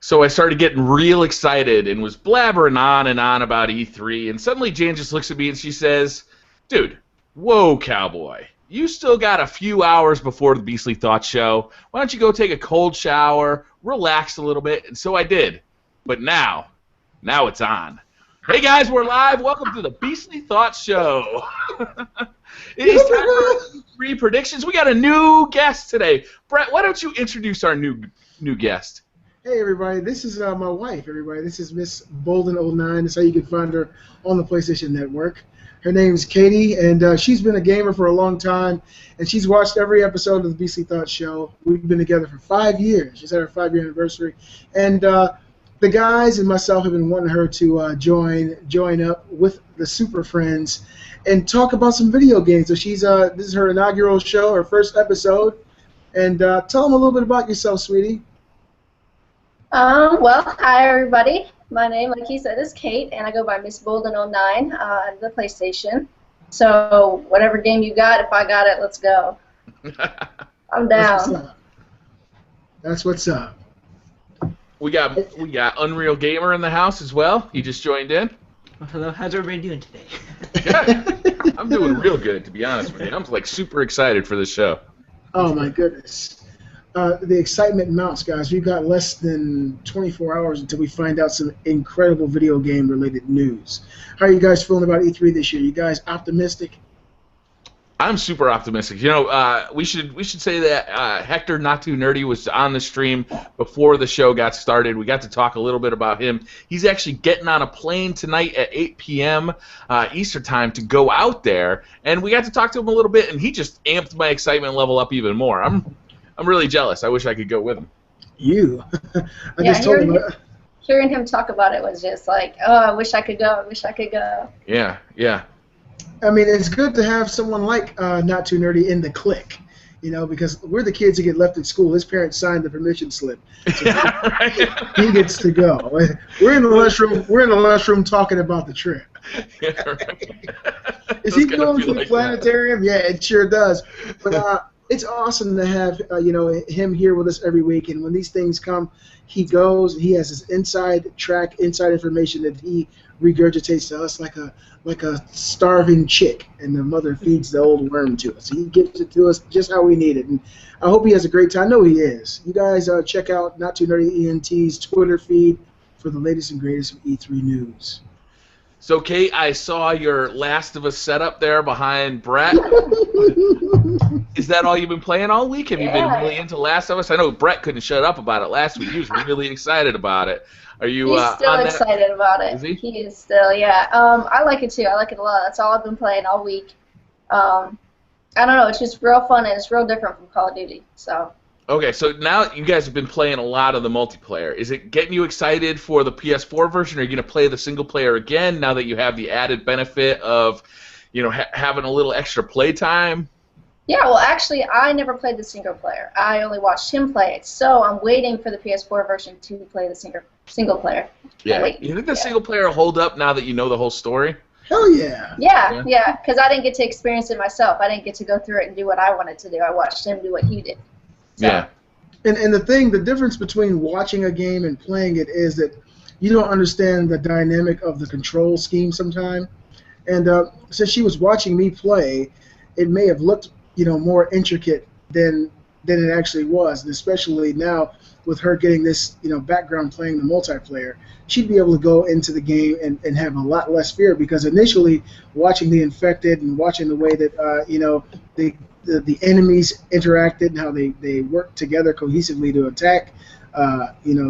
So I started getting real excited and was blabbering on and on about E3, and suddenly Jan just looks at me and she says, "Dude, whoa, cowboy. You still got a few hours before the Beastly Thoughts show. Why don't you go take a cold shower, relax a little bit?" And so I did. But now it's on. Hey guys, we're live. Welcome to the Beastly Thoughts show. It is time for E3 predictions. We got a new guest today. Brett, why don't you introduce our new guest? Hey everybody, this is my wife, everybody. This is Miss Bolden09. That's how you can find her on the PlayStation Network. Her name is Katie, and she's been a gamer for a long time, and she's watched every episode of the Beastly Thoughts show. We've been together for 5 years. She's had her 5-year anniversary. And the guys and myself have been wanting her to join up with the Super Friends and talk about some video games. So she's this is her inaugural show, her first episode. And tell them a little bit about yourself, sweetie. Well, hi everybody. My name, like he said, is Kate, and I go by Miss Bolden09 on the PlayStation. So whatever game you got, if I got it, let's go. I'm down. That's what's up. We got Unreal Gamer in the house as well. He just joined in. Well, hello, how's everybody doing today? Yeah, I'm doing real good, to be honest with you. I'm like super excited for this show. Oh my goodness. The excitement mounts, guys. We've got less than 24 hours until we find out some incredible video game related news. How are you guys feeling about E3 this year? You guys optimistic? I'm super optimistic. You know, we should say that Hector Not Too Nerdy was on the stream before the show got started. We got to talk a little bit about him. He's actually getting on a plane tonight at 8 p.m. Eastern time to go out there, and we got to talk to him a little bit, and he just amped my excitement level up even more. I'm really jealous. I wish I could go with him. I just told him. Hearing him talk about it was just like, oh, I wish I could go. I wish I could go. Yeah. I mean, it's good to have someone like Not Too Nerdy in the clique, you know, because we're the kids who get left at school. His parents signed the permission slip. So Yeah, right. he gets to go. We're in the lunchroom. We're in the lunchroom talking about the trip. Yeah, right. Is he going to the planetarium? Yeah, it sure does. But it's awesome to have him here with us every week. And when these things come, he goes and he has his inside information that he regurgitates to us like a starving chick, and the mother feeds the old worm to us. He gives it to us just how we need it. And I hope he has a great time. I know he is. You guys check out Not Too Nerdy ENT's Twitter feed for the latest and greatest of E3 news. So, Kate, I saw your Last of Us setup there behind Brett. Is that all you've been playing all week? Have you been really into Last of Us? I know Brett couldn't shut up about it last week. He was really excited about it. Are you? He's still excited about it. Is he? He is still, yeah. I like it too. I like it a lot. That's all I've been playing all week. I don't know. It's just real fun and it's real different from Call of Duty. So. Okay, so now you guys have been playing a lot of the multiplayer. Is it getting you excited for the PS4 version? Are you going to play the single player again now that you have the added benefit of, having a little extra play time? Yeah, well, actually, I never played the single player. I only watched him play it. So I'm waiting for the PS4 version to play the single player. Yeah. You think the single player will hold up now that you know the whole story? Hell yeah. Yeah, because I didn't get to experience it myself. I didn't get to go through it and do what I wanted to do. I watched him do what he did. So. Yeah. And the difference between watching a game and playing it is that you don't understand the dynamic of the control scheme sometimes. And since she was watching me play, it may have looked, more intricate than it actually was. And especially now with her getting this, background playing the multiplayer, she'd be able to go into the game and have a lot less fear, because initially watching the infected and watching the way that, the enemies interacted and how they worked together cohesively to attack,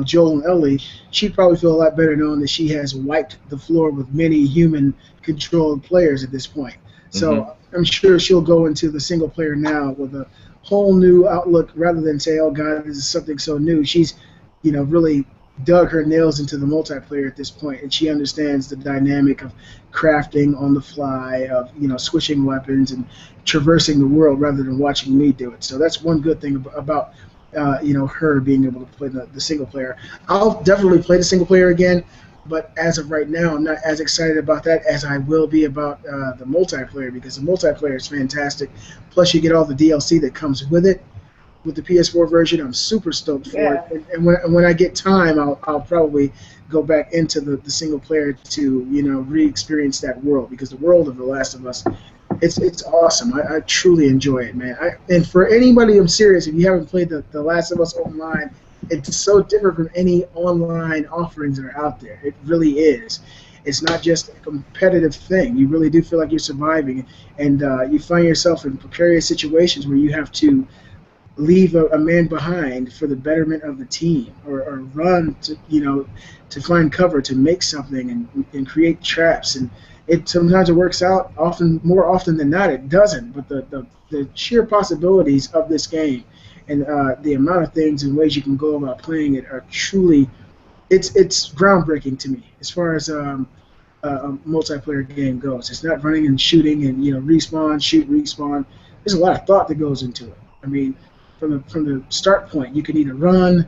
Joel and Ellie, she'd probably feel a lot better knowing that she has wiped the floor with many human-controlled players at this point. So I'm sure she'll go into the single player now with a whole new outlook rather than say, oh, God, this is something so new. She's, really dug her nails into the multiplayer at this point, and she understands the dynamic of crafting on the fly, of switching weapons and traversing the world rather than watching me do it. So that's one good thing about her being able to play the single player. I'll definitely play the single player again, but as of right now, I'm not as excited about that as I will be about the multiplayer, because the multiplayer is fantastic. Plus, you get all the DLC that comes with it. with the PS4 version. I'm super stoked for Yeah. it. And when I get time, I'll probably go back into the single player to re-experience that world, because the world of The Last of Us, it's awesome. I truly enjoy it, man. And for anybody, I'm serious, if you haven't played the Last of Us online, it's so different from any online offerings that are out there. It really is. It's not just a competitive thing. You really do feel like you're surviving, and you find yourself in precarious situations where you have to leave a man behind for the betterment of the team, or run to find cover, to make something, and create traps. And sometimes it works out. More often than not, it doesn't. But the sheer possibilities of this game, and the amount of things and ways you can go about playing it, are truly, it's groundbreaking to me as far as a multiplayer game goes. It's not running and shooting and respawn, shoot, respawn. There's a lot of thought that goes into it. I mean, from the start point, you can either run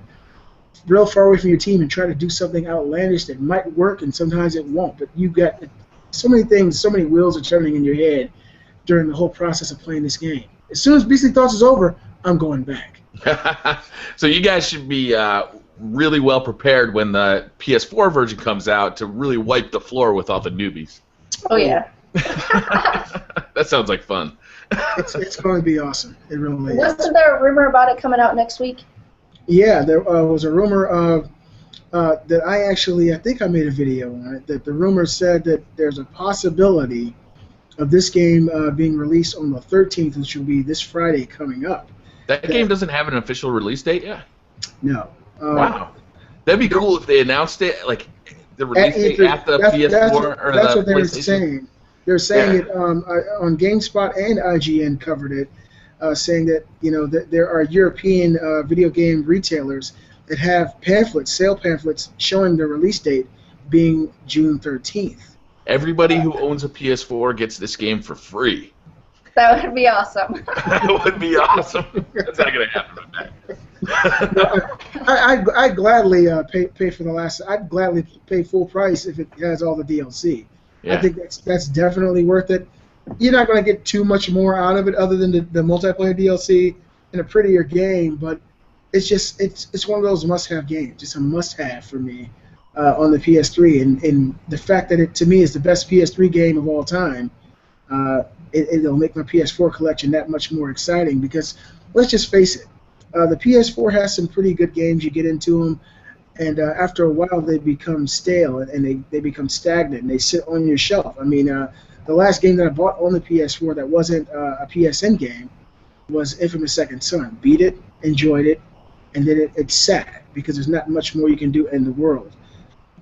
real far away from your team and try to do something outlandish that might work, and sometimes it won't. But you've got so many things, so many wheels are turning in your head during the whole process of playing this game. As soon as Beastly Thoughts is over, I'm going back. So you guys should be really well prepared when the PS4 version comes out to really wipe the floor with all the newbies. Oh yeah. That sounds like fun. It's going to be awesome. It really is. Wasn't there a rumor about it coming out next week? Yeah, there was a rumor of that I think I made a video on it, that the rumor said that there's a possibility of this game being released on the 13th, which will be this Friday coming up. That game doesn't have an official release date yet? No. Wow. That'd be cool if they announced it, like, the release date at the PS4 that's or that's the what they were PlayStation. saying. They're saying it on GameSpot, and IGN covered it, saying that that there are European video game retailers that have sale pamphlets showing the release date being June 13th. Everybody who owns a PS4 gets this game for free. That would be awesome. That would be awesome. That's not going to happen with that. I'd gladly pay for the last. I'd gladly pay full price if it has all the DLC. Yeah. I think that's definitely worth it. You're not going to get too much more out of it other than the multiplayer DLC and a prettier game, but it's one of those must-have games. It's a must-have for me on the PS3, and the fact that it to me is the best PS3 game of all time, it'll make my PS4 collection that much more exciting, because let's just face it, the PS4 has some pretty good games. You get into them, and after a while they become stale, and they become stagnant, and they sit on your shelf. I mean, the last game that I bought on the PS4 that wasn't a PSN game was Infamous Second Son. Beat it, enjoyed it, and then it sat, because there's not much more you can do in the world.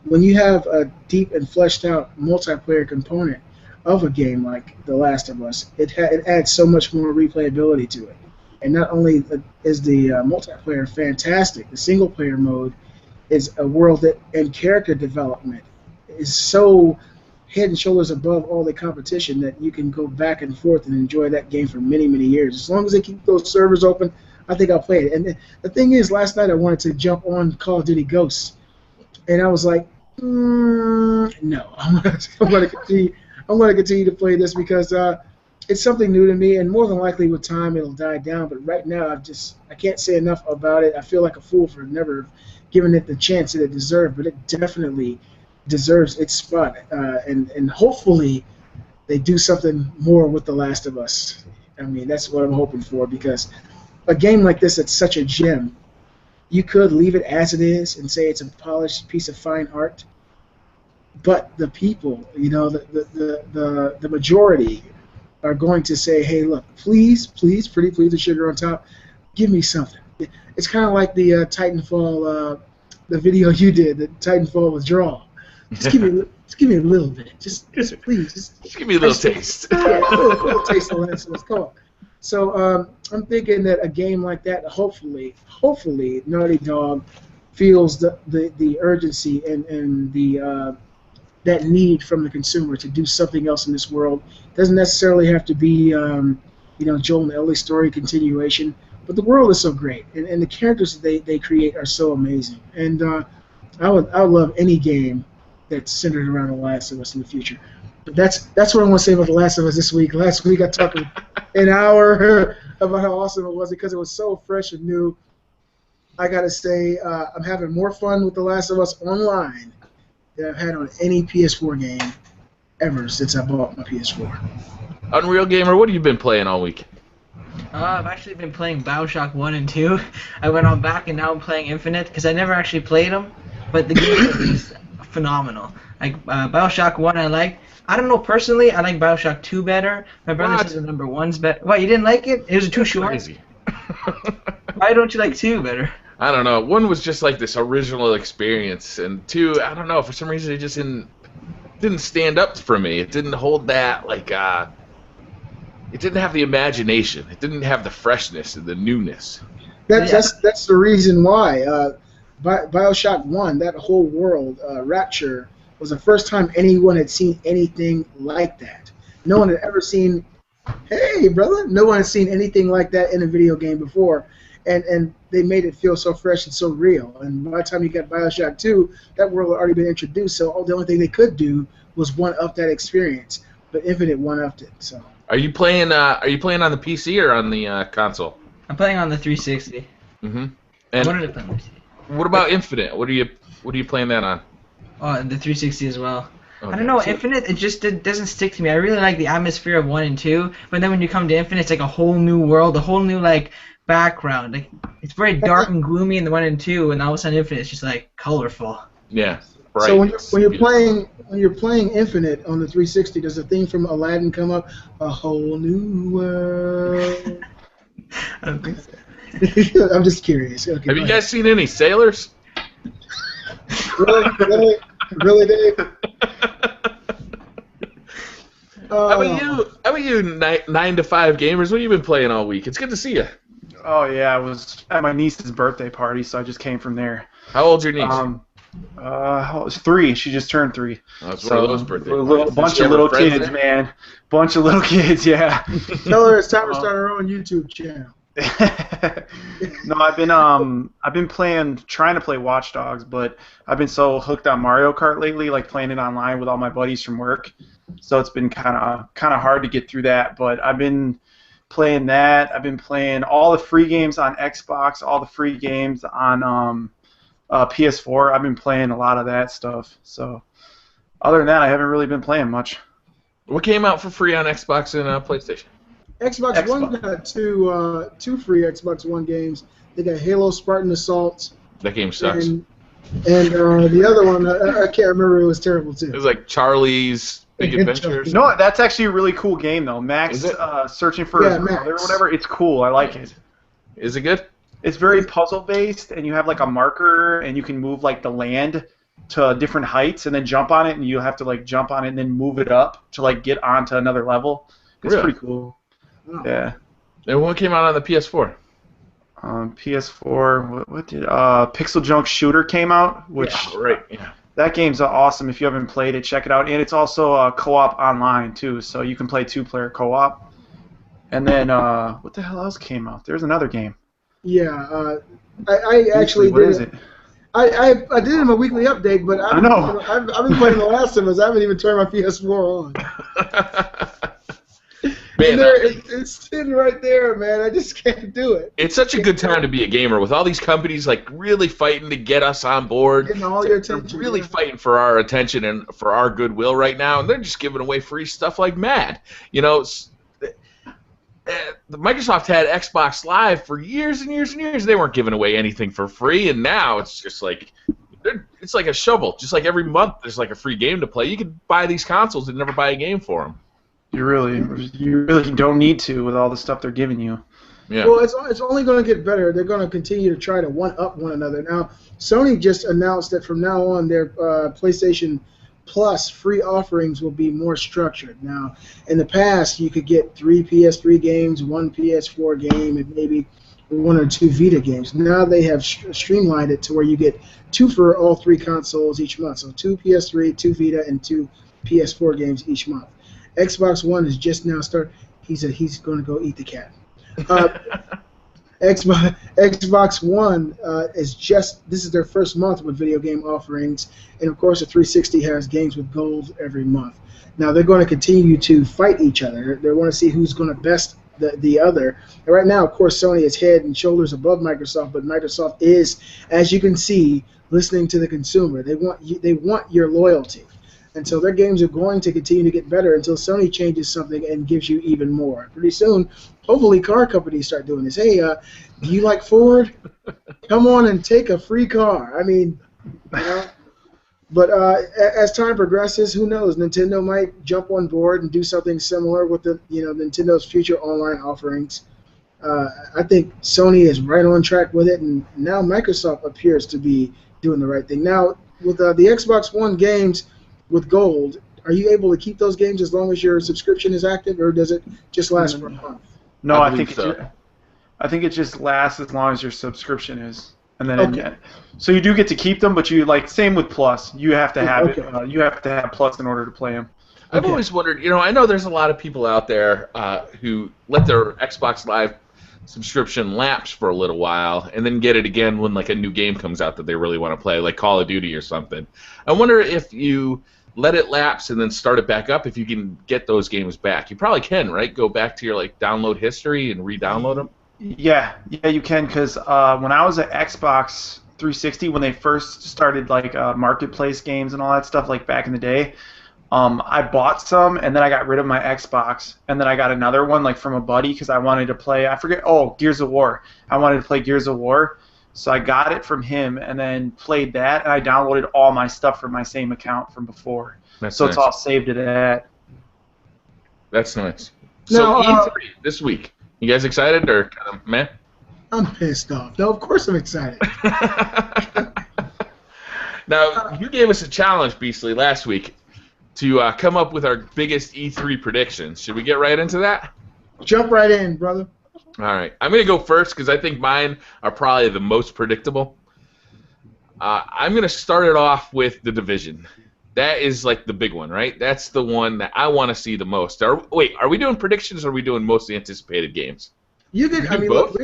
When you have a deep and fleshed out multiplayer component of a game like The Last of Us, it adds so much more replayability to it. And not only is the multiplayer fantastic, the single player mode is a world and character development is so head and shoulders above all the competition that you can go back and forth and enjoy that game for many, many years. As long as they keep those servers open, I think I'll play it. And the thing is, last night I wanted to jump on Call of Duty Ghosts, and I was like, no, I'm going to continue to play this, because it's something new to me, and more than likely with time it'll die down. But right now I can't say enough about it. I feel like a fool for never giving it the chance that it deserved, but it definitely deserves its spot. And hopefully they do something more with The Last of Us. I mean, that's what I'm hoping for, because a game like this that's such a gem, you could leave it as it is and say it's a polished piece of fine art, but the people, the majority are going to say, hey, look, please, pretty please, the sugar on top, give me something. It's kind of like the Titanfall, the video you did, the Titanfall withdrawal. Just give me a little bit. Just please. Just give me a little taste. Yeah, a little taste of Last of Us. Come on. So I'm thinking that a game like that, hopefully, Naughty Dog feels the urgency and the that need from the consumer to do something else in this world. Doesn't necessarily have to be Joel and Ellie's story continuation, but the world is so great, and the characters that they create are so amazing. And I would love any game that's centered around The Last of Us in the future. But that's what I want to say about The Last of Us this week. Last week I talked with an hour about how awesome it was because it was so fresh and new. I gotta say, I'm having more fun with The Last of Us online than I've had on any PS4 game ever since I bought my PS4. Unreal Gamer, what have you been playing all week? I've actually been playing BioShock 1 and 2. I went on back and now I'm playing Infinite because I never actually played them, but the game is phenomenal. Like BioShock 1 I like. I don't know, personally, I like BioShock 2 better. My brother says the number 1's better. What, you didn't like it? It was too short? Crazy. Why don't you like 2 better? I don't know. 1 was just like this original experience, and 2, I don't know, for some reason it just didn't stand up for me. It didn't hold that, like, it didn't have the imagination. It didn't have the freshness and the newness. That's the reason why. BioShock 1, that whole world, Rapture, was the first time anyone had seen anything like that. No one had ever seen, hey, brother, no one had seen anything like that in a video game before. And they made it feel so fresh and so real. And by the time you got BioShock 2, that world had already been introduced, so the only thing they could do was one-up that experience. But Infinite one-upped it. So. Are you playing on the PC or on the console? I'm playing on the 360. Mm-hmm. I And wanted to play on the 360. what about Infinite? What are you playing that on? Oh, and the 360 as well. Okay. I don't know, Infinite, it doesn't stick to me. I really like the atmosphere of 1 and 2, but then when you come to Infinite, it's like a whole new world, a whole new, like, background. Like, it's very dark and gloomy in the 1 and 2, and all of a sudden Infinite is just, like, colorful. Yeah. Right. So when you're playing Infinite on the 360, does the theme from Aladdin come up? A whole new world. I don't think so. I'm just curious. Okay, Have you guys seen any sailors? Really, Dave? How about you 9 to 5 gamers? What have you been playing all week? It's good to see you. Oh yeah, I was at my niece's birthday party, so I just came from there. How old's your niece? It's 3. She just turned 3. Oh, it's one of those birthday A parties. bunch of little kids, man. Bunch of little kids, yeah. Tell her it's time to start her own YouTube channel. No, I've been trying to play Watch Dogs, but I've been so hooked on Mario Kart lately, like playing it online with all my buddies from work. So it's been kind of hard to get through that. But I've been playing that. I've been playing all the free games on Xbox, all the free games on PS4. I've been playing a lot of that stuff. So other than that, I haven't really been playing much. What came out for free on Xbox and PlayStation? Xbox One got two free Xbox One games. They got Halo Spartan Assault. That game sucks. And the other one, I can't remember. It was terrible too. It was like Charlie's Big Adventure. No, that's actually a really cool game though. Max searching for his Max. brother or whatever. It's cool. I like it. Is it good? It's very puzzle based, and you have like a marker, and you can move like the land to different heights, and then jump on it, and you have to like jump on it and then move it up to like get onto another level. It's Really? pretty cool. Oh. Yeah. And what came out on the PS4? PS4. What did Pixel Junk Shooter came out? Which Right. Yeah. that game's awesome. If you haven't played it, check it out. And it's also co-op online too, so you can play 2-player co-op. And then what the hell else came out? There's another game. Yeah, I actually What did. is it? I did it in my weekly update, but I know. I've been playing The Last of Us. I haven't even turned my PS4 on. Man, It's sitting right there, man. I just can't do it. it's such a good time to be a gamer with all these companies like really fighting to get us on board. Getting all your They're attention. really yeah. fighting for our attention and for our goodwill right now, and they're just giving away free stuff like mad. You know, the Microsoft had Xbox Live for years and years and years. They weren't giving away anything for free, and now it's just like it's like a shovel. Just like every month, there's like a free game to play. You could buy these consoles and never buy a game for them. You really don't need to with all the stuff they're giving you. Yeah. Well, it's only going to get better. They're going to continue to try to one-up one another. Now, Sony just announced that from now on, their PlayStation Plus free offerings will be more structured. Now, in the past, you could get 3 PS3 games, 1 PS4 game, and maybe 1 or 2 Vita games. Now they have streamlined it to where you get 2 for all 3 consoles each month. So 2 PS3, 2 Vita, and 2 PS4 games each month. Xbox One is just now started. He's going to go eat the cat. Xbox One this is their first month with video game offerings, and of course the 360 has games with gold every month. Now they're going to continue to fight each other. They want to see who's going to best the other. And right now, of course, Sony is head and shoulders above Microsoft, but Microsoft is, as you can see, listening to the consumer. They want your loyalty. And so their games are going to continue to get better until Sony changes something and gives you even more. Pretty soon, hopefully car companies start doing this. Hey, do you like Ford? Come on and take a free car. I mean, you know. But as time progresses, who knows? Nintendo might jump on board and do something similar with the Nintendo's future online offerings. I think Sony is right on track with it, and now Microsoft appears to be doing the right thing. Now, with the Xbox One games with Gold, are you able to keep those games as long as your subscription is active, or does it just last for a month? No, I think it just lasts as long as your subscription is, and then so you do get to keep them, but you same with Plus. You have to have it. You have to have Plus in order to play them. I've always wondered. I know there's a lot of people out there who let their Xbox Live subscription lapse for a little while and then get it again when a new game comes out that they really want to play, like Call of Duty or something. I wonder if you let it lapse and then start it back up, if you can get those games back. You probably can, right? Go back to your download history and re-download them. Yeah, you can, because when I was at Xbox 360, when they first started marketplace games and all that stuff, back in the day, I bought some and then I got rid of my Xbox, and then I got another one from a buddy because I wanted to play. Gears of War. I wanted to play Gears of War. So I got it from him and then played that, and I downloaded all my stuff from my same account from before. That's nice. It's all saved to that. That's nice. So E3 this week. You guys excited or kind of meh? I'm pissed off. No, of course I'm excited. Now, you gave us a challenge, Beastly, last week to come up with our biggest E3 predictions. Should we get right into that? Jump right in, brother. All right. I'm going to go first because I think mine are probably the most predictable. I'm going to start it off with The Division. That is the big one, right? That's the one that I want to see the most. Are we doing predictions or are we doing mostly anticipated games? You can. Look,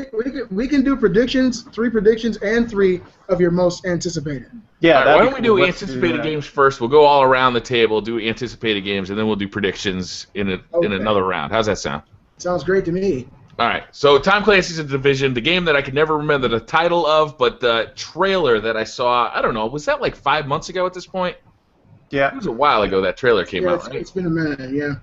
we can do predictions, 3 predictions, and 3 of your most anticipated. Yeah. Right, why don't we do anticipated games first? We'll go all around the table, do anticipated games, and then we'll do predictions in another round. How's that sound? Sounds great to me. All right. So Tom Clancy's The Division, the game that I could never remember the title of, but the trailer that I saw, I don't know, was that 5 months ago at this point? Yeah. It was a while ago that trailer came out, right? It's been a minute, yeah.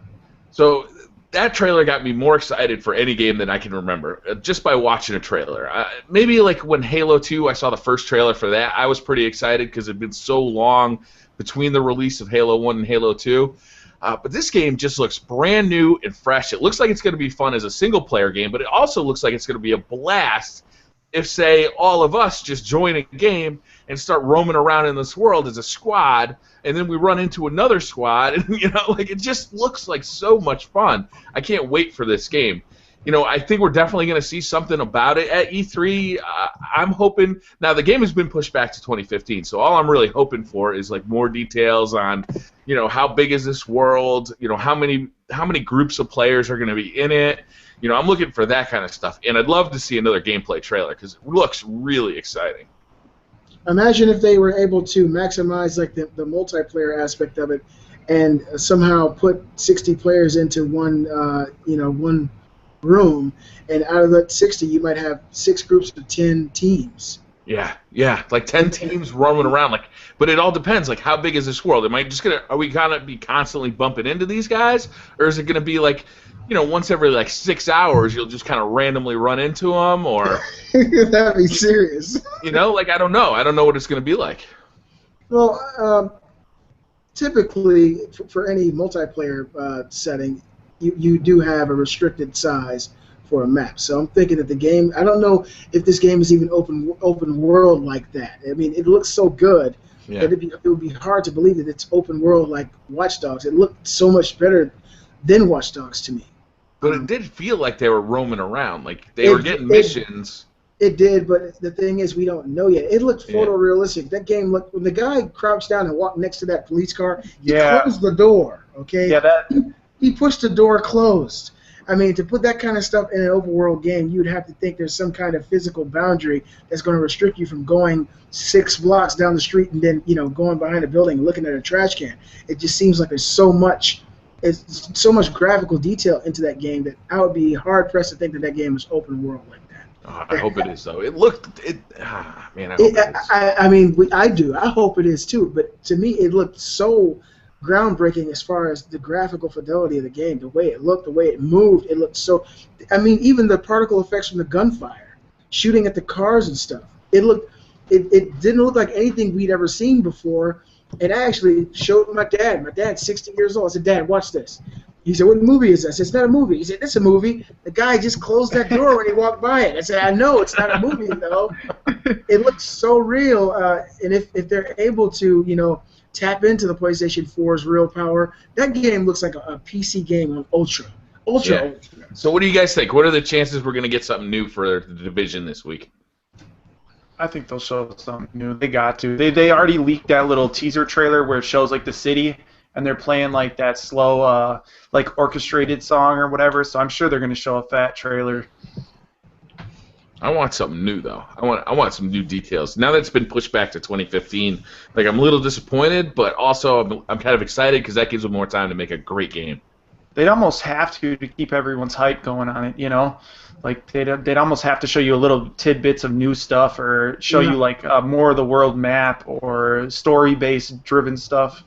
So that trailer got me more excited for any game than I can remember, just by watching a trailer. Maybe when Halo 2, I saw the first trailer for that, I was pretty excited because it had been so long between the release of Halo 1 and Halo 2. But this game just looks brand new and fresh. It looks like it's going to be fun as a single-player game, but it also looks like it's going to be a blast if, say, all of us just join a game and start roaming around in this world as a squad, and then we run into another squad, and it just looks like so much fun. I can't wait for this game. I think we're definitely going to see something about it at E3. I'm hoping. Now, the game has been pushed back to 2015, so all I'm really hoping for is more details on, how big is this world? How many groups of players are going to be in it? I'm looking for that kind of stuff, and I'd love to see another gameplay trailer because it looks really exciting. Imagine if they were able to maximize the multiplayer aspect of it, and somehow put 60 players into one room, and out of that 60, you might have 6 groups of 10 teams. Yeah, 10 teams roaming around. But it all depends. How big is this world? Are we gonna be constantly bumping into these guys, or is it gonna be once every 6 hours you'll just kind of randomly run into them, or that'd be serious. I don't know. I don't know what it's gonna be like. Well, typically for any multiplayer setting, you do have a restricted size for a map. So I'm thinking that the game, I don't know if this game is even open world like that. I mean, it looks so good that it would be hard to believe that it's open world like Watch Dogs. It looked so much better than Watch Dogs to me. But it did feel like they were roaming around, they were getting missions. It did, but the thing is, we don't know yet. It looked photorealistic. That game looked, when the guy crouched down and walked next to that police car, he closed the door, okay? Yeah, He pushed the door closed. I mean, to put that kind of stuff in an open world game, you'd have to think there's some kind of physical boundary that's going to restrict you from going 6 blocks down the street and then, going behind a building and looking at a trash can. It just seems like there's so much it's so much graphical detail into that game that I would be hard pressed to think that that game is open world like that. Oh, I hope it is though. It looked man. I hope it is. I mean, I do. I hope it is too. But to me, it looked so groundbreaking as far as the graphical fidelity of the game, the way it looked, the way it moved. It looked so. I mean, even the particle effects from the gunfire, shooting at the cars and stuff. It looked. It didn't look like anything we'd ever seen before. And I actually showed my dad. My dad's 60 years old. I said, "Dad, watch this." He said, "What movie is this?" I said, "It's not a movie." He said, "It's a movie." The guy just closed that door when he walked by it. I said, "I know it's not a movie, though." It looks so real. And if they're able to, tap into the PlayStation 4's real power, that game looks like a PC game on Ultra. Yeah. So what do you guys think? What are the chances we're going to get something new for the Division this week? I think they'll show something new. They got to. They already leaked that little teaser trailer where it shows like the city, and they're playing like that slow, like orchestrated song or whatever. So I'm sure they're going to show a fat trailer. I want something new though. I want some new details. Now that it's been pushed back to 2015, like I'm a little disappointed, but also I'm kind of excited because that gives them more time to make a great game. They'd almost have to keep everyone's hype going on it, Like they'd almost have to show you a little tidbits of new stuff, or show you like more of the world map or story-based driven stuff.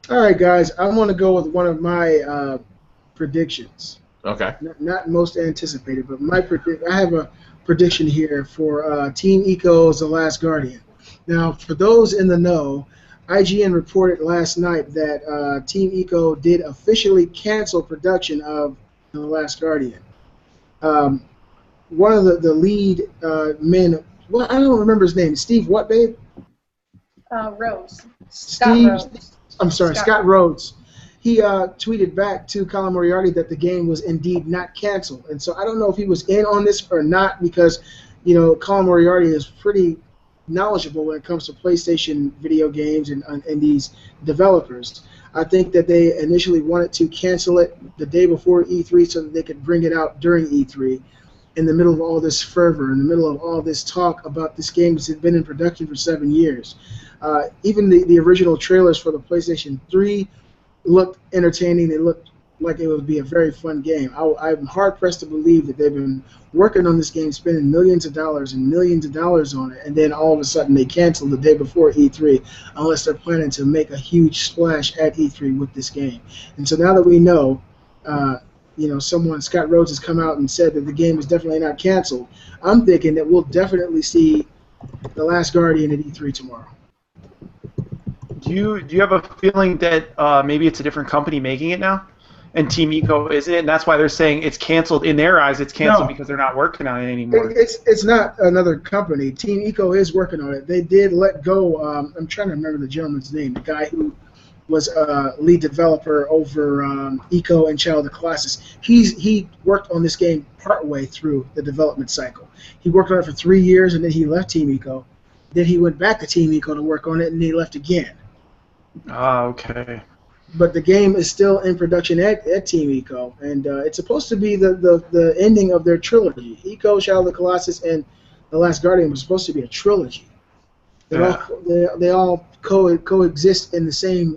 All right, guys. I want to go with one of my predictions. Okay. Not most anticipated, but I have a prediction here for Team Eco's The Last Guardian. Now, for those in the know, IGN reported last night that Team Eco did officially cancel production of The Last Guardian. One of the lead men, well, I don't remember his name. Steve what, babe? Rhodes. Rhodes. I'm sorry, Scott Rhodes. He tweeted back to Colin Moriarty that the game was indeed not canceled. And so I don't know if he was in on this or not, because, Colin Moriarty is pretty knowledgeable when it comes to PlayStation video games and these developers. I think that they initially wanted to cancel it the day before E3 so that they could bring it out during E3 in the middle of all this fervor, in the middle of all this talk about this game that's been in production for 7 years. Even the original trailers for the PlayStation 3 looked entertaining. They looked like it would be a very fun game. I'm hard-pressed to believe that they've been working on this game, spending millions of dollars on it, and then all of a sudden they cancel the day before E3 unless they're planning to make a huge splash at E3 with this game. And so now that we know, Scott Rhodes has come out and said that the game is definitely not canceled, I'm thinking that we'll definitely see The Last Guardian at E3 tomorrow. Do you have a feeling that maybe it's a different company making it now? And Team Eco isn't it? And that's why they're saying it's canceled. In their eyes, it's canceled because they're not working on it anymore. It's not another company. Team Eco is working on it. They did let go. I'm trying to remember the gentleman's name. The guy who was lead developer over Eco and Child of the Colossus. He worked on this game partway through the development cycle. He worked on it for 3 years, and then he left Team Eco. Then he went back to Team Eco to work on it, and he left again. Ah, okay. But the game is still in production at Team Eco, and it's supposed to be the ending of their trilogy. Eco, Child of the Colossus, and The Last Guardian was supposed to be a trilogy. They all coexist in the same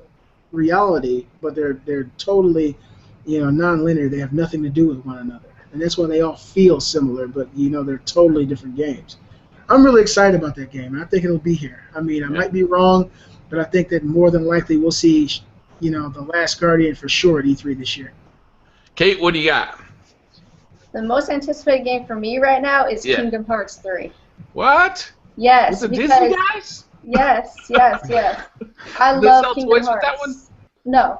reality, but they're totally, non-linear. They have nothing to do with one another, and that's why they all feel similar, but they're totally different games. I'm really excited about that game, and I think it'll be here. I mean, I might be wrong, but I think that more than likely we'll see, The Last Guardian for sure at E3 this year. Kate, what do you got? The most anticipated game for me right now is Kingdom Hearts 3. What? Yes. With the Disney guys? Yes. I love Kingdom Hearts. With that one? No.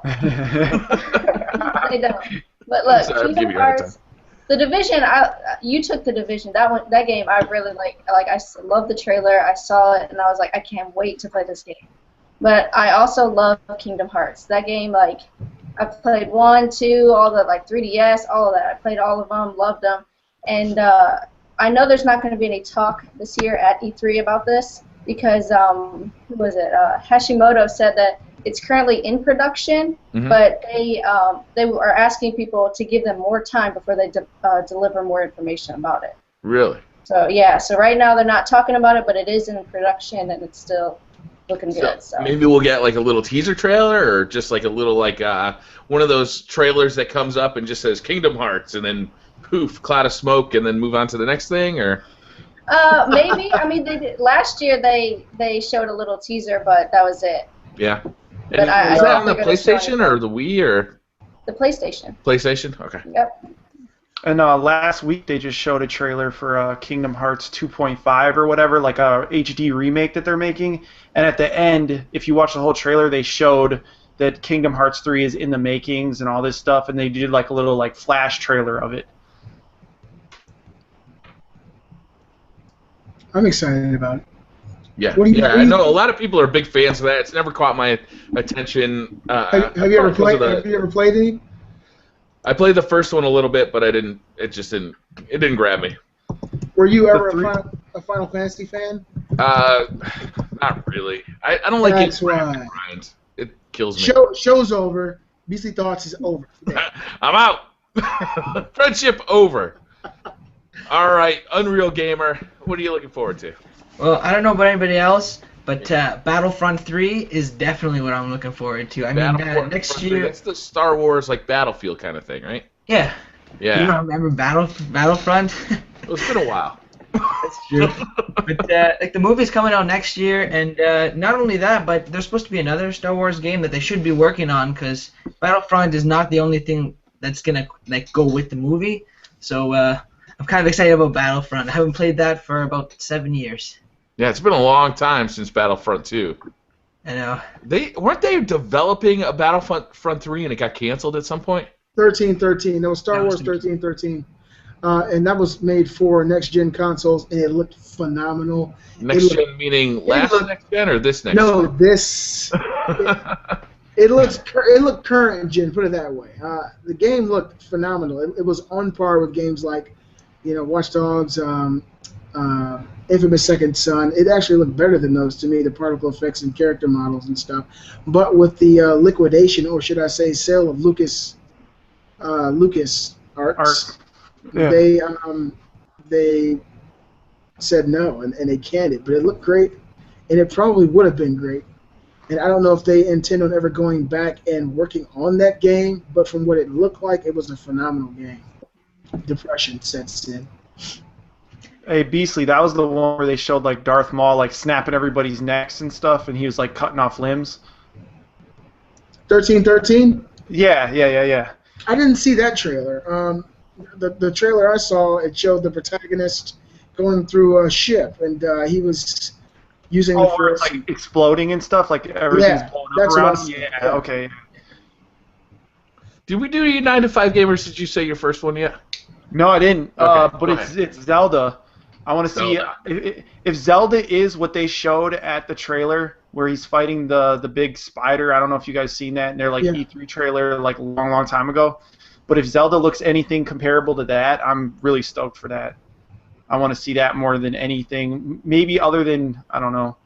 They don't. But look, Kingdom Hearts, The Division, you took The Division. That game I really like. I love the trailer. I saw it, and I was like, I can't wait to play this game. But I also love Kingdom Hearts. That game, I played 1, 2, all the 3DS, all of that. I played all of them, loved them. And I know there's not going to be any talk this year at E3 about this because, who was it? Hashimoto said that it's currently in production, but they are asking people to give them more time before they deliver more information about it. Really? So, yeah. So right now they're not talking about it, but it is in production, and it's still looking good. So maybe we'll get like a little teaser trailer, or just like a little like one of those trailers that comes up and just says Kingdom Hearts, and then poof, cloud of smoke, and then move on to the next thing, or. maybe. I mean, last year they showed a little teaser, but that was it. Yeah. But is I that don't on the think they're gonna show PlayStation or the Wii or? The PlayStation. PlayStation. Okay. Yep. And last week they just showed a trailer for Kingdom Hearts 2.5 or whatever, like a HD remake that they're making. And at the end, if you watch the whole trailer, they showed that Kingdom Hearts 3 is in the makings and all this stuff, and they did like a little like flash trailer of it. I'm excited about it. Yeah, I know a lot of people are big fans of that. It's never caught my attention. Have you ever played? Have you ever played any? I played the first one a little bit, but I didn't. It just didn't. It didn't grab me. Were you ever a Final Fantasy fan? Not really. I don't like That's getting why. grind. It kills me. Show's over. Beastly Thoughts is over. I'm out. Friendship over. All right, Unreal Gamer. What are you looking forward to? Well, I don't know about anybody else, but Battlefront 3 is definitely what I'm looking forward to. I mean, next year. That's the Star Wars like Battlefield kind of thing, right? Yeah. Yeah. You don't remember Battlefront? It's been a while. That's true. But like the movie's coming out next year, and not only that, but there's supposed to be another Star Wars game that they should be working on, because Battlefront is not the only thing that's gonna like go with the movie. So I'm kind of excited about Battlefront. I haven't played that for about 7 years. Yeah, it's been a long time since Battlefront 2. I know. Weren't they developing a Battlefront 3 and it got canceled at some point? 1313. That was Star Wars 1313. And that was made for next-gen consoles, and it looked phenomenal. Next-gen meaning last next-gen or this next-gen? No, this. It looked current-gen, put it that way. The game looked phenomenal. It was on par with games like, Watch Dogs, Infamous Second Son. It actually looked better than those to me, the particle effects and character models and stuff. But with the liquidation, or should I say sale of Lucas Arts. Yeah. They said no, and they canned it. But it looked great, and it probably would have been great. And I don't know if they intend on ever going back and working on that game, but from what it looked like, it was a phenomenal game. Depression sets in. Hey, Beastly, that was the one where they showed like Darth Maul like snapping everybody's necks and stuff, and he was like cutting off limbs. 1313? Yeah. I didn't see that trailer. The trailer I saw, it showed the protagonist going through a ship, and he was using the Force. Like exploding and stuff, like everything's blowing up around. Yeah, okay. Did we do your 9 to 5 gamers? Did you say your first one yet? No, I didn't. Okay, but it's Zelda. I want to see if Zelda is what they showed at the trailer where he's fighting the big spider. I don't know if you guys seen that in their E3 trailer like a long time ago. But if Zelda looks anything comparable to that, I'm really stoked for that. I want to see that more than anything. Maybe other than, I don't know,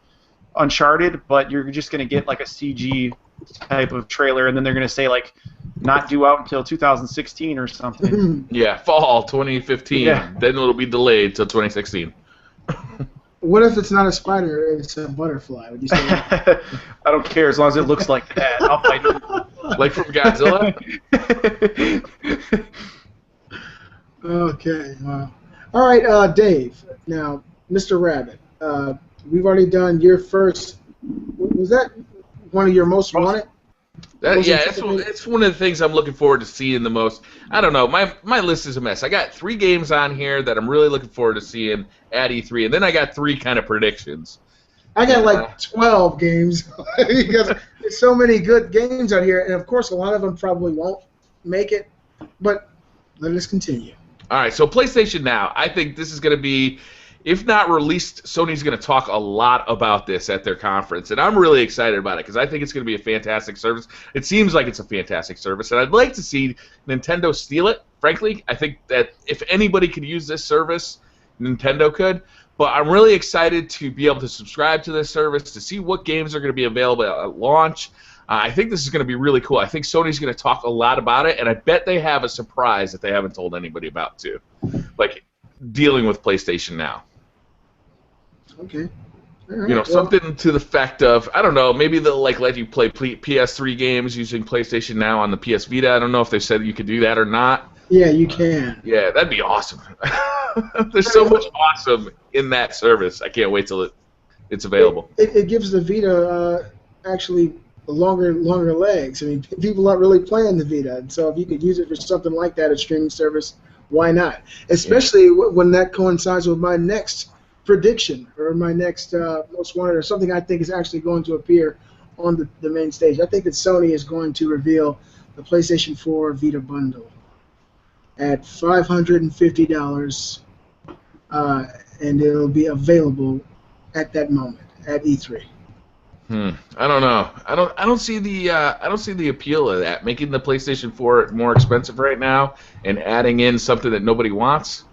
Uncharted, but you're just going to get like a CG type of trailer, and then they're going to say like not due out until 2016 or something. Yeah, fall 2015. Yeah. Then it'll be delayed till 2016. What if it's not a spider, it's a butterfly? Would you say that? I don't care as long as it looks like that. I'll fight it. Like from Godzilla? Okay. Wow. All right, Dave. Now, Mr. Rabbit, we've already done your first. Was that one of your most wanted? It's one of the things I'm looking forward to seeing the most. I don't know. My list is a mess. I got 3 games on here that I'm really looking forward to seeing at E3, and then I got 3 kind of predictions. I got like 12 games because there's so many good games out here, and of course a lot of them probably won't make it, but let us continue. All right, so PlayStation Now. I think this is going to be, if not released, Sony's going to talk a lot about this at their conference, and I'm really excited about it because I think it's going to be a fantastic service. It seems like it's a fantastic service, and I'd like to see Nintendo steal it, frankly. I think that if anybody could use this service, Nintendo could. But I'm really excited to be able to subscribe to this service, to see what games are going to be available at launch. I think this is going to be really cool. I think Sony's going to talk a lot about it, and I bet they have a surprise that they haven't told anybody about, too. Like, dealing with PlayStation Now. Okay. You know, something to the effect of, I don't know, maybe they'll like let you play PS3 games using PlayStation Now on the PS Vita. I don't know if they said you could do that or not. Yeah, you can. Yeah, that'd be awesome. There's so much awesome in that service. I can't wait till it's available. It gives the Vita actually longer legs. I mean, people aren't really playing the Vita, and so if you could use it for something like that, a streaming service, why not? Especially when that coincides with my next prediction or my next most wanted or something I think is actually going to appear on the main stage. I think that Sony is going to reveal the PlayStation 4 Vita bundle at $550, and it'll be available at that moment at E3. I don't know. I don't see the appeal of that. Making the PlayStation 4 more expensive right now and adding in something that nobody wants.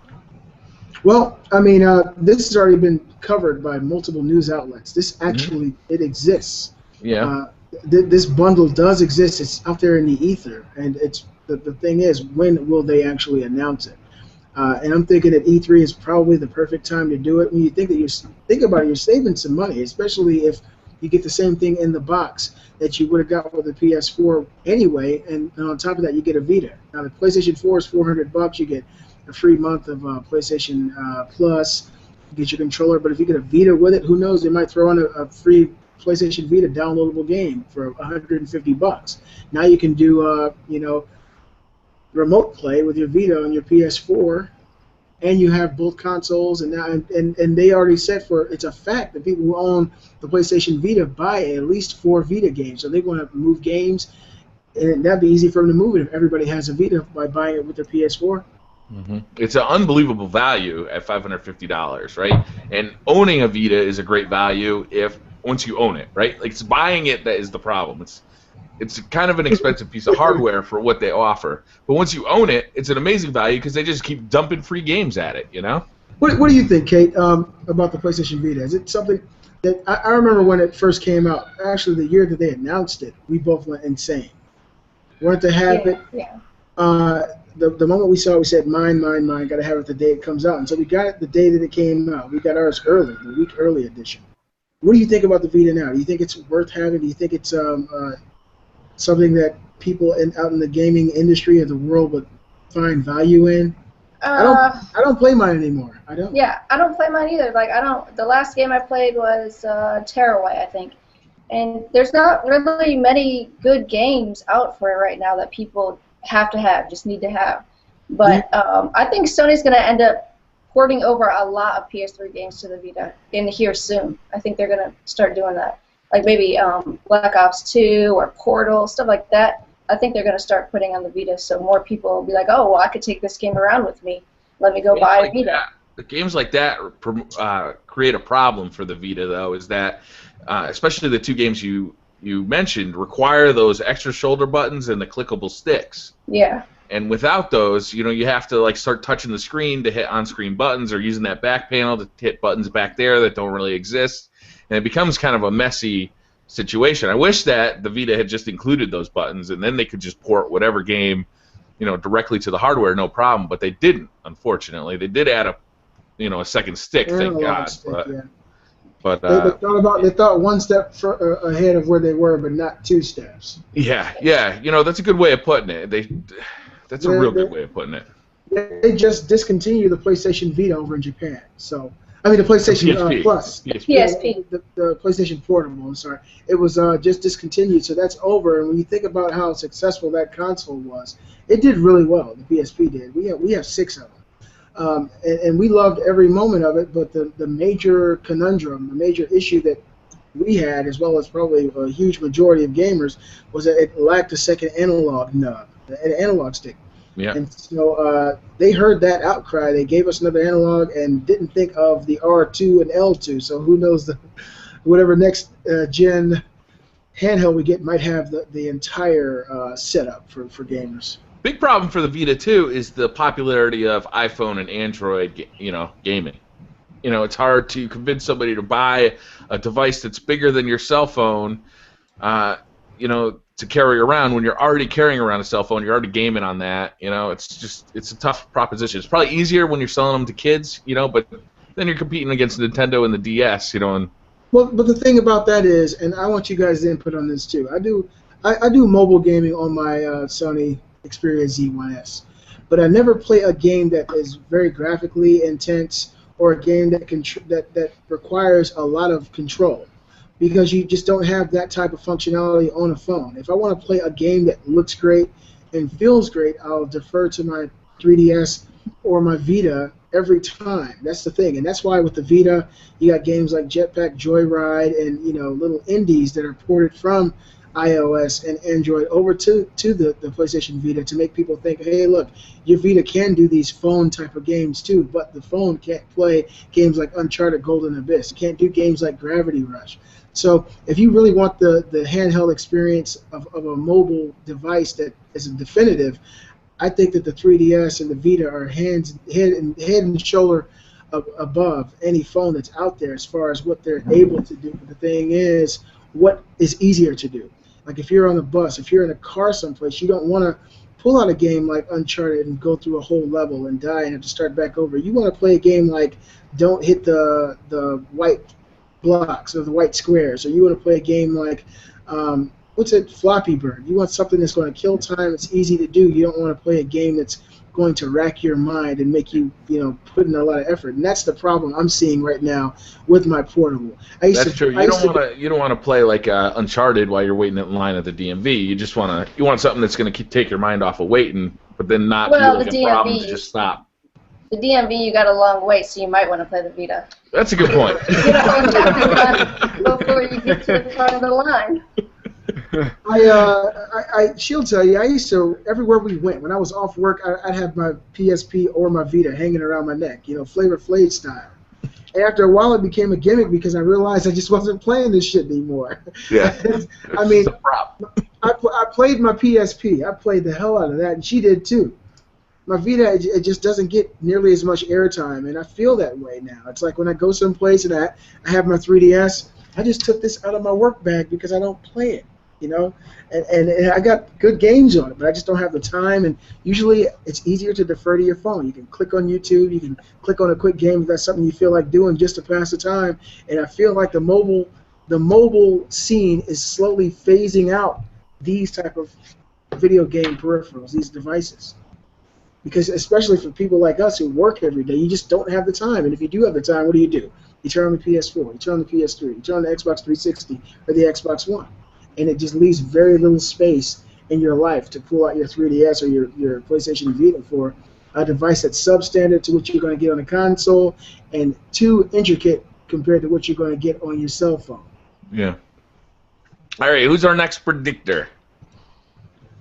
Well, I mean, this has already been covered by multiple news outlets. This actually it exists. Yeah. This bundle does exist. It's out there in the ether, and it's the thing is, when will they actually announce it? And I'm thinking that E3 is probably the perfect time to do it. When you think about it, you're saving some money, especially if you get the same thing in the box that you would have got with the PS4 anyway, and on top of that, you get a Vita. Now, the PlayStation 4 is $400. You get a free month of PlayStation Plus. You get your controller, but if you get a Vita with it, who knows? They might throw in a free PlayStation Vita downloadable game for $150. Now you can do, remote play with your Vita on your PS4, and you have both consoles. And now, and they already said it's a fact that people who own the PlayStation Vita buy at least 4 Vita games. So they're going to move games, and that'd be easy for them to move it if everybody has a Vita by buying it with their PS4. It's an unbelievable value at $550, right? And owning a Vita is a great value once you own it, right? Like, it's buying it that is the problem. It's kind of an expensive piece of hardware for what they offer, but once you own it, it's an amazing value because they just keep dumping free games at it, you know? What do you think, Kate, about the PlayStation Vita? Is it something that I remember when it first came out? Actually, the year that they announced it, we both went insane. Wanted to have it. Yeah. The moment we saw it, we said, mine, got to have it the day it comes out. And so we got it the day that it came out. We got ours early, the week early edition. What do you think about the Vita now? Do you think it's worth having? Do you think it's something that people out in the gaming industry of the world would find value in? I don't play mine anymore. I don't. Yeah, I don't play mine either. Like, the last game I played was Tearaway, I think. And there's not really many good games out for it right now that people just need to have. But I think Sony's going to end up porting over a lot of PS3 games to the Vita in here soon. I think they're going to start doing that. Like maybe Black Ops 2 or Portal, stuff like that. I think they're going to start putting on the Vita so more people will be like, oh, well, I could take this game around with me. Let me go buy a Vita. The games like that create a problem for the Vita, though, is that especially the 2 games you mentioned require those extra shoulder buttons and the clickable sticks. Yeah. And without those, you have to like start touching the screen to hit on-screen buttons or using that back panel to hit buttons back there that don't really exist. And it becomes kind of a messy situation. I wish that the Vita had just included those buttons, and then they could just port whatever game, directly to the hardware, no problem. But they didn't, unfortunately. They did add a second stick, thank God. But they thought one step ahead of where they were, but not 2 steps. Yeah. That's a good way of putting it. That's a real good way of putting it. They just discontinued the PlayStation Vita over in Japan. So, I mean, the PlayStation Plus. PSP. The PlayStation Portable, I'm sorry. It was just discontinued, so that's over. And when you think about how successful that console was, it did really well. The PSP did. We have 6 of them. And we loved every moment of it, but the major conundrum, the major issue that we had, as well as probably a huge majority of gamers, was that it lacked a second analog nub, an analog stick. Yeah. And so they heard that outcry. They gave us another analog and didn't think of the R2 and L2. So who knows, whatever next gen handheld we get might have the entire setup for gamers. Big problem for the Vita too is the popularity of iPhone and Android, gaming. It's hard to convince somebody to buy a device that's bigger than your cell phone, to carry around when you're already carrying around a cell phone. You're already gaming on that. It's a tough proposition. It's probably easier when you're selling them to kids, but then you're competing against Nintendo and the DS, and Well, but the thing about that is, and I want you guys to input on this too. I do mobile gaming on my Sony Xperia Z1S, but I never play a game that is very graphically intense or a game that that requires a lot of control, because you just don't have that type of functionality on a phone. If I want to play a game that looks great and feels great, I'll defer to my 3DS or my Vita every time. That's the thing, and that's why with the Vita, you got games like Jetpack Joyride and little indies that are ported from iOS and Android over to the PlayStation Vita to make people think, hey, look, your Vita can do these phone type of games too, but the phone can't play games like Uncharted Golden Abyss. It can't do games like Gravity Rush. So if you really want the handheld experience of a mobile device that is definitive, I think that the 3DS and the Vita are head and shoulder above any phone that's out there as far as what they're able to do. But the thing is, what is easier to do? Like if you're on a bus, if you're in a car someplace, you don't want to pull out a game like Uncharted and go through a whole level and die and have to start back over. You want to play a game like Don't Hit the White Blocks or the White Squares, or you want to play a game like Flappy Bird. You want something that's going to kill time, it's easy to do. You don't want to play a game that's going to rack your mind and make you, put in a lot of effort. And that's the problem I'm seeing right now with my portable. That's true. You don't want to play like Uncharted while you're waiting in line at the DMV. You want something that's going to take your mind off of waiting, but then not feel like a problem to just stop. The DMV, you got a long wait, so you might want to play the Vita. That's a good point. You don't have to run before you get to the front of the line. She'll tell you, I used to, everywhere we went, when I was off work, I'd have my PSP or my Vita hanging around my neck, Flavor Flav style. And after a while, it became a gimmick because I realized I just wasn't playing this shit anymore. Yeah. I mean, I played my PSP. I played the hell out of that, and she did too. My Vita, it just doesn't get nearly as much airtime, and I feel that way now. It's like when I go someplace and I have my 3DS, I just took this out of my work bag because I don't play it. And I got good games on it, but I just don't have the time. And usually, it's easier to defer to your phone. You can click on YouTube, you can click on a quick game if that's something you feel like doing just to pass the time. And I feel like the mobile scene is slowly phasing out these type of video game peripherals, these devices. Because especially for people like us who work every day, you just don't have the time. And if you do have the time, what do? You turn on the PS4, you turn on the PS3, you turn on the Xbox 360 or the Xbox One. And it just leaves very little space in your life to pull out your 3DS or your PlayStation Vita for a device that's substandard to what you're going to get on a console and too intricate compared to what you're going to get on your cell phone. Yeah. All right, who's our next predictor?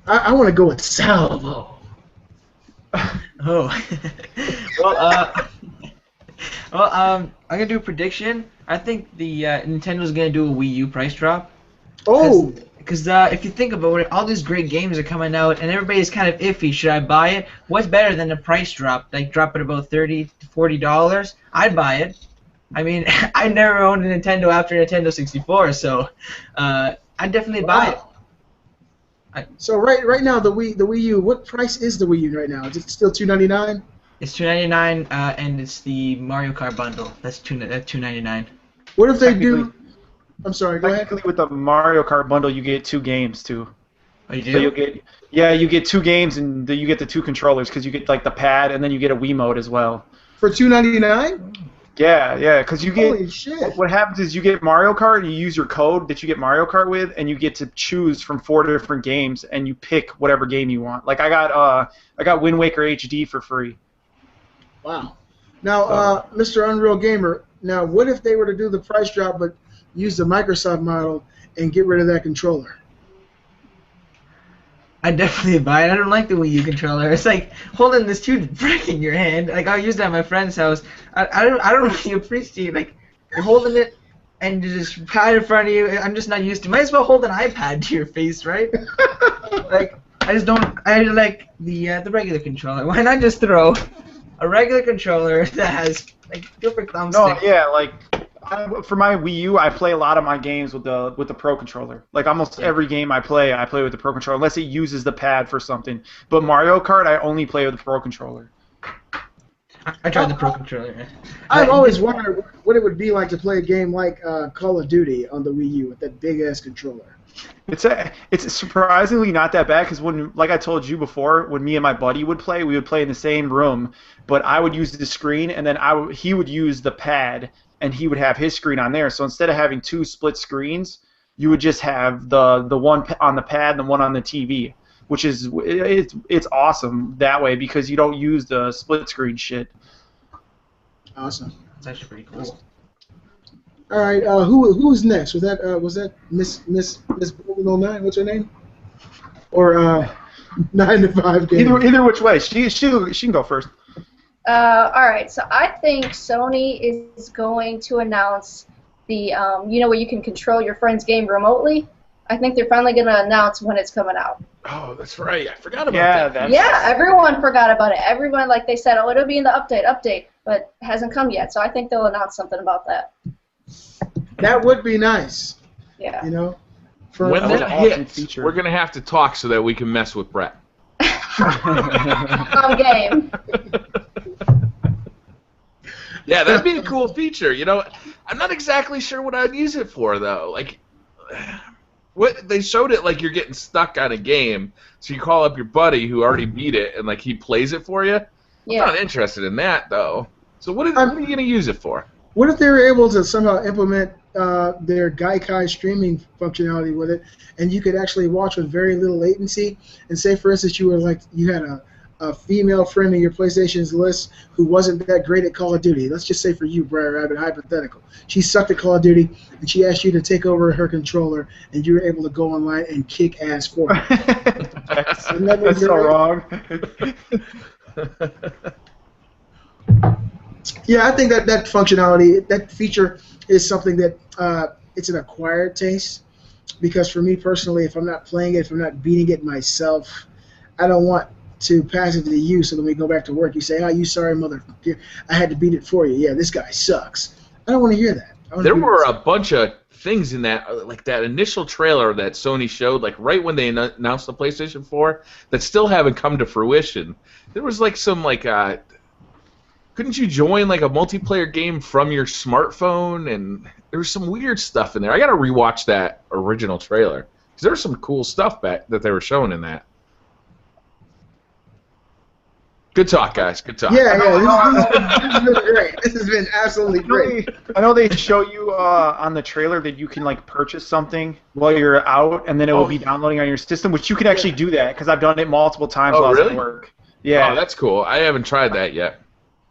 I want to go with Salvo. Oh. I'm going to do a prediction. I think the Nintendo's going to do a Wii U price drop. Oh! Because if you think about it, all these great games are coming out, and everybody's kind of iffy. Should I buy it? What's better than a price drop? Like drop it about $30 to $40? I'd buy it. I mean, I never owned a Nintendo after Nintendo 64, so I'd definitely buy it. So right now the Wii U, what price is the Wii U right now? Is it still $299? It's $299, and it's the Mario Kart bundle. That's $299. What if they do? I'm sorry, go ahead. With the Mario Kart bundle, you get 2 games too. Oh, you do? So you get 2 games, and you get the 2 controllers because you get like the pad, and then you get a Wiimote as well. For $299? Yeah, because you get. Holy shit! What happens is you get Mario Kart, you use your code that you get Mario Kart with, and you get to choose from 4 different games, and you pick whatever game you want. Like I got Wind Waker HD for free. Wow. Now, Mr. Unreal Gamer, now what if they were to do the price drop but use the Microsoft model and get rid of that controller? I definitely buy it. I don't like the Wii U controller. It's like holding this brick in your hand. Like I used it at my friend's house. I don't really appreciate like you're holding it and you just pad in front of you. I'm just not used to. Might as well hold an iPad to your face, right? Like I just don't. I like the regular controller. Why not just throw a regular controller that has like different thumbsticks? No, yeah, like. For my Wii U, I play a lot of my games with the Pro Controller. Like almost every game I play with the Pro Controller, unless it uses the pad for something. But Mario Kart, I only play with the Pro Controller. I tried the Pro Controller. I've always wondered what it would be like to play a game like Call of Duty on the Wii U with that big ass controller. It's surprisingly not that bad because when, like I told you before, when me and my buddy would play, we would play in the same room, but I would use the screen and then he would use the pad and he would have his screen on there. So instead of having two split screens, you would just have the one on the pad and the one on the TV, which is it's awesome that way because you don't use the split screen shit. Awesome. It's actually pretty cool. All right, who's next? Was that Miss 09? What's her name? Or 9 to 5 game? Either which way. She can go first. All right, so I think Sony is going to announce the where you can control your friend's game remotely. I think they're finally going to announce when it's coming out. Oh, that's right. I forgot about that. Yeah, everyone forgot about it. Everyone, like they said, oh, it'll be in the update, but it hasn't come yet. So I think they'll announce something about that. That would be nice. Yeah. You know, when that awesome hits, feature. we're gonna have to talk so that we can mess with Brett. I'm game. Yeah, that'd be a cool feature. You know, I'm not exactly sure what I'd use it for though. Like, what they showed it like you're getting stuck on a game, so you call up your buddy who already beat it and like he plays it for you. Yeah. I'm not interested in that though. So what are you gonna use it for? what if they were able to somehow implement their Gaikai streaming functionality with it, and you could actually watch with very little latency? And say, for instance, you had a female friend in your PlayStation's list who wasn't that great at Call of Duty. Let's just say for you, BriarRabbit, hypothetical. She sucked at Call of Duty, and she asked you to take over her controller, and you were able to go online and kick ass for her. That's so wrong. Yeah, I think that functionality, that feature is something that it's an acquired taste. Because for me personally, if I'm not playing it, if I'm not beating it myself, I don't want to pass it to you so when we go back to work, you say, "Oh, you sorry motherfucker, I had to beat it for you. Yeah, this guy sucks." I don't want to hear that. There were a bunch of things in that, like that initial trailer that Sony showed, like right when they announced the PlayStation 4, that still haven't come to fruition. There was like some couldn't you join like a multiplayer game from your smartphone? And there was some weird stuff in there. I gotta rewatch that original trailer because there was some cool stuff back that they were showing in that. Good talk, guys. Good talk. Yeah, this has been great. This has been absolutely great. I know they show you on the trailer that you can like purchase something while you're out, and then it will be downloading on your system, which you can actually do that because I've done it multiple times while I was at work. Yeah. Oh, that's cool. I haven't tried that yet.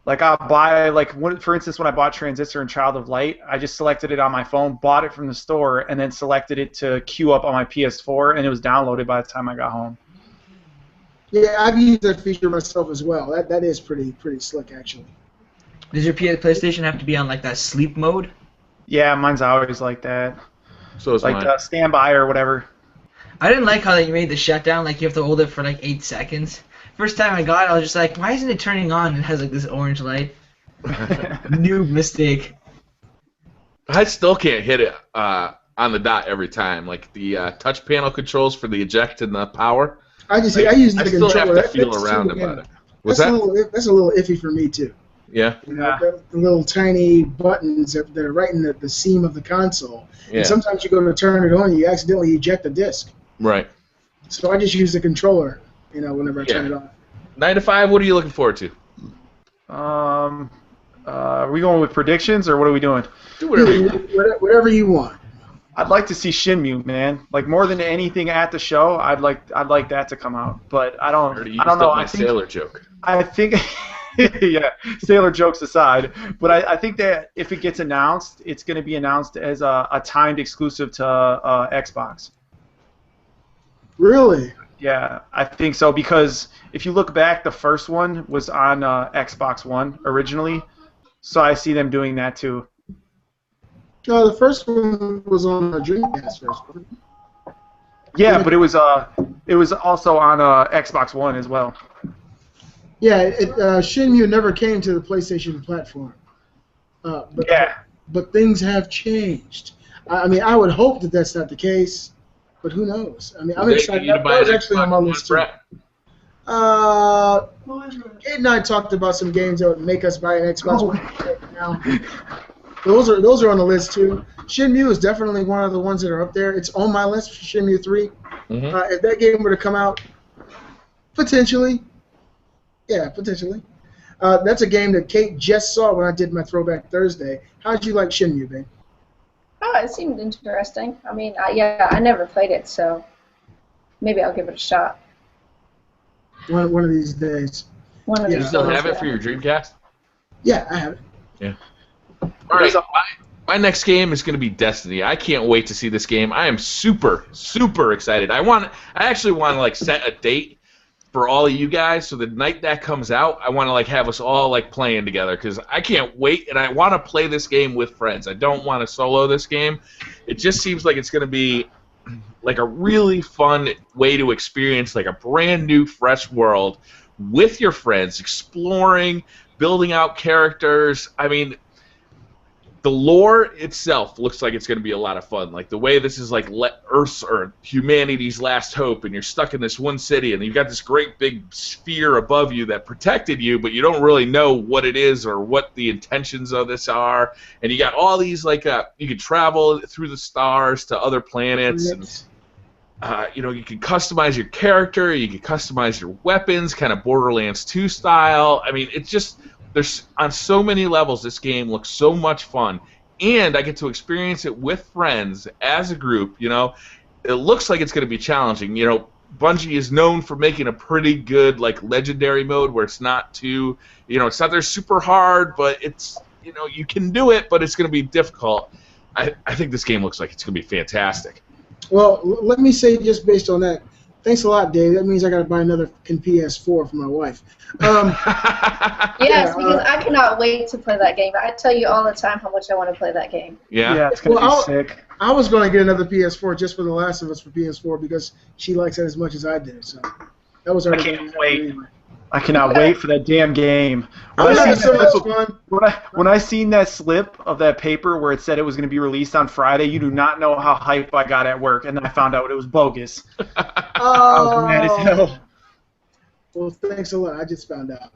Like I'll buy, for instance, when I bought Transistor and Child of Light, I just selected it on my phone, bought it from the store, and then selected it to queue up on my PS4, and it was downloaded by the time I got home. Yeah, I've used that feature myself as well. That is pretty slick, actually. Does your PlayStation have to be on like that sleep mode? Yeah, mine's always like that. So is mine. Like standby or whatever. I didn't like how they made the shutdown, like you have to hold it for like 8 seconds. First time I got it, I was just like, why isn't it turning on? It has like this orange light. New mistake. I still can't hit it on the dot every time. Like the touch panel controls for the eject and the power. I use the still controller. have to feel around about it. What's that's that? That's a little iffy for me too. Yeah. You know, the little tiny buttons that are right in the seam of the console. Yeah. And sometimes you go to turn it on, and you accidentally eject the disc. Right. So I just use the controller, whenever I turn it on. 9 to 5. What are you looking forward to? Are we going with predictions or what are we doing? Do whatever you want. Whatever you want. I'd like to see Shenmue, man. Like more than anything at the show, I'd like that to come out. But I don't know. My sailor joke. I think, yeah, sailor jokes aside, but I think that if it gets announced, it's going to be announced as a timed exclusive to Xbox. Really? Yeah, I think so because if you look back, the first one was on Xbox One originally, so I see them doing that too. No, the first one was on Dreamcast first. Yeah, but it was also on Xbox One as well. Yeah, Shenmue never came to the PlayStation platform. But things have changed. I mean, I would hope that that's not the case, but who knows? I mean, I'm excited. That was actually on my list too. Kate and I talked about some games that would make us buy an Xbox One right now. Those are on the list too. Shenmue is definitely one of the ones that are up there. It's on my list for Shenmue 3. If that game were to come out, potentially. Yeah, potentially. That's a game that Kate just saw when I did my Throwback Thursday. How did you like Shenmue, babe? Oh, it seemed interesting. I mean, I never played it, so maybe I'll give it a shot. One of these days. You still have it for your Dreamcast? Yeah, I have it. Yeah. All right. My next game is going to be Destiny. I can't wait to see this game. I am super, super excited. I actually want to like set a date for all of you guys, so the night that comes out, I want to like have us all like playing together because I can't wait, and I want to play this game with friends. I don't want to solo this game. It just seems like it's going to be like a really fun way to experience like a brand new, fresh world with your friends, exploring, building out characters. I mean, the lore itself looks like it's going to be a lot of fun. Like the way this is like Earth's or humanity's last hope, and you're stuck in this one city, and you've got this great big sphere above you that protected you, but you don't really know what it is or what the intentions of this are. And you got all these like you can travel through the stars to other planets, and you can customize your character, you can customize your weapons, kind of Borderlands 2 style. I mean, it's just. There's on so many levels this game looks so much fun, and I get to experience it with friends as a group. It looks like it's going to be challenging. Bungie is known for making a pretty good like legendary mode where it's not too, it's not there super hard, but it's you can do it, but it's going to be difficult. I think this game looks like it's going to be fantastic. Well, let me say just based on that. Thanks a lot, Dave. That means I got to buy another PS4 for my wife. Yes, because I cannot wait to play that game. I tell you all the time how much I want to play that game. Yeah, it's going to be sick. I was going to get another PS4 just for The Last of Us for PS4 because she likes it as much as I do. So that was already. I can't wait. Anyway. I cannot wait for that damn game. When I seen that slip of that paper where it said it was going to be released on Friday, you do not know how hype I got at work, and then I found out it was bogus. I was mad as hell. Well, thanks a lot. I just found out.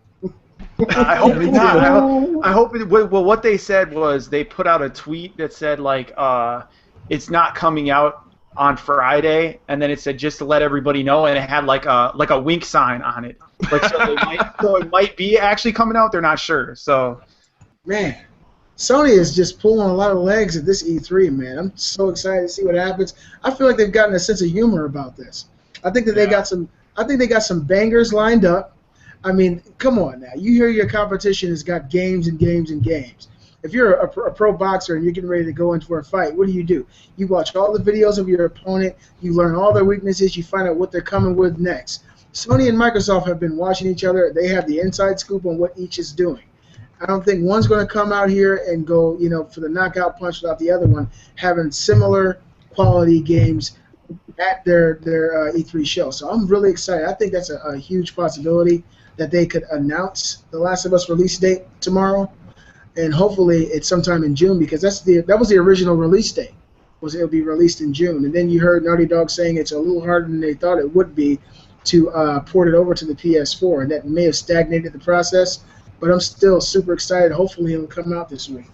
I hope it's not. I hope it. Well, what they said was they put out a tweet that said like it's not coming out on Friday, and then it said just to let everybody know, and it had like a wink sign on it. Like so it might be actually coming out. They're not sure. So, man, Sony is just pulling a lot of legs at this E3, man. I'm so excited to see what happens. I feel like they've gotten a sense of humor about this. I think that they got some. I think they got some bangers lined up. I mean, come on now. You hear your competition has got games and games and games. If you're a pro boxer and you're getting ready to go into a fight, what do? You watch all the videos of your opponent. You learn all their weaknesses. You find out what they're coming with next. Sony and Microsoft have been watching each other. They have the inside scoop on what each is doing. I don't think one's going to come out here and go, for the knockout punch without the other one having similar quality games at their E3 show. So I'm really excited. I think that's a huge possibility that they could announce The Last of Us release date tomorrow, and hopefully it's sometime in June because that was the original release date. It'll be released in June, and then you heard Naughty Dog saying it's a little harder than they thought it would be to port it over to the PS4, and that may have stagnated the process. But I'm still super excited. Hopefully it'll come out this week.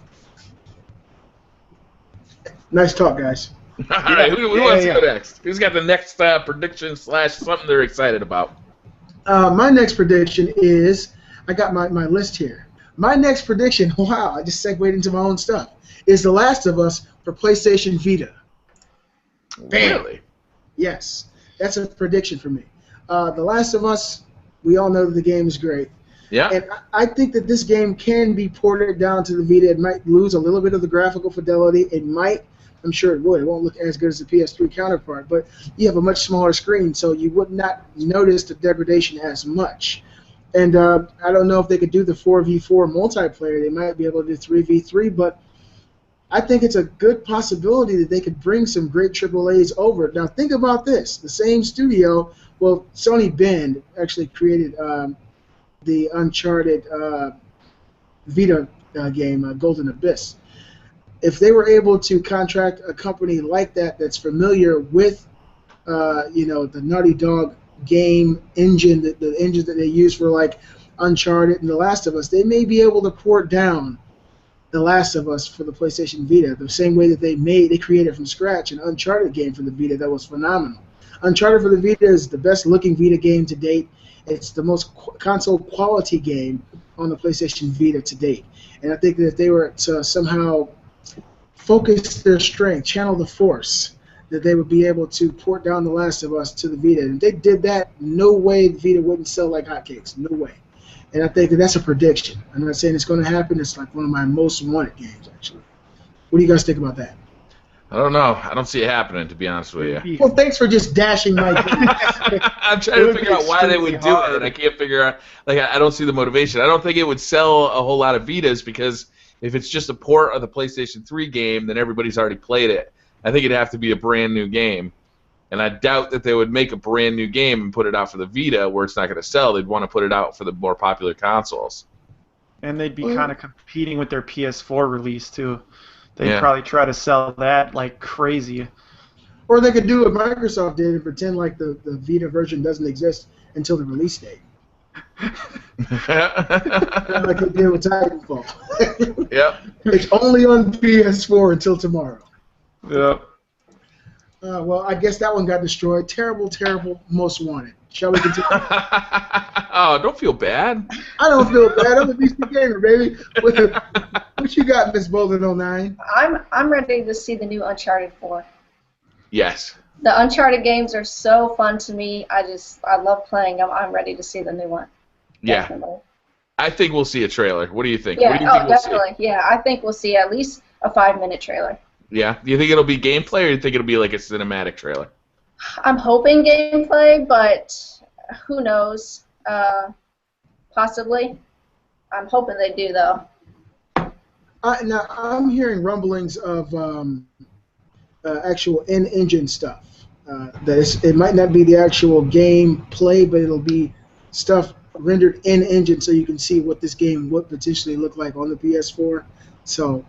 Nice talk, guys. All right, who wants to go next? Who's got the next prediction / something they're excited about? My next prediction is, I got my list here. My next prediction, wow, I just segued into my own stuff, is The Last of Us for PlayStation Vita. Really? Yes, that's a prediction for me. The Last of Us, we all know that the game is great. Yeah. And I think that this game can be ported down to the Vita. It might lose a little bit of the graphical fidelity. It might. I'm sure it would. It won't look as good as the PS3 counterpart, but you have a much smaller screen, so you would not notice the degradation as much. And I don't know if they could do the 4v4 multiplayer. They might be able to do 3v3, but I think it's a good possibility that they could bring some great AAAs over. Now, think about this. The same studio, well, Sony Bend actually created the Uncharted Vita game, Golden Abyss. If they were able to contract a company like that that's familiar with, the Naughty Dog game engine, the engines that they use for like Uncharted and The Last of Us, they may be able to port down The Last of Us for the PlayStation Vita the same way that they created from scratch an Uncharted game for the Vita that was phenomenal. Uncharted for the Vita is the best looking Vita game to date. It's the most console quality game on the PlayStation Vita to date. And I think that if they were to somehow focus their strength, channel the force, that they would be able to port down The Last of Us to the Vita. And if they did that, no way the Vita wouldn't sell like hotcakes. No way. And I think that that's a prediction. I'm not saying it's going to happen. It's like one of my most wanted games, actually. What do you guys think about that? I don't know. I don't see it happening, to be honest with you. Well, thanks for just dashing my game. I'm trying to figure out why they would do it, and I can't figure out. Like, I don't see the motivation. I don't think it would sell a whole lot of Vitas because if it's just a port of the PlayStation 3 game, then everybody's already played it. I think it'd have to be a brand new game, and I doubt that they would make a brand new game and put it out for the Vita where it's not going to sell. They'd want to put it out for the more popular consoles. And they'd be kind of competing with their PS4 release too. They'd probably try to sell that like crazy. Or they could do what Microsoft did and pretend like the Vita version doesn't exist until the release date. Like they did with Titanfall. Yep. It's only on PS4 until tomorrow. Yep. Well, I guess that one got destroyed. Terrible, terrible, most wanted. Shall we continue? Oh, don't feel bad. I don't feel bad. I'm a decent gamer, baby. What you got, Miss Bolden09? I'm ready to see the new Uncharted 4. Yes. The Uncharted games are so fun to me. I love playing them. I'm ready to see the new one. Yeah. Definitely. I think we'll see a trailer. What do you think? Yeah, What do you think we'll definitely. Yeah, I think we'll see at least a 5-minute trailer. Yeah. Do you think it'll be gameplay, or do you think it'll be like a cinematic trailer? I'm hoping gameplay, but who knows? Possibly. I'm hoping they do, though. Now, I'm hearing rumblings of actual in-engine stuff. That it might not be the actual gameplay, but it'll be stuff rendered in-engine so you can see what this game would potentially look like on the PS4. So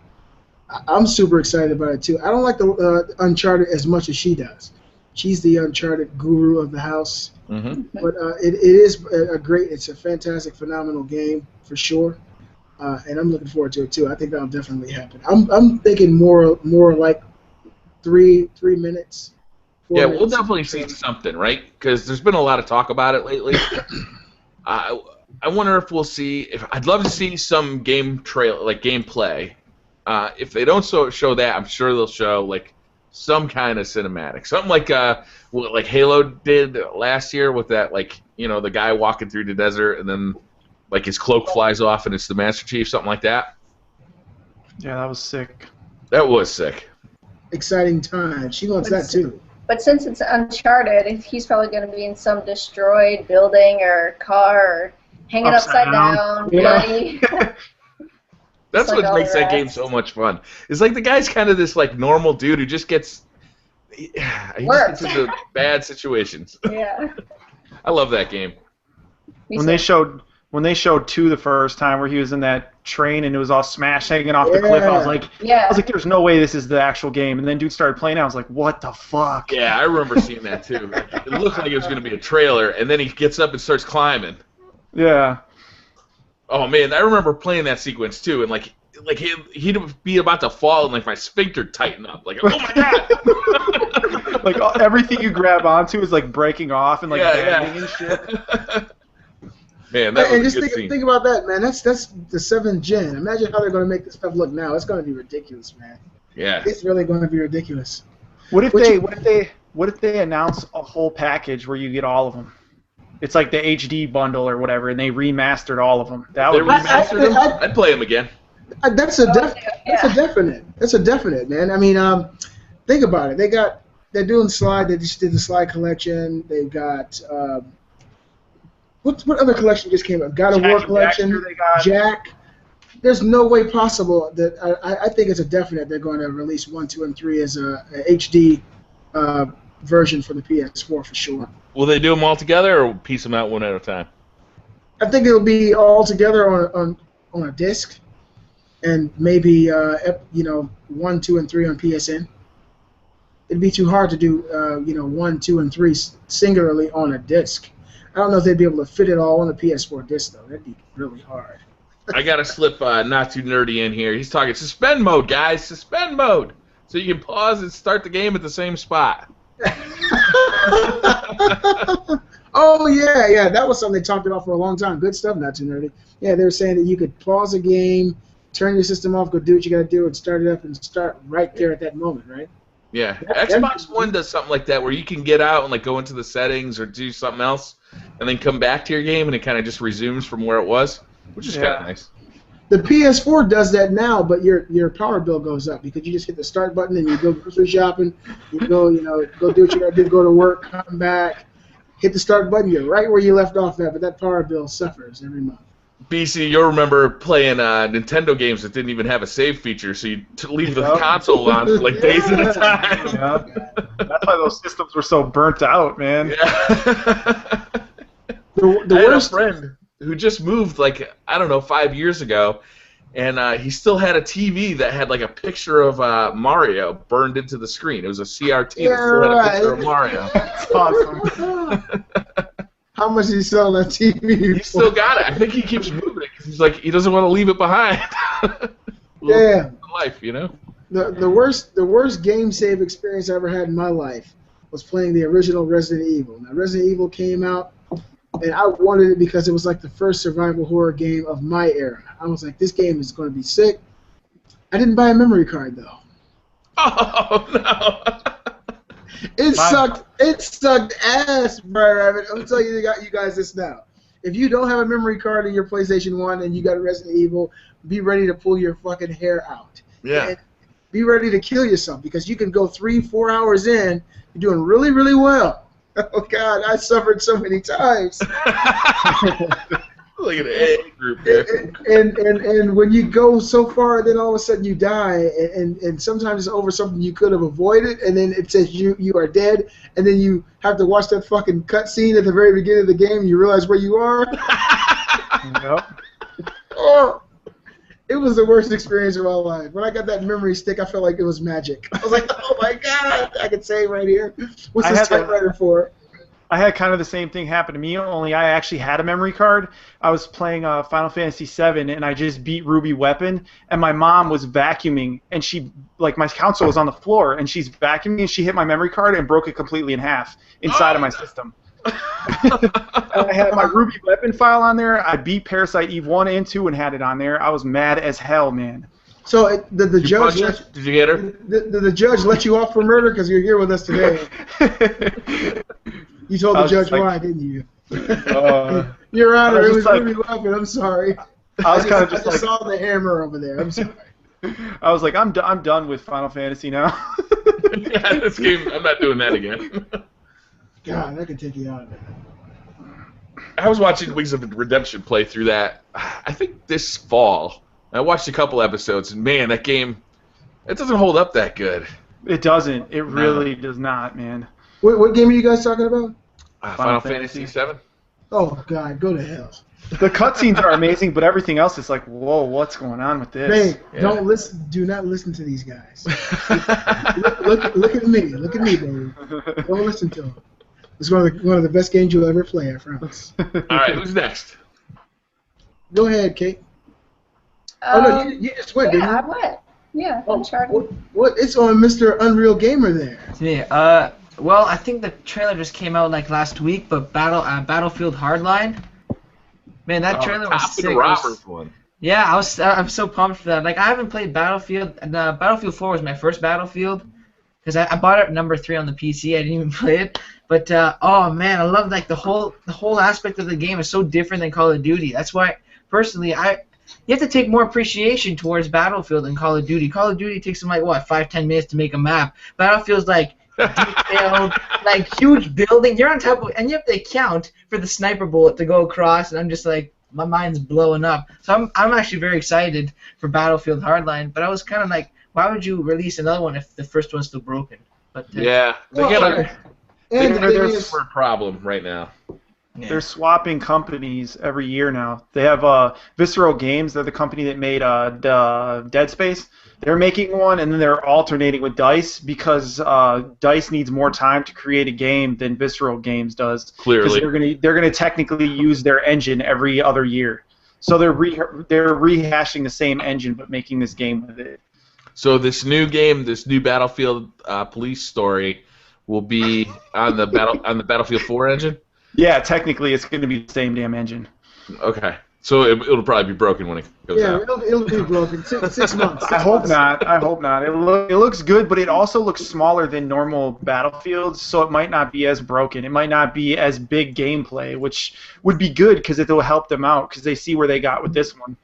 I'm super excited about it, too. I don't like the Uncharted as much as she does. She's the Uncharted guru of the house. Mm-hmm. But it is it's a fantastic, phenomenal game, for sure. And I'm looking forward to it, too. I think that'll definitely happen. I'm thinking more like 3 minutes. Yeah, we'll definitely see something, right? Because there's been a lot of talk about it lately. I wonder if we'll see. I'd love to see some gameplay. If they don't show that, I'm sure they'll show like some kind of cinematic, something like what like Halo did last year with that, like, you know, the guy walking through the desert and then like his cloak flies off and it's the Master Chief, something like that. Yeah, that was sick. That was sick. Exciting time. She wants that too. But since it's Uncharted, he's probably going to be in some destroyed building or car or hanging upside down, bloody. That's like what makes that game so much fun. It's like the guy's kind of this like normal dude who just gets he just gets into bad situations. Yeah. I love that game. When they showed 2 the first time, where he was in that train and it was all smashed hanging off the cliff, I was like, there's no way this is the actual game. And then dude started playing. I was like, what the fuck? Yeah, I remember seeing that too. It looked like it was going to be a trailer, and then he gets up and starts climbing. Yeah. Oh man, I remember playing that sequence too, and like he'd be about to fall, and like my sphincter tightened up, like, oh my god! Like everything you grab onto is like breaking off and like banging and shit. Man, that was a good scene. Think about that, man. That's the 7th gen. Imagine how they're going to make this stuff look now. It's going to be ridiculous, man. Yeah. It's really going to be ridiculous. What if they announce a whole package where you get all of them? It's like the HD bundle or whatever, and they remastered all of them. That would remastered them? I'd play them again. That's a definite. That's a definite, man. I mean, think about it. They're doing Slide. They just did the Slide collection. They've got what other collection just came out? God of War collection. Jack. There's no way possible that I think it's a definite they're going to release 1, 2, and 3 as a HD version for the PS4 for sure. Will they do them all together or piece them out one at a time? I think it'll be all together on a disc, and maybe 1, 2, and 3 on PSN. it'd be too hard to do 1, 2, and 3 singularly on a disc. I don't know if they'd be able to fit it all on the PS4 disc though. That'd be really hard. I gotta slip not too nerdy in here. He's talking suspend mode, guys. Suspend mode, so you can pause and start the game at the same spot. Oh yeah, that was something they talked about for a long time. Good stuff, not too nerdy. Yeah, they were saying that you could pause a game, turn your system off, go do what you gotta do, and start it up and start right there at that moment, right? Yeah, Xbox One does something like that where you can get out and like go into the settings or do something else, and then come back to your game and it kind of just resumes from where it was, which is kind of nice. The PS4 does that now, but your power bill goes up because you just hit the start button and you go grocery shopping, you go go do what you gotta do, go to work, come back, hit the start button, you're right where you left off at, but that power bill suffers every month. BC, you'll remember playing Nintendo games that didn't even have a save feature, so you leave the console on for like days at a time. Yeah. That's why those systems were so burnt out, man. Yeah. The I had worst a friend who just moved, 5 years ago, and he still had a TV that had, a picture of Mario burned into the screen. It was a CRT that still had a picture of Mario. That's awesome. How much did he sell that TV? He still got it. I think he keeps moving it because he doesn't want to leave it behind. Yeah. Life, you know? The worst game save experience I ever had in my life was playing the original Resident Evil. Now, Resident Evil came out, and I wanted it because it was like the first survival horror game of my era. I was like, this game is going to be sick. I didn't buy a memory card, though. Oh, no. It sucked ass, BriarRabbit. I'm telling you guys this now. If you don't have a memory card in your PlayStation 1 and you got a Resident Evil, be ready to pull your fucking hair out. Yeah. And be ready to kill yourself because you can go 3-4 hours in, you're doing really, really well. Oh, God, I suffered so many times. Look at the A group there. And when you go so far, then all of a sudden you die, and sometimes it's over something you could have avoided, and then it says you are dead, and then you have to watch that fucking cutscene at the very beginning of the game, and you realize where you are. Yep. Oh, it was the worst experience of my life. When I got that memory stick, I felt like it was magic. I was like, oh my God, I could save right here. What's this typewriter for? I had kind of the same thing happen to me, only I actually had a memory card. I was playing Final Fantasy VII, and I just beat Ruby Weapon, and my mom was vacuuming, and she, my console was on the floor, and she's vacuuming, and she hit my memory card and broke it completely in half inside of my system. And I had my Ruby Weapon file on there. I beat Parasite Eve 1 and 2 and had it on there. I was mad as hell, man. So the judge Did you get her? The judge let you off for murder because you're here with us today. You told the judge why, didn't you? Your Honor, it was Ruby Weapon. I'm sorry. I was kind of just saw the hammer over there. I'm sorry. I was like, I'm done with Final Fantasy now. Yeah, this game, I'm not doing that again. God, that could take you out of it. I was watching Wings of Redemption play through that, I think this fall. I watched a couple episodes, and man, that game, it doesn't hold up that good. It doesn't. It really does not, man. What game are you guys talking about? Final Fantasy VII. Oh, God, go to hell. The cutscenes are amazing, but everything else is like, whoa, what's going on with this? Hey, don't listen. Do not listen to these guys. look at me. Look at me, baby. Don't listen to them. It's one of the best games you'll ever play, I promise. All right, who's next? Go ahead, Kate. Oh, no, you just went, didn't you? I went. Yeah, Uncharted. What? It's on Mr. Unreal Gamer there. It's me. Well, I think the trailer just came out last week, but Battlefield Hardline. Man, that trailer was sick. One. Yeah, I'm so pumped for that. I haven't played Battlefield. Battlefield 4 was my first Battlefield because I bought it at number 3 on the PC. I didn't even play it. But oh man, I love the whole aspect of the game is so different than Call of Duty. That's why personally you have to take more appreciation towards Battlefield than Call of Duty. Call of Duty takes them 5-10 minutes to make a map. Battlefield's detailed, huge building. You're on top of, and you have to account for the sniper bullet to go across. And I'm just my mind's blowing up. So I'm actually very excited for Battlefield Hardline. But I was kind of why would you release another one if the first one's still broken? But yeah, they got a problem right now. Yeah. They're swapping companies every year now. They have Visceral Games. They're the company that made the Dead Space. They're making one, and then they're alternating with DICE because DICE needs more time to create a game than Visceral Games does. Clearly. Because they're gonna technically use their engine every other year. So they're rehashing the same engine but making this game with it. So this new game, this new Battlefield Police story, will be on the Battlefield 4 engine. Yeah, technically it's going to be the same damn engine. Okay, so it'll probably be broken when it goes out. Yeah, it'll be broken. 6 months. I hope not. I hope not. It looks good, but it also looks smaller than normal Battlefields, so it might not be as broken. It might not be as big gameplay, which would be good because it will help them out because they see where they got with this one.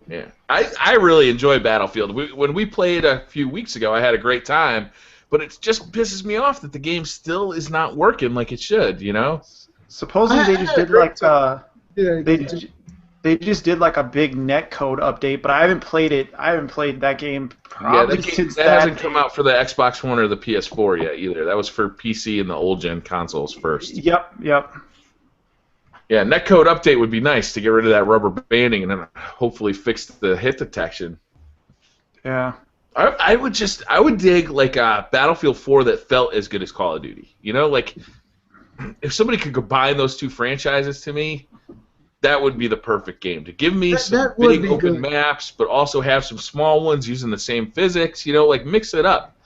Yeah, I really enjoy Battlefield. When we played a few weeks ago, I had a great time, but it just pisses me off that the game still is not working like it should. You know. Supposedly they just did like they just did like a big netcode update, but I haven't played it. I haven't played that game probably since that hasn't come out for the Xbox One or the PS4 yet either. That was for PC and the old gen consoles first. Yep. Yeah, netcode update would be nice to get rid of that rubber banding and then hopefully fix the hit detection. Yeah. I would dig like a Battlefield 4 that felt as good as Call of Duty. You know, like if somebody could combine those two franchises to me, that would be the perfect game. To give me some big open maps, but also have some small ones using the same physics. You know, like mix it up.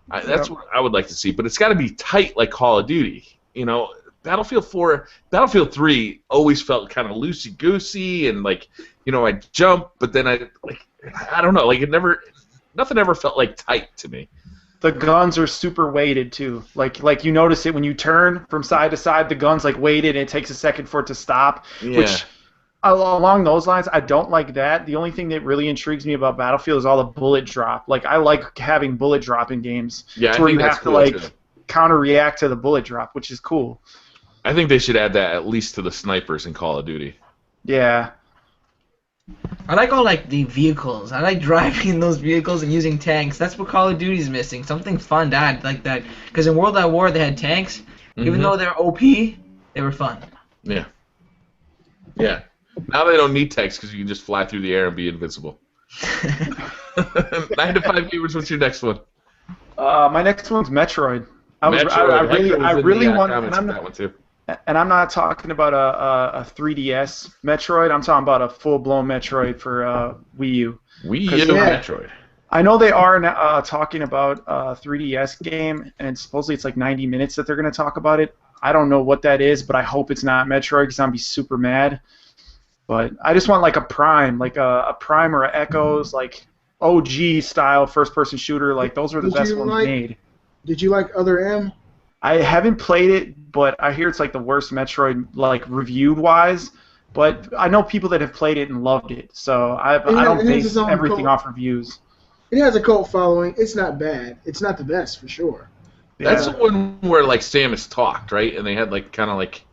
That's what I would like to see. But it's got to be tight like Call of Duty. You know, Battlefield 3 always felt kind of loosey goosey and like, you know, I'd jump, but then I don't know, like nothing ever felt like tight to me. The guns are super weighted too. Like you notice it when you turn from side to side. The gun's like weighted, and it takes a second for it to stop. Yeah. Which, along those lines, I don't like that. The only thing that really intrigues me about Battlefield is all the bullet drop. Like I like having bullet drop in games. Yeah, where you have to like too. counter react to the bullet drop, which is cool. I think they should add that at least to the snipers in Call of Duty. Yeah. I like all like the vehicles. I like driving those vehicles and using tanks. That's what Call of Duty's missing. Something fun to add like that. Because in World at War they had tanks. Even though they're OP, they were fun. Yeah. Yeah. Now they don't need tanks because you can just fly through the air and be invincible. 9 to 5 gamers. What's your next one? My next one's Metroid. I really want that one too. And I'm not talking about a 3DS Metroid. I'm talking about a full-blown Metroid for Wii U. Wii U Metroid. I know they are talking about a 3DS game, and supposedly it's like 90 minutes that they're going to talk about it. I don't know what that is, but I hope it's not Metroid because I'm be super mad. But I just want like a Prime, like a Prime or a Echoes, like OG style first-person shooter. Like those were the best ones made. Did you like Other M? I haven't played it, but I hear it's like the worst Metroid, like reviewed wise. But I know people that have played it and loved it, so I don't base everything off reviews. It has a cult following. It's not bad. It's not the best for sure. Yeah. That's the one where like Samus talked, right? And they had like kind of like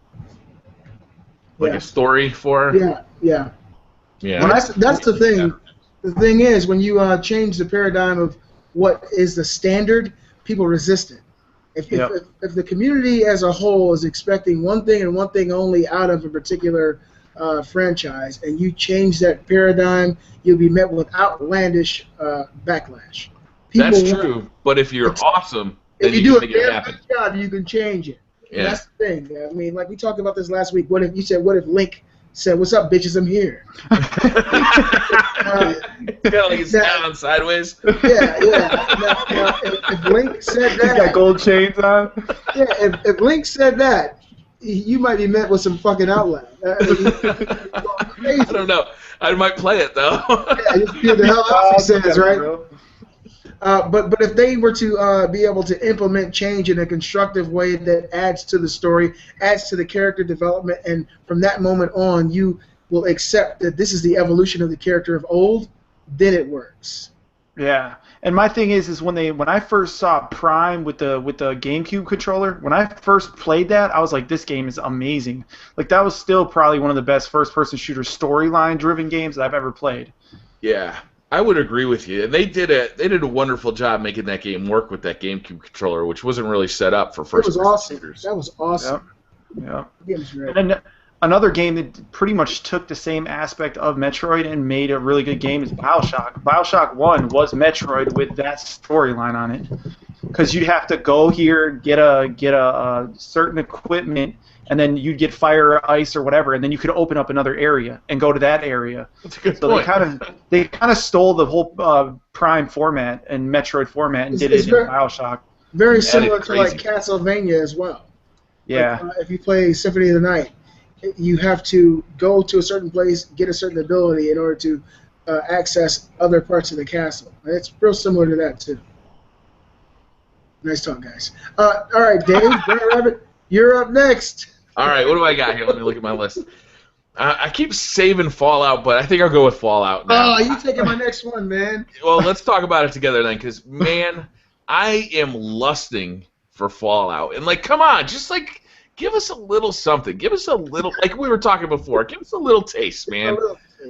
a story for her. Yeah. Yeah. Well, that's the thing. Yeah. The thing is, when you change the paradigm of what is the standard, people resist it. If the community as a whole is expecting one thing and one thing only out of a particular franchise, and you change that paradigm, you'll be met with outlandish backlash. That's true, but if you're awesome, then if you do a very good job, you can change it. Yeah. That's the thing. I mean, like we talked about this last week. What if Link said, "What's up, bitches? I'm here." Kind of like it's down sideways. Yeah. Now, if Link said that, he's got gold chains on. Yeah, if Link said that, you might be met with some fucking outlet. I don't know. I might play it though. Yeah, you hear the hell else he says, right? But if they were to be able to implement change in a constructive way that adds to the story, adds to the character development, and from that moment on you will accept that this is the evolution of the character of old, then it works. Yeah, and my thing is when I first saw Prime with the GameCube controller, when I first played that, I was like, this game is amazing. Like that was still probably one of the best first-person shooter storyline-driven games that I've ever played. Yeah. I would agree with you. And they did a wonderful job making that game work with that GameCube controller, which wasn't really set up for first-person shooters. That was awesome. Yeah. Game's great. And then another game that pretty much took the same aspect of Metroid and made a really good game is BioShock. BioShock 1 was Metroid with that storyline on it. Because you'd have to go here, get a certain equipment, and then you'd get fire or ice or whatever, and then you could open up another area and go to that area. That's a good So point. they kind of stole the whole Prime format and Metroid format and did it in BioShock. Very similar to crazy. like Castlevania as well. Yeah. Like, if you play Symphony of the Night, you have to go to a certain place, get a certain ability in order to access other parts of the castle. And it's real similar to that too. Nice talk, guys. All right, Dave, BriarRabbit, you're up next. All right, what do I got here? Let me look at my list. I keep saving Fallout, but I think I'll go with Fallout now. Oh, you taking my next one, man. Well, let's talk about it together then, because, man, I am lusting for Fallout. And, like, come on, just, like, give us a little something. Give us a little, like we were talking before, give us a little taste, man.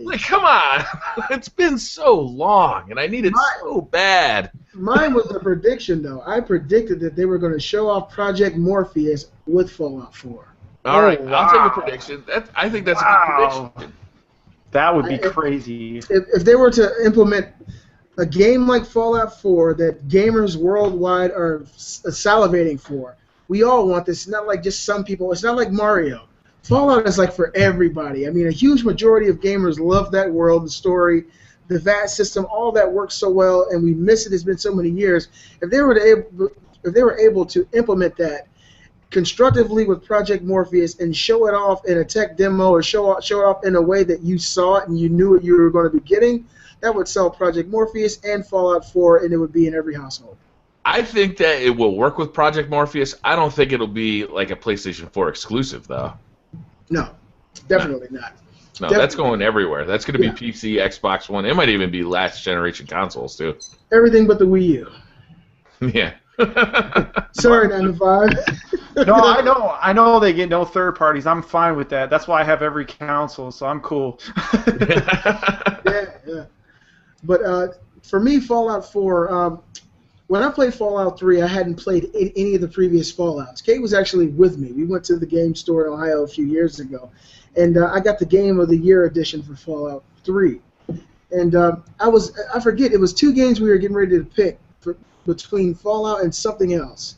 Like, come on. It's been so long, and I need it so bad. Mine was a prediction, though. I predicted that they were going to show off Project Morpheus with Fallout 4. All right, wow. I'll take a prediction. I think that's a good prediction. That would be crazy. If they were to implement a game like Fallout 4 that gamers worldwide are salivating for, we all want this. It's not like just some people. It's not like Mario. Fallout is like for everybody. I mean, a huge majority of gamers love that world, the story, the VAT system, all that works so well, and we miss it. It's been so many years. If they were able to implement that constructively with Project Morpheus and show it off in a tech demo or show it off in a way that you saw it and you knew what you were going to be getting, that would sell Project Morpheus and Fallout 4, and it would be in every household. I think that it will work with Project Morpheus. I don't think it'll be like a PlayStation 4 exclusive, though. No, definitely not. No, Definitely. that's going everywhere. That's going to be PC, Xbox One. It might even be last generation consoles, too. Everything but the Wii U. Yeah. Sorry, 9 to 5. No, I know they get no third parties. I'm fine with that. That's why I have every console, so I'm cool. Yeah. But for me, Fallout 4, when I played Fallout 3, I hadn't played any of the previous Fallouts. Kate was actually with me. We went to the game store in Ohio a few years ago, and I got the Game of the Year edition for Fallout 3. And I forget, it was 2 games we were getting ready to pick between Fallout and something else.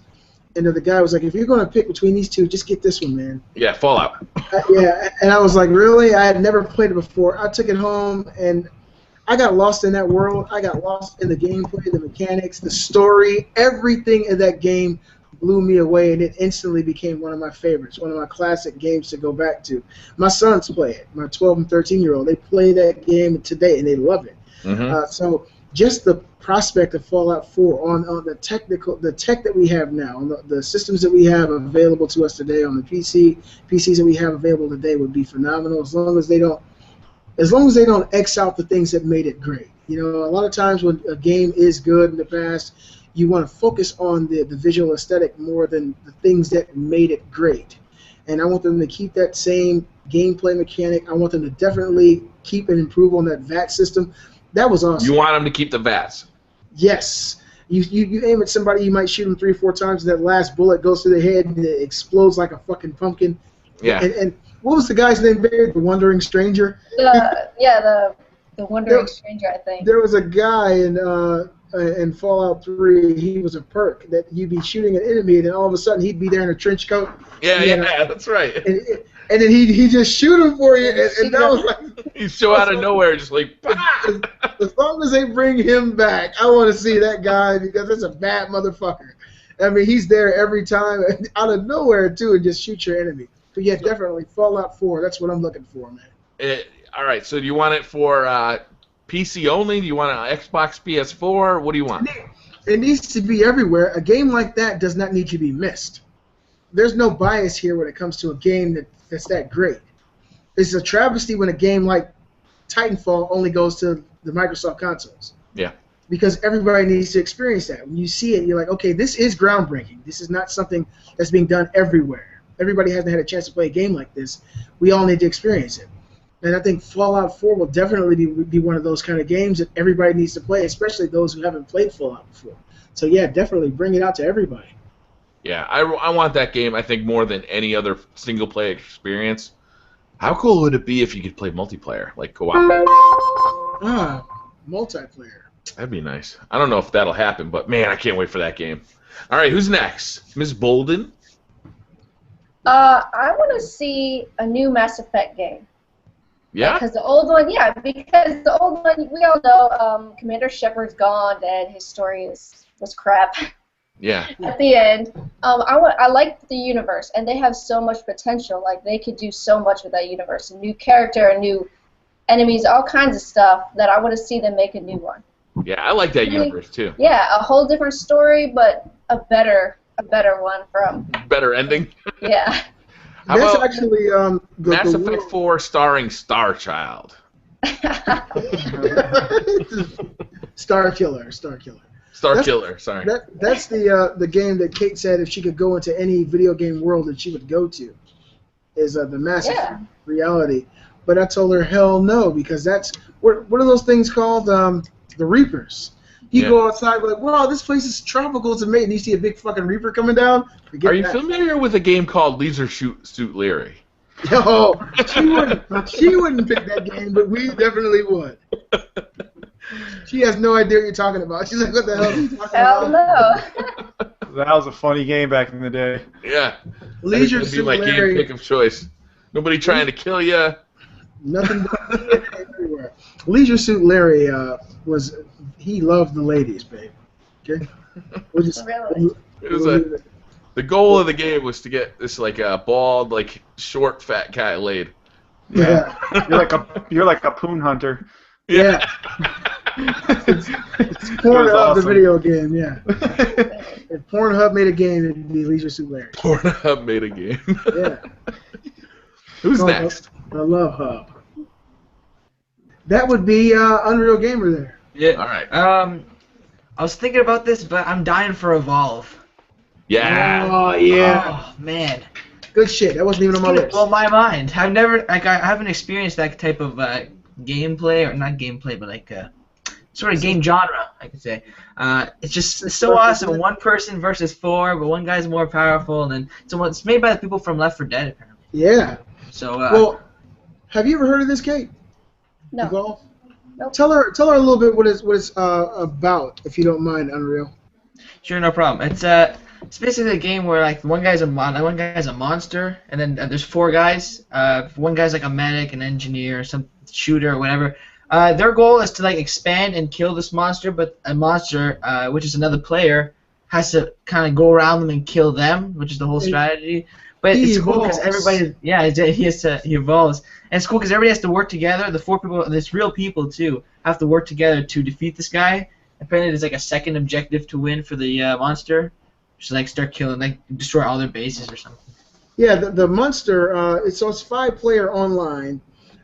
And the guy was like, if you're going to pick between these 2, just get this one, man. Yeah, Fallout. Yeah, and I was like, really? I had never played it before. I took it home, and I got lost in that world. I got lost in the gameplay, the mechanics, the story. Everything in that game blew me away, and it instantly became one of my favorites, one of my classic games to go back to. My sons play it. My 12 and 13-year-old, they play that game today, and they love it. Mm-hmm. So just the prospect of Fallout 4 on the tech that we have now, on the systems that we have available to us today, on the PCs that we have available today would be phenomenal, as long as they don't X out the things that made it great. You know, a lot of times when a game is good in the past, you want to focus on the visual aesthetic more than the things that made it great. And I want them to keep that same gameplay mechanic. I want them to definitely keep and improve on that VAT system. That was awesome. You want them to keep the VATs. Yes. You aim at somebody, you might shoot them 3 or 4 times, and that last bullet goes through their head, and it explodes like a fucking pumpkin. Yeah. And what was the guy's name, Barry? The Wandering Stranger? The Wandering Stranger, I think. There was a guy in Fallout 3, he was a perk, that you'd be shooting an enemy, and then all of a sudden he'd be there in a trench coat. Yeah, that's right. And then he just shoot him for you, and that was like... He's so out of nowhere, just like... As long as they bring him back, I want to see that guy, because it's a bad motherfucker. I mean, he's there every time, out of nowhere, too, and just shoot your enemy. But yeah, definitely, Fallout 4, that's what I'm looking for, man. All right, so do you want it for PC only? Do you want an Xbox, PS4? What do you want? It needs to be everywhere. A game like that does not need to be missed. There's no bias here when it comes to a game that's that great. It's a travesty when a game like Titanfall only goes to the Microsoft consoles. Yeah. Because everybody needs to experience that. When you see it, you're like, okay, this is groundbreaking. This is not something that's being done everywhere. Everybody hasn't had a chance to play a game like this. We all need to experience it. And I think Fallout 4 will definitely be one of those kind of games that everybody needs to play, especially those who haven't played Fallout before. So yeah, definitely bring it out to everybody. Yeah, I want that game, I think, more than any other single-player experience. How cool would it be if you could play multiplayer, like co-op? Ah, multiplayer. That'd be nice. I don't know if that'll happen, but man, I can't wait for that game. All right, who's next? Ms. Bolden? I want to see a new Mass Effect game. Yeah? Because the old one, we all know Commander Shepard's gone and his story was crap. Yeah. At the end, I like the universe, and they have so much potential. Like, they could do so much with that universe. A new character, a new enemies, all kinds of stuff that I want to see them make a new one. Yeah, I like that universe, too. Yeah, a whole different story, but a better one from... Better ending? Yeah. How That's about actually Mass Effect 4 starring Starchild? Starkiller. Starkiller, sorry. That's the game that Kate said if she could go into any video game world that she would go to, is the Mass Effect reality. But I told her hell no, because that's what are those things called? The Reapers. You go outside like, wow, this place is tropical, it's amazing. And you see a big fucking Reaper coming down. Are you familiar with a game called Leisure Suit Larry? Yo, she wouldn't pick that game, but we definitely would. She has no idea what you're talking about. She's like, what the hell are you talking Hell about? no. That was a funny game back in the day. Yeah. Leisure That'd be Suit my Larry. game pick of choice. Nobody trying to kill you. Nothing but everywhere. Leisure Suit Larry he loved the ladies, babe. Okay? Really? It was the goal of the game was to get this like a bald, like short, fat guy laid. Yeah. You're like a poon hunter. Yeah. It's Pornhub, the video game, yeah. If Pornhub made a game, it'd be Leisure Suit Larry. Pornhub made a game. Yeah. Who's next? I love Hub. That would be Unreal Gamer there. Yeah. All right. I was thinking about this, but I'm dying for Evolve. Yeah. Oh, yeah. Oh man. Good shit. That wasn't even on my list. Blow my mind. I haven't experienced that type of gameplay, or not gameplay, but like sort of game genre, I could say. It's so awesome. One person versus four, but one guy's more powerful than someone. It's made by the people from Left 4 Dead, apparently. Yeah. So. Well, have you ever heard of this, Kate? No. Evolve? Nope. Tell her a little bit what it's about, if you don't mind, Unreal. Sure, no problem. It's basically a game where like one guy's a monster, and then there's four guys. One guy's like a medic, an engineer, some shooter, or whatever. Their goal is to like expand and kill this monster, but a monster, which is another player, has to kind of go around them and kill them, which is the whole strategy. But it's cool because everybody, he evolves, and it's cool because everybody has to work together. The four people, there's real people too, have to work together to defeat this guy. Apparently, there's like a second objective to win for the monster, which is like start killing, like destroy all their bases or something. Yeah, the monster. It's 5-player online,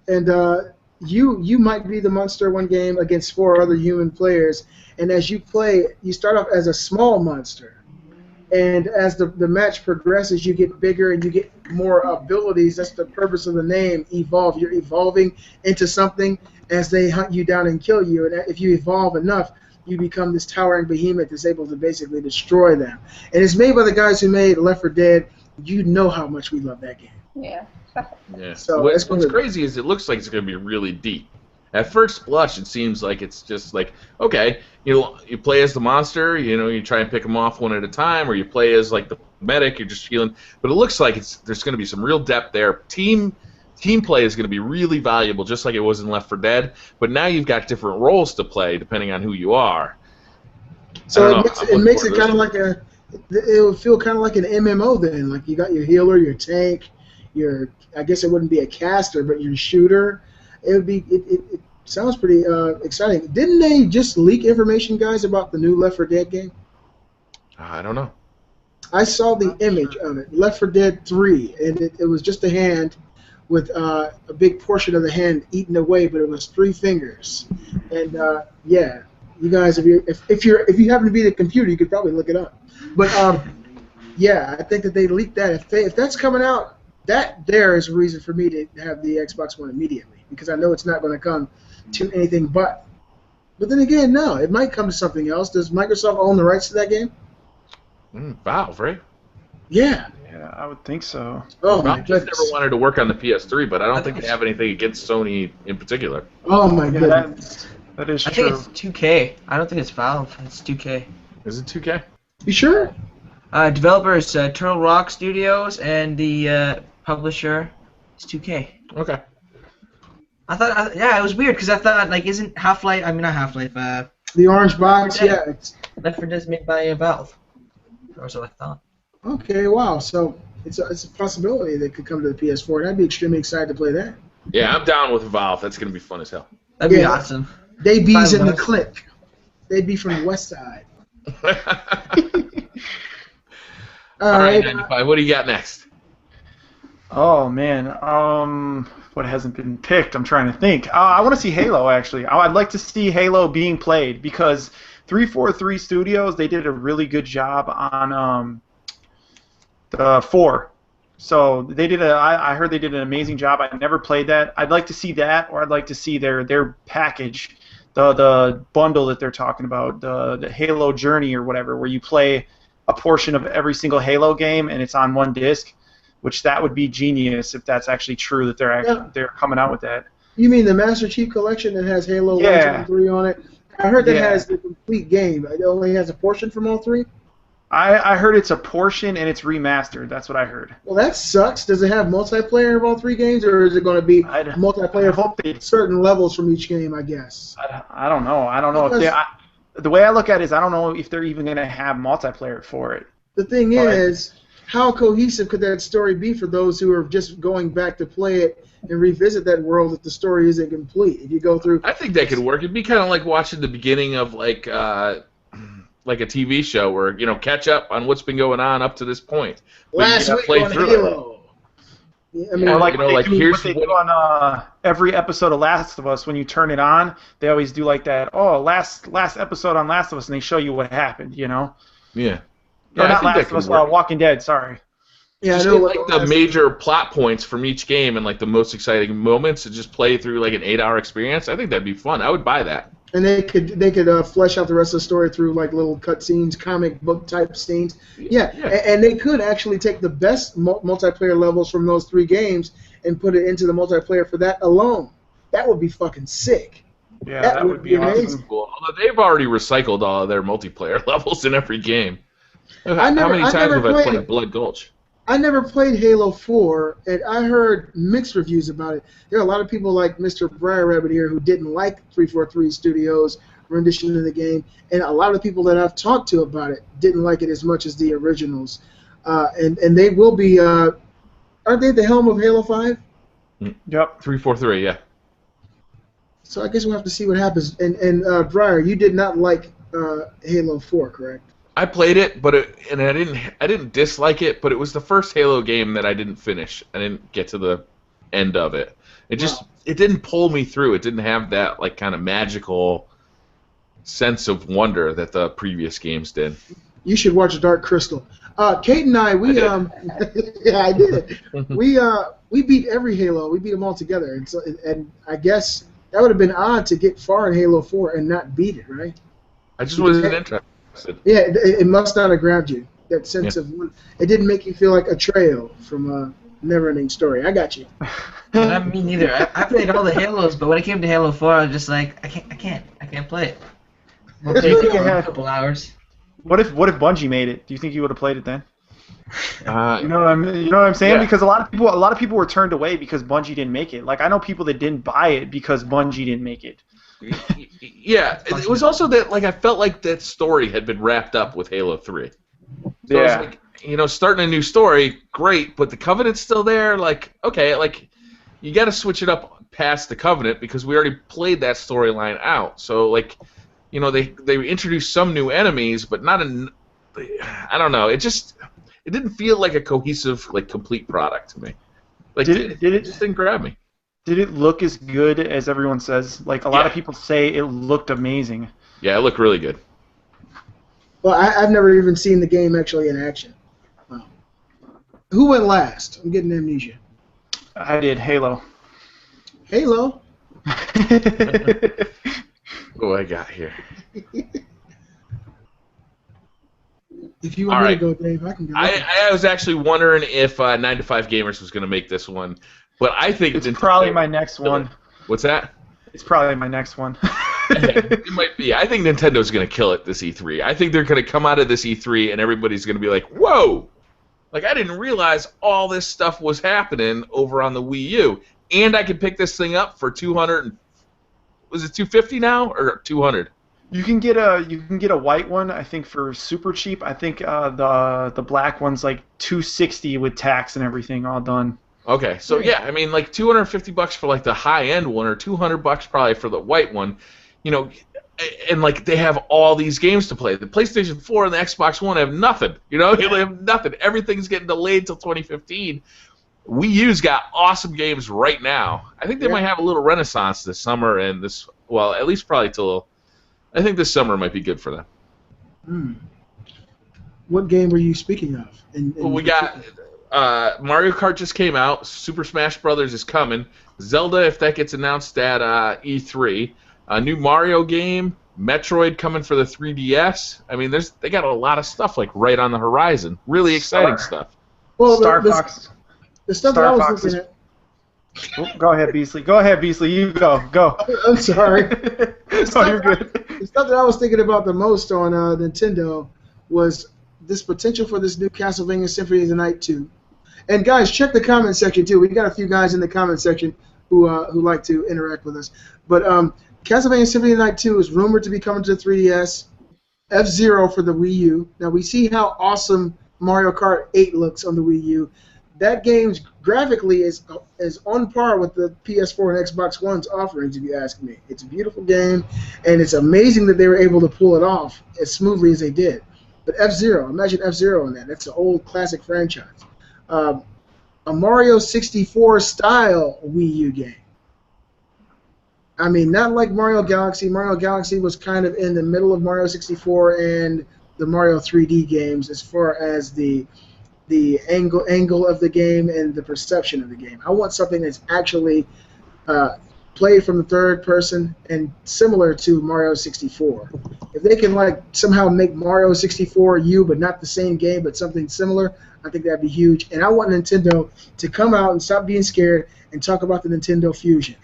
and you might be the monster one game against 4 other human players, and as you play, you start off as a small monster. And as the match progresses, you get bigger and you get more abilities. That's the purpose of the name, Evolve. You're evolving into something as they hunt you down and kill you. And if you evolve enough, you become this towering behemoth that's able to basically destroy them. And it's made by the guys who made Left 4 Dead. You know how much we love that game. Yeah. Yeah. So what's crazy is it looks like it's going to be really deep. At first blush, it seems like it's just like, okay, you play as the monster, you try and pick them off one at a time, or you play as like the medic, you're just healing. But it looks like there's going to be some real depth there. Team play is going to be really valuable, just like it was in Left 4 Dead. But now you've got different roles to play depending on who you are. So it makes it kind of like it would feel kind of like an MMO then. Like you got your healer, your tank, I guess it wouldn't be a caster, but your shooter. It sounds pretty exciting. Didn't they just leak information, guys, about the new Left 4 Dead game? I don't know. I saw the image of it, Left 4 Dead 3, and it was just a hand with a big portion of the hand eaten away, but it was 3 fingers. And yeah, you guys, if you happen to be at a computer, you could probably look it up. But yeah, I think that they leaked that. If that's coming out, that there is a reason for me to have the Xbox One immediately, because I know it's not going to come to anything but. But then again, no, it might come to something else. Does Microsoft own the rights to that game? Valve, right? Yeah. Yeah, I would think so. Oh my Valve just goodness. never wanted to work on the PS3, but I don't think they have anything against Sony in particular. Oh my Yeah, goodness. that is I think true. it's 2K. I don't think it's Valve. It's 2K. Is it 2K? You sure? Developers Turtle Rock Studios, and the publisher is 2K. Okay. I thought, yeah, it was weird because I thought, like, isn't Half-Life? I mean, not Half-Life. The orange box, yeah. It's, Left 4 Dead is made by Valve. Or so I thought. okay, wow. So it's a possibility that could come to the PS4, and I'd be extremely excited to play that. Yeah, I'm down with Valve. That's gonna be fun as hell. That'd be Yeah. awesome. They'd be in the $5. clique. They'd be from the west side. All right, Alright. 95. What do you got next? Oh man, what hasn't been picked? I'm trying to think. I want to see Halo actually. I'd like to see Halo being played because 343 Studios, they did a really good job on the 4. So they did I heard they did an amazing job. I never played that. I'd like to see that, or I'd like to see their package, the bundle that they're talking about, the Halo Journey or whatever, where you play a portion of every single Halo game and it's on one disc, which that would be genius if that's actually true that they're coming out with that. You mean the Master Chief Collection that has Halo 1, 2, Yeah. and 3 on it? I heard that Yeah. has the complete game. It only has a portion from all 3? I heard it's a portion and it's remastered. That's what I heard. Well, that sucks. Does it have multiplayer of all 3 games, or is it going to be multiplayer I hope they. of certain levels from each game, I guess? I don't know. I don't know if Because- the way I look at it is I don't know if they're even going to have multiplayer for it. The thing Right. is, how cohesive could that story be for those who are just going back to play it and revisit that world if the story isn't complete? If you go through... I think that could work. It'd be kind of like watching the beginning of like a TV show where catch up on what's been going on up to this point. But you Last gotta week play on through it. Halo. Yeah, I mean, Yeah, Or like, here's what they do what- on every episode of Last of Us, when you turn it on, they always do like that, last episode on Last of Us, and they show you what happened, Yeah. Or I not think that Last of could Us, work. Walking Dead, sorry. yeah, I Just know get, what like the major plot points from each game and like the most exciting moments and just play through like an 8-hour experience. I think that'd be fun. I would buy that. And they could flesh out the rest of the story through like little cutscenes, comic book type scenes. Yeah, Yeah. And they could actually take the best multiplayer levels from those 3 games and put it into the multiplayer for that alone. That would be fucking sick. Yeah, That that would would be be amazing. awesome. Cool. Although they've already recycled all of their multiplayer levels in every game. How many times have I played Blood Gulch? I never played Halo 4, and I heard mixed reviews about it. There are a lot of people like Mr. BriarRabbit here who didn't like 343 Studios' rendition of the game, and a lot of people that I've talked to about it didn't like it as much as the originals. And they will be, aren't they at the helm of Halo 5? Yep. 343, yeah. So I guess we'll have to see what happens. And Briar, you did not like Halo 4, correct? I played it, but I didn't dislike it, but it was the first Halo game that I didn't finish. I didn't get to the end of it. It didn't pull me through. It didn't have that like kind of magical sense of wonder that the previous games did. You should watch Dark Crystal. Kate and I, we yeah, I did. We beat every Halo. We beat them all together, and I guess that would have been odd to get far in Halo 4 and not beat it, right? I just wasn't interested. Yeah, it must not have grabbed you. That sense of it didn't make you feel like a trail from a never-ending story. I got you. Not me neither. I played all the Halos, but when it came to Halo 4, I was just like, I can't play it. We'll take it a couple hours. What if Bungie made it? Do you think you would have played it then? Uh, You know what I'm saying? Yeah. Because a lot of people were turned away because Bungie didn't make it. Like I know people that didn't buy it because Bungie didn't make it. Yeah, it was also that like I felt like that story had been wrapped up with Halo 3. So it was like, starting a new story, great, but the Covenant's still there. Like, okay, like you got to switch it up past the Covenant because we already played that storyline out. So like, they introduced some new enemies, but not I don't know. It didn't feel like a cohesive, like complete product to me. Like, Did it just didn't grab me. Did it look as good as everyone says? Like a lot of people say it looked amazing. Yeah, it looked really good. Well, I've never even seen the game actually in action. Wow. Who went last? I'm getting amnesia. I did Halo. Halo. What I got here. If you want me to go, Dave, I can go. I was actually wondering if 9 to 5 Gamers was going to make this one, but I think it's probably my next one. What's that? It's probably my next one. It might be. I think Nintendo's going to kill it this E3. I think they're going to come out of this E3 and everybody's going to be like, whoa! Like, I didn't realize all this stuff was happening over on the Wii U. And I can pick this thing up for $200. Was it $250 now or $200? You can get a white one, I think, for super cheap. I think the black one's like $260 with tax and everything all done. Okay, so yeah, I mean, like $250 for like the high end one, or $200 probably for the white one, you know, and like they have all these games to play. The PlayStation 4 and the Xbox One have nothing, you know, they have nothing. Everything's getting delayed till 2015. Wii U's got awesome games right now. I think they might have a little renaissance this summer and this, well, at least probably till, I think this summer might be good for them. What game were you speaking of? Well, we got. Mario Kart just came out. Super Smash Brothers is coming. Zelda, if that gets announced at E3. A new Mario game. Metroid coming for the 3DS. I mean, they got a lot of stuff like right on the horizon. Really exciting stuff. Well, Star Fox. The stuff that I was looking at. Oh, go ahead, Beasley. Go ahead, Beasley. You go. I'm sorry. You're good. The stuff that I was thinking about the most on Nintendo was this potential for this new Castlevania Symphony of the Night 2. And guys, check the comment section too. We got a few guys in the comment section who like to interact with us. But Castlevania Symphony of the Night 2 is rumored to be coming to the 3DS. F-Zero for the Wii U. Now we see how awesome Mario Kart 8 looks on the Wii U. That game graphically is on par with the PS4 and Xbox One's offerings, if you ask me. It's a beautiful game, and it's amazing that they were able to pull it off as smoothly as they did. But F-Zero, imagine F-Zero in that. That's an old classic franchise. A Mario 64 style Wii U game. I mean, not like Mario Galaxy. Mario Galaxy was kind of in the middle of Mario 64 and the Mario 3D games as far as the angle of the game and the perception of the game. I want something that's actually played from the third person and similar to Mario 64. If they can like somehow make Mario 64 U but not the same game but something similar, I think that'd be huge. And I want Nintendo to come out and stop being scared and talk about the Nintendo Fusion.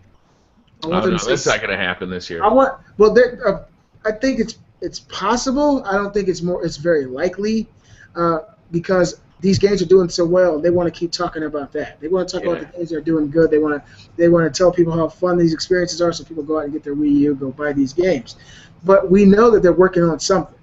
No, that's not going to happen this year. I think it's possible. I don't think it's very likely because these games are doing so well. They want to keep talking about that. They want to talk about the games that are doing good. They want to tell people how fun these experiences are, so people go out and get their Wii U, go buy these games. But we know that they're working on something.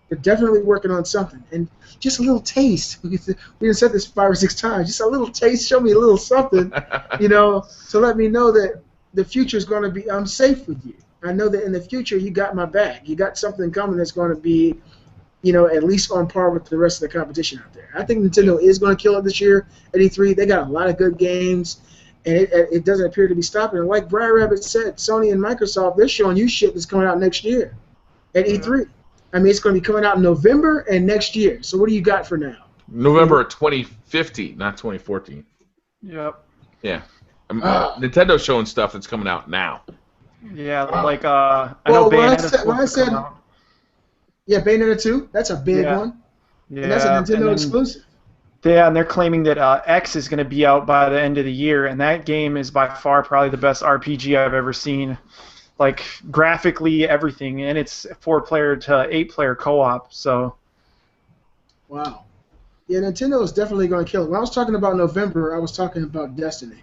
They're definitely working on something. And just a little taste. We have said this 5 or 6 times. Just a little taste. Show me a little something, to let me know that the future is going to be. I'm safe with you. I know that in the future you got my back. You got something coming that's going to be, at least on par with the rest of the competition out there. I think Nintendo is going to kill it this year at E3. They got a lot of good games, and it doesn't appear to be stopping. And like BriarRabbit said, Sony and Microsoft, they're showing you shit that's coming out next year at E3. I mean, it's going to be coming out in November and next year. So what do you got for now? November of 2015, not 2014. Yep. Yeah. Nintendo's showing stuff that's coming out now. Yeah, like I know Bayonetta. Yeah, Bayonetta 2. That's a big one. Yeah, and that's a Nintendo exclusive. Yeah, and they're claiming that X is going to be out by the end of the year, and that game is by far probably the best RPG I've ever seen. Like, graphically, everything, and it's 4-player to 8-player co-op, so... Wow. Yeah, Nintendo is definitely going to kill it. When I was talking about November, I was talking about Destiny.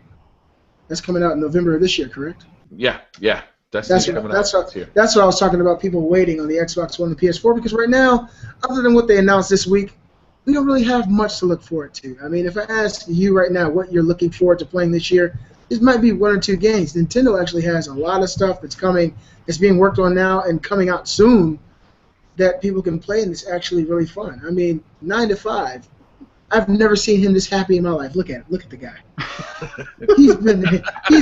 That's coming out in November of this year, correct? Yeah. Destiny's coming out this year. That's what I was talking about, people waiting on the Xbox One and the PS4, because right now, other than what they announced this week, we don't really have much to look forward to. I mean, if I ask you right now what you're looking forward to playing this year, this might be 1 or 2 games. Nintendo actually has a lot of stuff that's coming, it's being worked on now and coming out soon that people can play, and it's actually really fun. I mean, 9 to 5. I've never seen him this happy in my life. Look at the guy. He's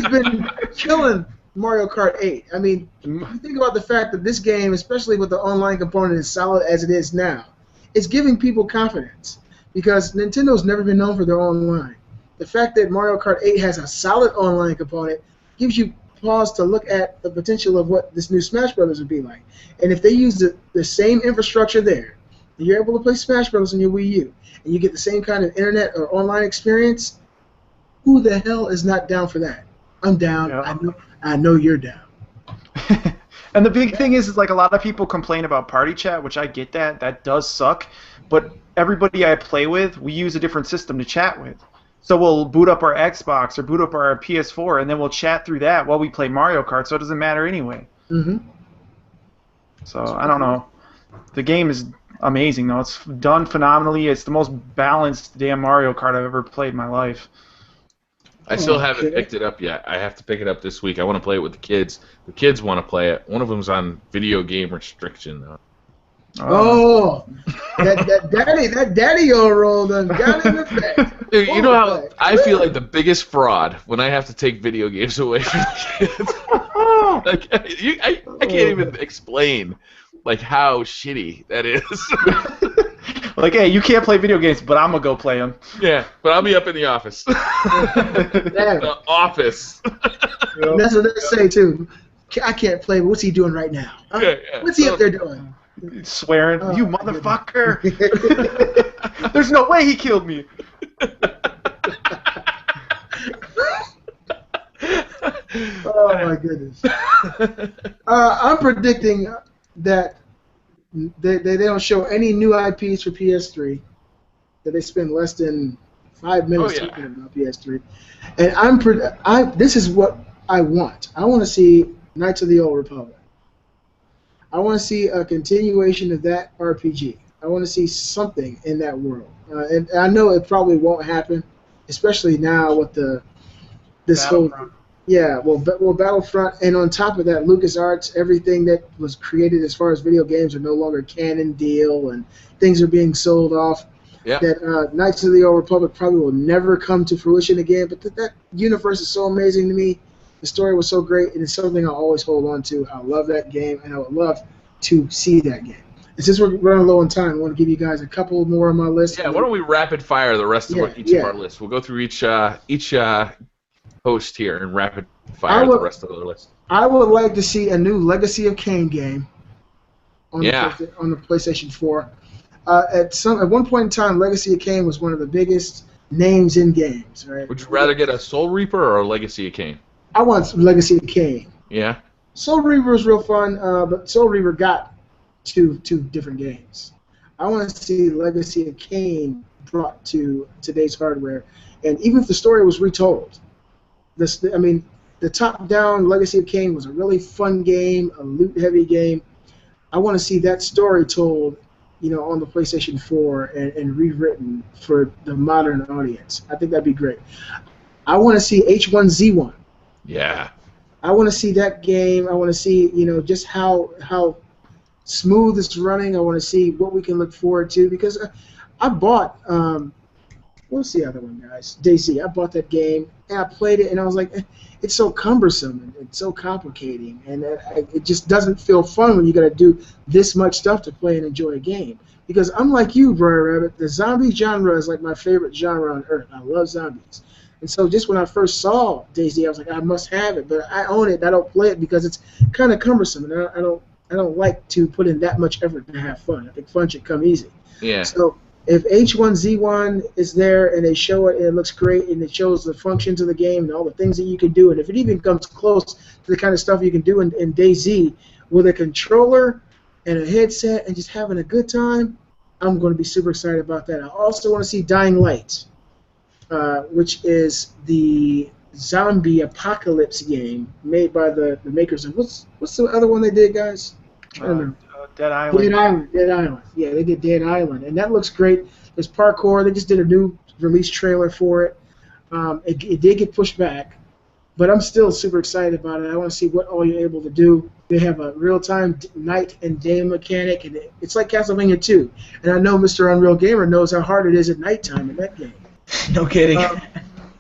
been killing Mario Kart 8. I mean, you think about the fact that this game, especially with the online component as solid as it is now, it's giving people confidence because Nintendo's never been known for their online. The fact that Mario Kart 8 has a solid online component gives you pause to look at the potential of what this new Smash Brothers would be like. And if they use the same infrastructure there, and you're able to play Smash Bros. On your Wii U, and you get the same kind of internet or online experience, who the hell is not down for that? I'm down. Yeah. I know you're down. And the big thing is like a lot of people complain about party chat, which I get that does suck. But everybody I play with, we use a different system to chat with. So we'll boot up our Xbox or boot up our PS4, and then we'll chat through that while we play Mario Kart. So it doesn't matter anyway. Mm-hmm. So I don't know. The game is amazing though. It's done phenomenally. It's the most balanced damn Mario Kart I've ever played in my life. I still haven't picked it up yet. I have to pick it up this week. I want to play it with the kids. The kids want to play it. One of them's on video game restriction, though. Oh, that daddy-o roll done got in effect. Dude, you know how I feel like the biggest fraud when I have to take video games away from the kids? Like, I can't even explain like how shitty that is. Like, hey, you can't play video games, but I'm gonna go play them. Yeah, but I'll be up in the office. The office. That's what they say too. I can't play, but what's he doing right now? Huh? Yeah. What's he up there doing? Swearing, you motherfucker! There's no way he killed me. Oh my goodness. I'm predicting that they don't show any new IPs for PS3. That they spend less than 5 minutes talking about PS3. And this is what I want. I want to see Knights of the Old Republic. I want to see a continuation of that RPG. I want to see something in that world. And I know it probably won't happen, especially now with this whole. Yeah, well, Battlefront, and on top of that, LucasArts, everything that was created as far as video games are no longer canon deal, and things are being sold off. Yeah. That Knights of the Old Republic probably will never come to fruition again, but that universe is so amazing to me. The story was so great, and it's something I'll always hold on to. I love that game, and I would love to see that game. And since we're running low on time, I want to give you guys a couple more on my list. Yeah, why don't we rapid fire the rest of each of our lists? We'll go through each host here and rapid fire the rest of the list. I would like to see a new Legacy of Kain game on the PlayStation 4. At one point in time, Legacy of Kain was one of the biggest names in games. Right? Would you rather get a Soul Reaper or a Legacy of Kain? I want Legacy of Kain. Yeah. Soul Reaper was real fun, but Soul Reaper got two different games. I want to see Legacy of Kain brought to today's hardware, and even if the story was retold. The top-down Legacy of Kain was a really fun game, a loot-heavy game. I want to see that story told, on the PlayStation 4 and rewritten for the modern audience. I think that'd be great. I want to see H1Z1. Yeah. I want to see that game. I want to see, just how smooth it's running. I want to see what we can look forward to, because I bought what's the other one, guys? DayZ. I bought that game and I played it, and I was like, it's so cumbersome and it's so complicating, and it just doesn't feel fun when you got to do this much stuff to play and enjoy a game. Because I'm like you, BriarRabbit, the zombie genre is like my favorite genre on earth. I love zombies. And so just when I first saw DayZ, I was like, I must have it, but I own it and I don't play it because it's kind of cumbersome, and I don't like to put in that much effort to have fun. I think fun should come easy. Yeah. So if H1Z1 is there and they show it and it looks great and it shows the functions of the game and all the things that you can do, and if it even comes close to the kind of stuff you can do in DayZ with a controller and a headset and just having a good time, I'm going to be super excited about that. I also want to see Dying Light, which is the zombie apocalypse game made by the makers of what's the other one they did, guys? I don't know. Dead Island. Dead Island. Yeah, they did Dead Island, and that looks great. There's parkour. They just did a new release trailer for it. It did get pushed back, but I'm still super excited about it. I want to see what all you're able to do. They have a real-time night and day mechanic, and it's like Castlevania 2. And I know Mr. Unreal Gamer knows how hard it is at nighttime in that game. No kidding.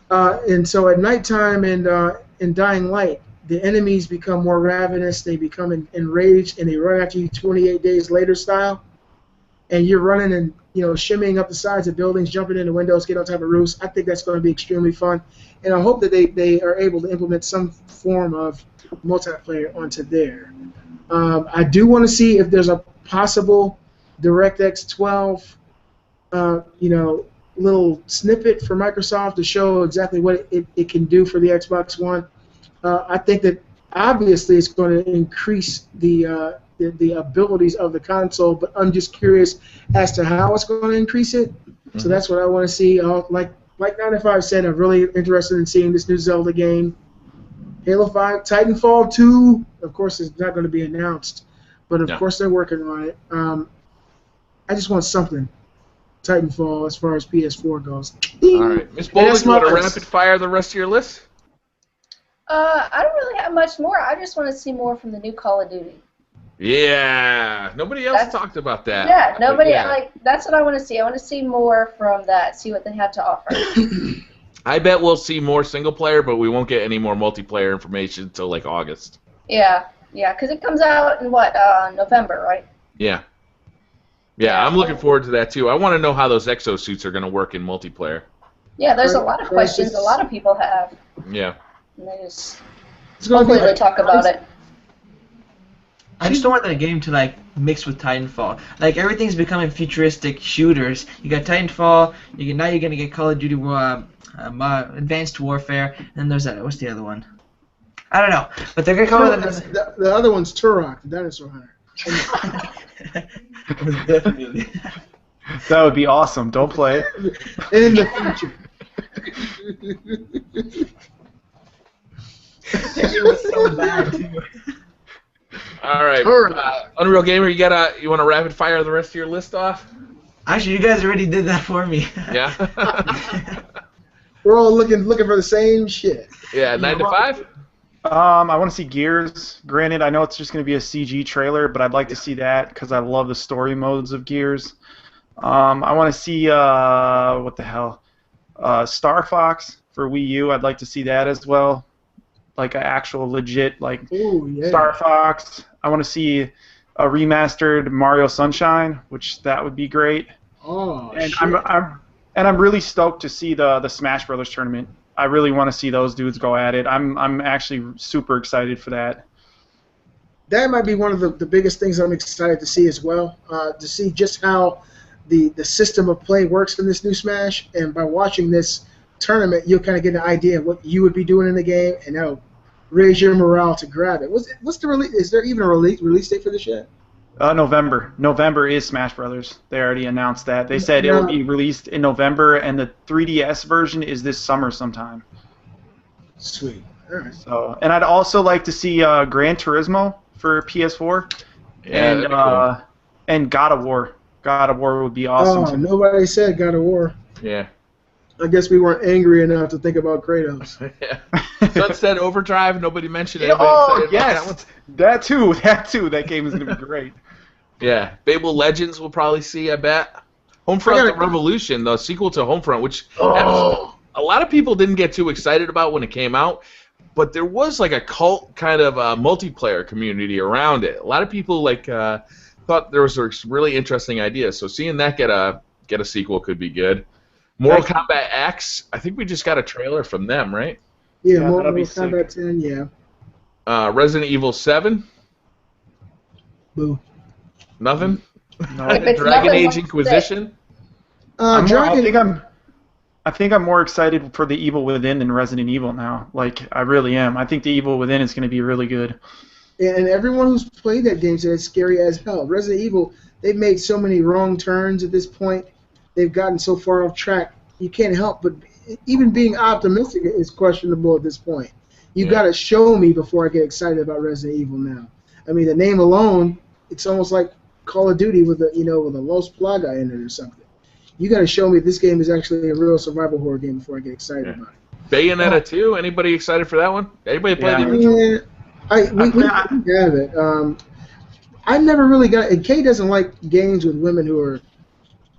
And so at nighttime in Dying Light, the enemies become more ravenous, they become enraged, and they run after you 28 days later style. And you're running and shimmying up the sides of buildings, jumping into windows, getting on top of roofs. I think that's going to be extremely fun. And I hope that they are able to implement some form of multiplayer onto there. I do want to see if there's a possible DirectX 12, little snippet for Microsoft to show exactly what it can do for the Xbox One. I think that obviously it's going to increase the abilities of the console, but I'm just curious as to how it's going to increase it. Mm-hmm. So that's what I want to see. Like 95 said, I'm really interested in seeing this new Zelda game. Halo 5, Titanfall 2, of course, is not going to be announced, but of course they're working on it. I just want something. Titanfall as far as PS4 goes. All right. Ms. Bolden, you want to rapid fire the rest of your list? I don't really have much more. I just want to see more from the new Call of Duty. Yeah. Nobody else talked about that. Yeah, nobody. That's what I want to see. I want to see more from that, see what they have to offer. I bet we'll see more single player, but we won't get any more multiplayer information until like August. Yeah, because it comes out in November, right? Yeah. Yeah, I'm looking forward to that too. I want to know how those exosuits are going to work in multiplayer. Yeah, there's a lot of questions a lot of people have. Yeah. And they just hopefully they talk about it. I just don't want that game to mix with Titanfall. Everything's becoming futuristic shooters. You got Titanfall. Now you're gonna get Call of Duty Advanced Warfare. And then there's that. What's the other one? I don't know. But they're gonna come with the other one's Turok, the dinosaur hunter. Definitely. That would be awesome. Don't play. In the future. It was so bad too. All right, Unreal Gamer, you want to rapid fire the rest of your list off? Actually, you guys already did that for me. Yeah. We're all looking for the same shit. Yeah, 9 to 5. I want to see Gears. Granted, I know it's just going to be a CG trailer, but I'd like to see that because I love the story modes of Gears. I want to see what the hell, Star Fox for Wii U. I'd like to see that as well, like an actual legit Star Fox. I want to see a remastered Mario Sunshine, which that would be great. Oh, and shit. I'm really stoked to see the Smash Brothers tournament. I really want to see those dudes go at it. I'm actually super excited for that. That might be one of the biggest things I'm excited to see as well. To see just how the system of play works in this new Smash, and by watching this tournament, you'll kind of get an idea of what you would be doing in the game, and that'll raise your morale to grab it. What's the release? Is there even a release date for this yet? November. November is Smash Brothers. They already announced that. They said it will be released in November, and the 3DS version is this summer sometime. Sweet. All right. So, and I'd also like to see Gran Turismo for PS4, and God of War. God of War would be awesome. Oh, nobody said God of War. Yeah. I guess we weren't angry enough to think about Kratos. Yeah. Sunset Overdrive, nobody mentioned it. Yes, that too. That game is going to be great. Yeah. Fable Legends we'll probably see, I bet. Homefront The Revolution, the sequel to Homefront, which a lot of people didn't get too excited about when it came out, but there was a cult kind of multiplayer community around it. A lot of people thought there was some really interesting ideas, so seeing that get a sequel could be good. Mortal Kombat X, I think we just got a trailer from them, right? Yeah, Mortal Kombat 10, yeah. Resident Evil 7? Boo. Nothing? No. Dragon Age Inquisition? I think I'm more excited for the Evil Within than Resident Evil now. I really am. I think the Evil Within is going to be really good. And everyone who's played that game said it's scary as hell. Resident Evil, they've made so many wrong turns at this point. They've gotten so far off track, you can't help but even being optimistic is questionable at this point. You got to show me before I get excited about Resident Evil now. I mean, the name alone, it's almost like Call of Duty with a Los Plaga in it or something. You got to show me this game is actually a real survival horror game before I get excited about it. Bayonetta 2, anybody excited for that one? Anybody play the original? We have it. I never really got it. And Kay doesn't like games with women who are,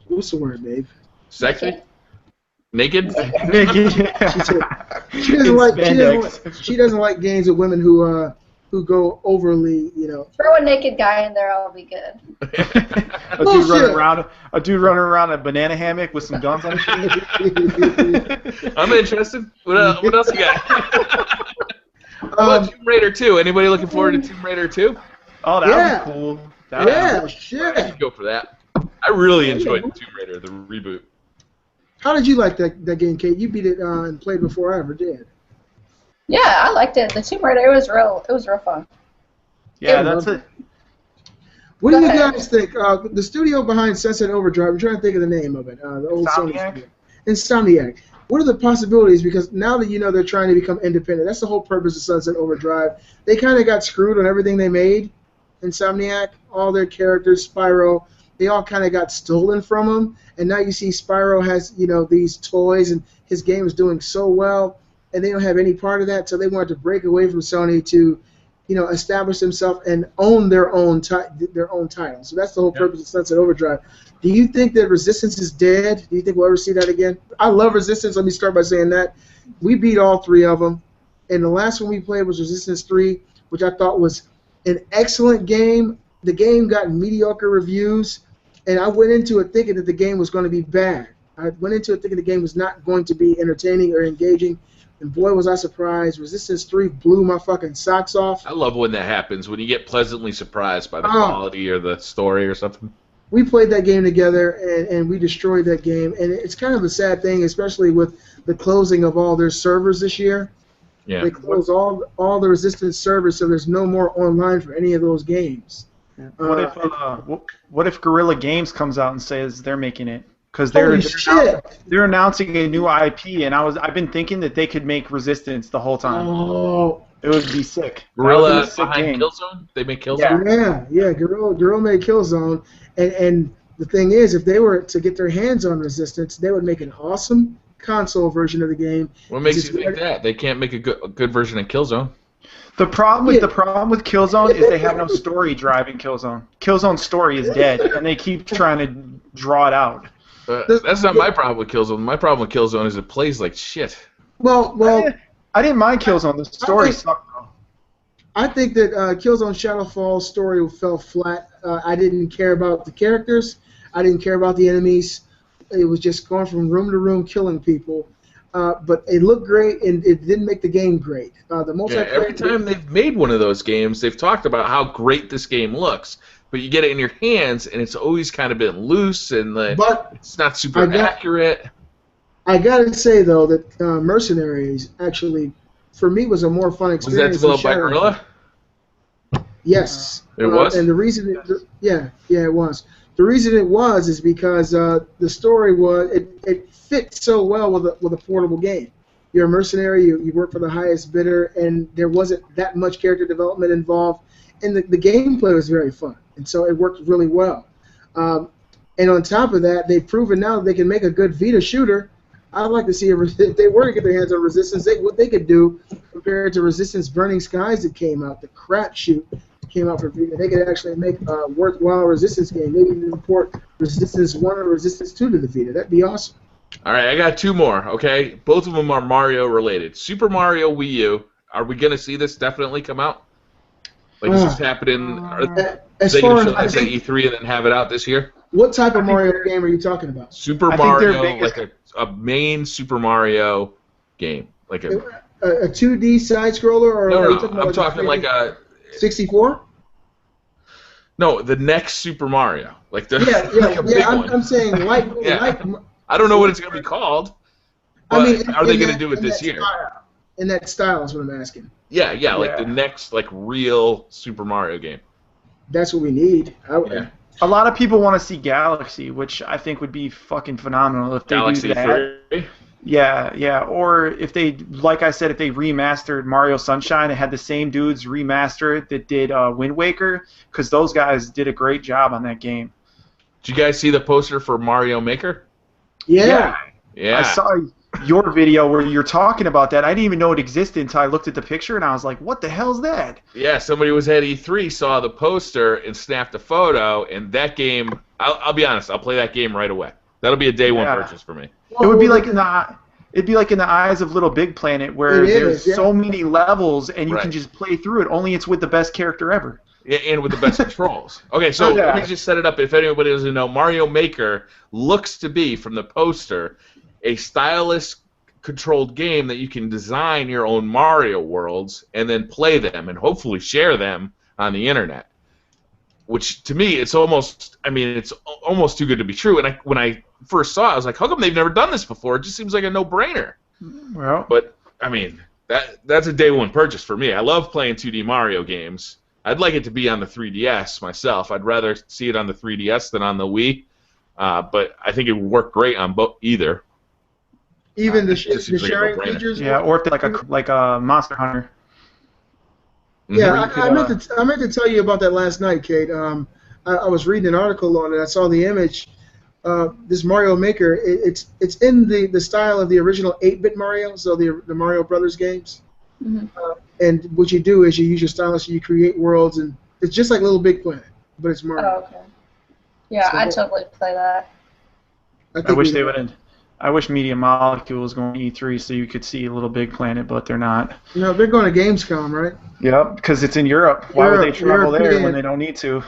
what's the word, babe? Sexy? Naked? Naked. She doesn't like games with women who go overly, Throw a naked guy in there, I'll be good. A dude running around a banana hammock with some guns on his feet. I'm interested. What else you got? How about Tomb Raider 2? Anybody looking forward to Tomb Raider 2? Oh, that would be cool. Shit. I should go for that. I really enjoyed Tomb Raider, the reboot. How did you like that game, Kate? You beat it and played before I ever did. Yeah, I liked it. The Tomb Raider, it was real fun. Yeah, that's it. What do you guys think? The studio behind Sunset Overdrive, I'm trying to think of the name of it. The old Sony studio. Insomniac. What are the possibilities? Because now that you know they're trying to become independent, that's the whole purpose of Sunset Overdrive. They kind of got screwed on everything they made. Insomniac, all their characters, Spyro, they all kind of got stolen from them. And now you see Spyro has, these toys, and his game is doing so well, and they don't have any part of that. So they wanted to break away from Sony to, establish themselves and own their own title. So that's the whole purpose of Sunset Overdrive. Do you think that Resistance is dead? Do you think we'll ever see that again? I love Resistance. Let me start by saying that. We beat all three of them. And the last one we played was Resistance 3, which I thought was an excellent game. The game got mediocre reviews, and I went into it thinking that the game was going to be bad. I went into it thinking the game was not going to be entertaining or engaging, and boy, was I surprised. Resistance 3 blew my fucking socks off. I love when that happens, when you get pleasantly surprised by the quality or the story or something. We played that game together, and we destroyed that game, and it's kind of a sad thing, especially with the closing of all their servers this year. Yeah. They closed all the Resistance servers, so there's no more online for any of those games. What if Guerrilla Games comes out and says they're making it? Because they're announcing a new IP, and I've been thinking that they could make Resistance the whole time. Oh, it would be sick. Guerrilla behind Killzone? They make Killzone? Yeah. Guerrilla made Killzone, and the thing is, if they were to get their hands on Resistance, they would make an awesome console version of the game. What makes you think that? They can't make a good version of Killzone. The problem with Killzone is they have no story driving Killzone. Killzone's story is dead, and they keep trying to draw it out. That's not my problem with Killzone. My problem with Killzone is it plays like shit. Well, I didn't mind Killzone. The story sucked, though. I think that Killzone Shadowfall's story fell flat. I didn't care about the characters. I didn't care about the enemies. It was just going from room to room killing people. But it looked great, and it didn't make the game great. Every time they've made one of those games, they've talked about how great this game looks. But you get it in your hands, and it's always kind of been loose, and it's not super accurate. I gotta say though that Mercenaries actually, for me, was a more fun experience. Was that developed by Guerrilla? Yes, it was. And the reason, it was. The reason it was is because the story it fit so well with a portable game. You're a mercenary. You work for the highest bidder, and there wasn't that much character development involved, and the gameplay was very fun. And so it worked really well. And on top of that, they've proven now that they can make a good Vita shooter. I'd like to see if they were to get their hands on Resistance, what they could do compared to Resistance Burning Skies that came out, the crap shoot that came out for Vita. They could actually make a worthwhile Resistance game. Maybe even report Resistance 1 or Resistance 2 to the Vita. That'd be awesome. All right, I got two more, okay? Both of them are Mario related. Super Mario Wii U. Are we going to see this definitely come out? Like, is this happening? Are they going to show this at E3 and then have it out this year? What type of Mario game are you talking about? Super Mario, like a main Super Mario game. Like a 2D side-scroller? Or no, I'm talking like a... 64? No, the next Super Mario. Like the like a big one. I'm saying like I don't know what it's going to be called. But are they going to do it this year? In that style is what I'm asking. Yeah, like the next real Super Mario game. That's what we need. A lot of people want to see Galaxy, which I think would be fucking phenomenal if they Galaxy do that. 3? Yeah. Or if they, like I said, if they remastered Mario Sunshine and had the same dudes remaster it that did Wind Waker, because those guys did a great job on that game. Did you guys see the poster for Mario Maker? Yeah. I saw your video where you're talking about that. I didn't even know it existed until I looked at the picture, and I was like, what the hell's that? Yeah, somebody was at E3, saw the poster, and snapped a photo, and that game, I'll be honest, I'll play that game right away. That'll be a day one purchase for me. It would be like in the Eyes of Little Big Planet, where there's so many levels, and you can just play through it, only it's with the best character ever. Yeah, and with the best controls. Okay, so let me just set it up. If anybody doesn't know, Mario Maker looks to be, from the poster, a stylus-controlled game that you can design your own Mario worlds and then play them and hopefully share them on the internet. which to me it's almost too good to be true. And when I first saw it, I was like, how come they've never done this before? It just seems like a no-brainer. Well, but I mean, that's a day one purchase for me. I love playing 2D Mario games. I'd like it to be on the 3DS myself. I'd rather see it on the 3DS than on the Wii. But I think it would work great on either. Even the sharing features. Yeah, or if they're like a Monster Hunter. Yeah, I meant to tell you about that last night, Kate. I was reading an article on it. I saw the image. This Mario Maker, it's in the style of the original 8-bit Mario, so the Mario Brothers games. Mm-hmm. And what you do is you use your stylus and you create worlds, and it's just like Little Big Planet, but it's Mario. Oh, okay. Yeah, I'd totally play that. I wish they would. I wish Media Molecule was going to E3 so you could see Little Big Planet, but they're not. No, they're going to Gamescom, right? Yep, because it's in Europe. Why would they travel there when they don't need to?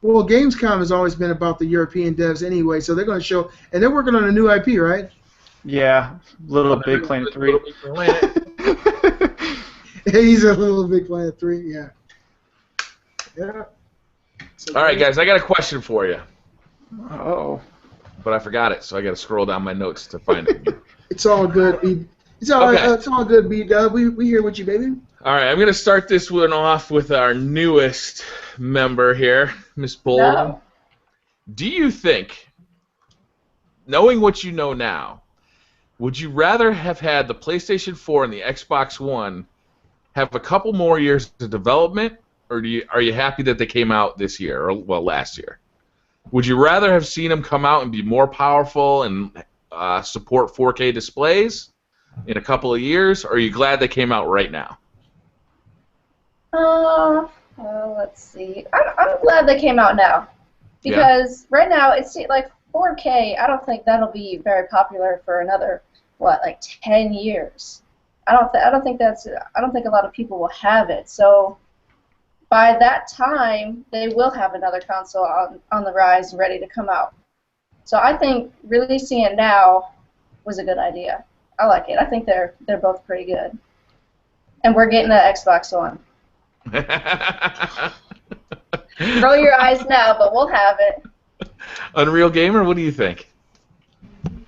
Well, Gamescom has always been about the European devs anyway, so they're going to show, and they're working on a new IP, right? Yeah, Little Big Planet 3. He's a Little Big Planet 3, yeah. Yeah. So all right, guys, I got a question for you. Uh-oh. But I forgot it, so I got to scroll down my notes to find it. It's all good. It's all good, B-Dub. We here with you, baby. All right, I'm going to start this one off with our newest member here, Miss Bolden. No. Do you think, knowing what you know now, would you rather have had the PlayStation 4 and the Xbox One have a couple more years of development, or are you happy that they came out this year, or last year? Would you rather have seen them come out and be more powerful and support 4K displays in a couple of years, or are you glad they came out right now? Let's see. I'm glad they came out now, because right now it's like 4K. I don't think that'll be very popular for another 10 years. I don't think a lot of people will have it. So by that time, they will have another console on the rise, ready to come out. So I think releasing it now was a good idea. I like it. I think they're both pretty good. And we're getting an Xbox One. Roll your eyes now, but we'll have it. Unreal Gamer, what do you think?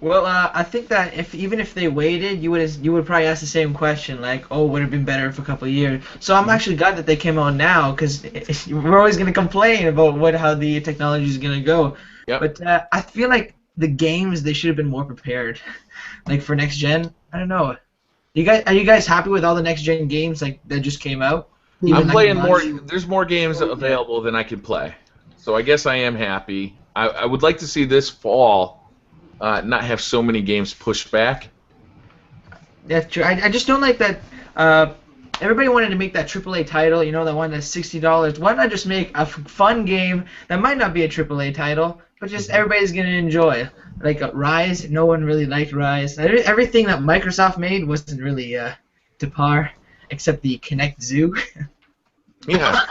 Well, I think that even if they waited, you would probably ask the same question, like, oh, would it have been better for a couple of years? So I'm actually glad that they came out now, because we're always going to complain about how the technology is going to go. Yep. But I feel like the games, they should have been more prepared. Like for next gen, I don't know. Are you guys happy with all the next gen games that just came out? I'm playing more. There's more games available than I can play, so I guess I am happy. I would like to see this fall not have so many games pushed back. That's true. I just don't like that. Everybody wanted to make that AAA title, that one that's $60. Why not just make a fun game that might not be a AAA title, but just everybody's gonna enjoy? Like Rise, no one really liked Rise. Everything that Microsoft made wasn't really to par, except the Kinect Zoo. Yeah.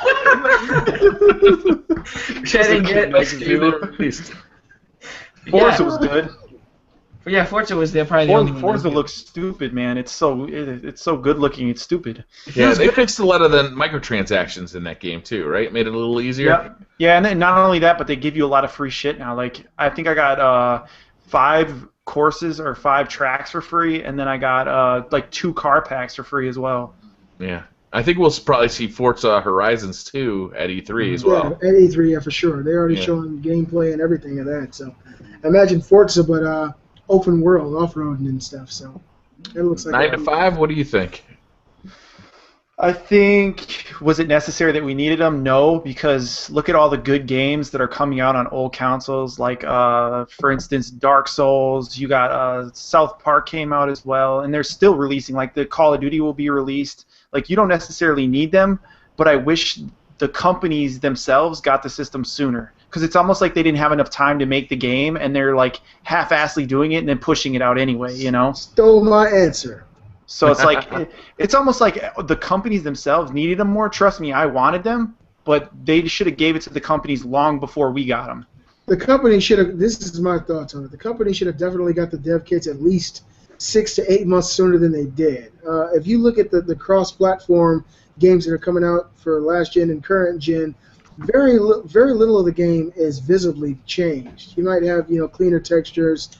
Which I didn't get. Forza was good. Yeah, Forza was probably the only one. Forza looks stupid, man. It's so good looking. It's stupid. Yeah, they fixed a lot of the microtransactions in that game too, right? Made it a little easier. Yep. Yeah, and then not only that, but they give you a lot of free shit now. Like I think I got 5 courses or 5 tracks for free, and then I got 2 car packs for free as well. Yeah. I think we'll probably see Forza Horizons 2 at E3 as well. Yeah, at E3, yeah, for sure. They're already showing gameplay and everything of that. So, imagine Forza, but open world, off-roading and stuff. So, it looks like 9 to 5. What do you think? I think, was it necessary that we needed them? No, because look at all the good games that are coming out on old consoles. Like, for instance, Dark Souls. You got South Park came out as well, and they're still releasing. Like the Call of Duty will be released. Like, you don't necessarily need them, but I wish the companies themselves got the system sooner. Because it's almost like they didn't have enough time to make the game, and they're, like, half-assedly doing it and then pushing it out anyway, Stole my answer. So it's like, it's almost like the companies themselves needed them more. Trust me, I wanted them, but they should have gave it to the companies long before we got them. The company should have, this is my thoughts on it, the company should have definitely got the dev kits at least 6 to 8 months sooner than they did. If you look at the cross-platform games that are coming out for last gen and current gen, very little of the game is visibly changed. You might have cleaner textures,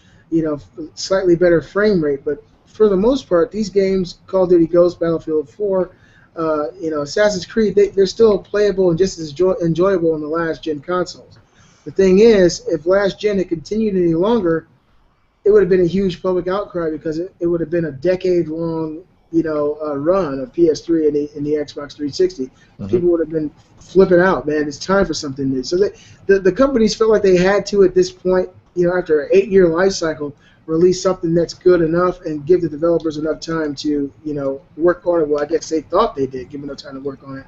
slightly better frame rate, but for the most part, these games, Call of Duty Ghosts, Battlefield 4, Assassin's Creed, they're still playable and just as enjoyable on the last gen consoles. The thing is, if last gen had continued any longer, it would have been a huge public outcry because it would have been a decade-long run of PS3 and the Xbox 360. Mm-hmm. People would have been flipping out, man. It's time for something new. So the companies felt like they had to, at this point, after an 8-year life cycle, release something that's good enough and give the developers enough time to, work on it. Well, I guess they thought they did, give them enough time to work on it.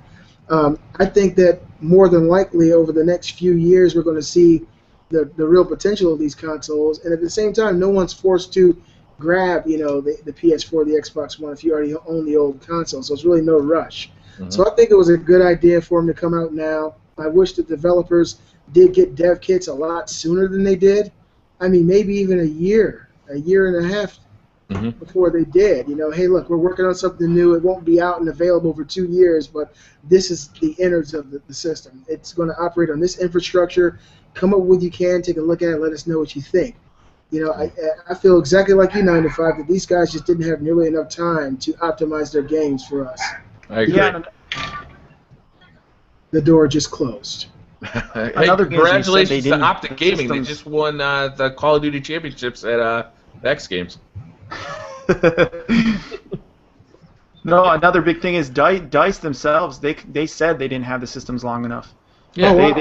I think that more than likely over the next few years we're going to see the real potential of these consoles, and at the same time, no one's forced to grab, the PS4, the Xbox One if you already own the old console. So it's really no rush. Mm-hmm. So I think it was a good idea for them to come out now. I wish the developers did get dev kits a lot sooner than they did. I mean, maybe even a year and a half mm-hmm. before they did. Hey, look, we're working on something new. It won't be out and available for 2 years, but this is the innards of the system. It's going to operate on this infrastructure. Come up with what you can, take a look at it, let us know what you think. I feel exactly like you, 9 to 5, that these guys just didn't have nearly enough time to optimize their games for us. I agree. Yeah. The door just closed. Congratulations to Optic Gaming. They just won the Call of Duty championships at the X Games. No, another big thing is DICE themselves. They said they didn't have the systems long enough. Yeah,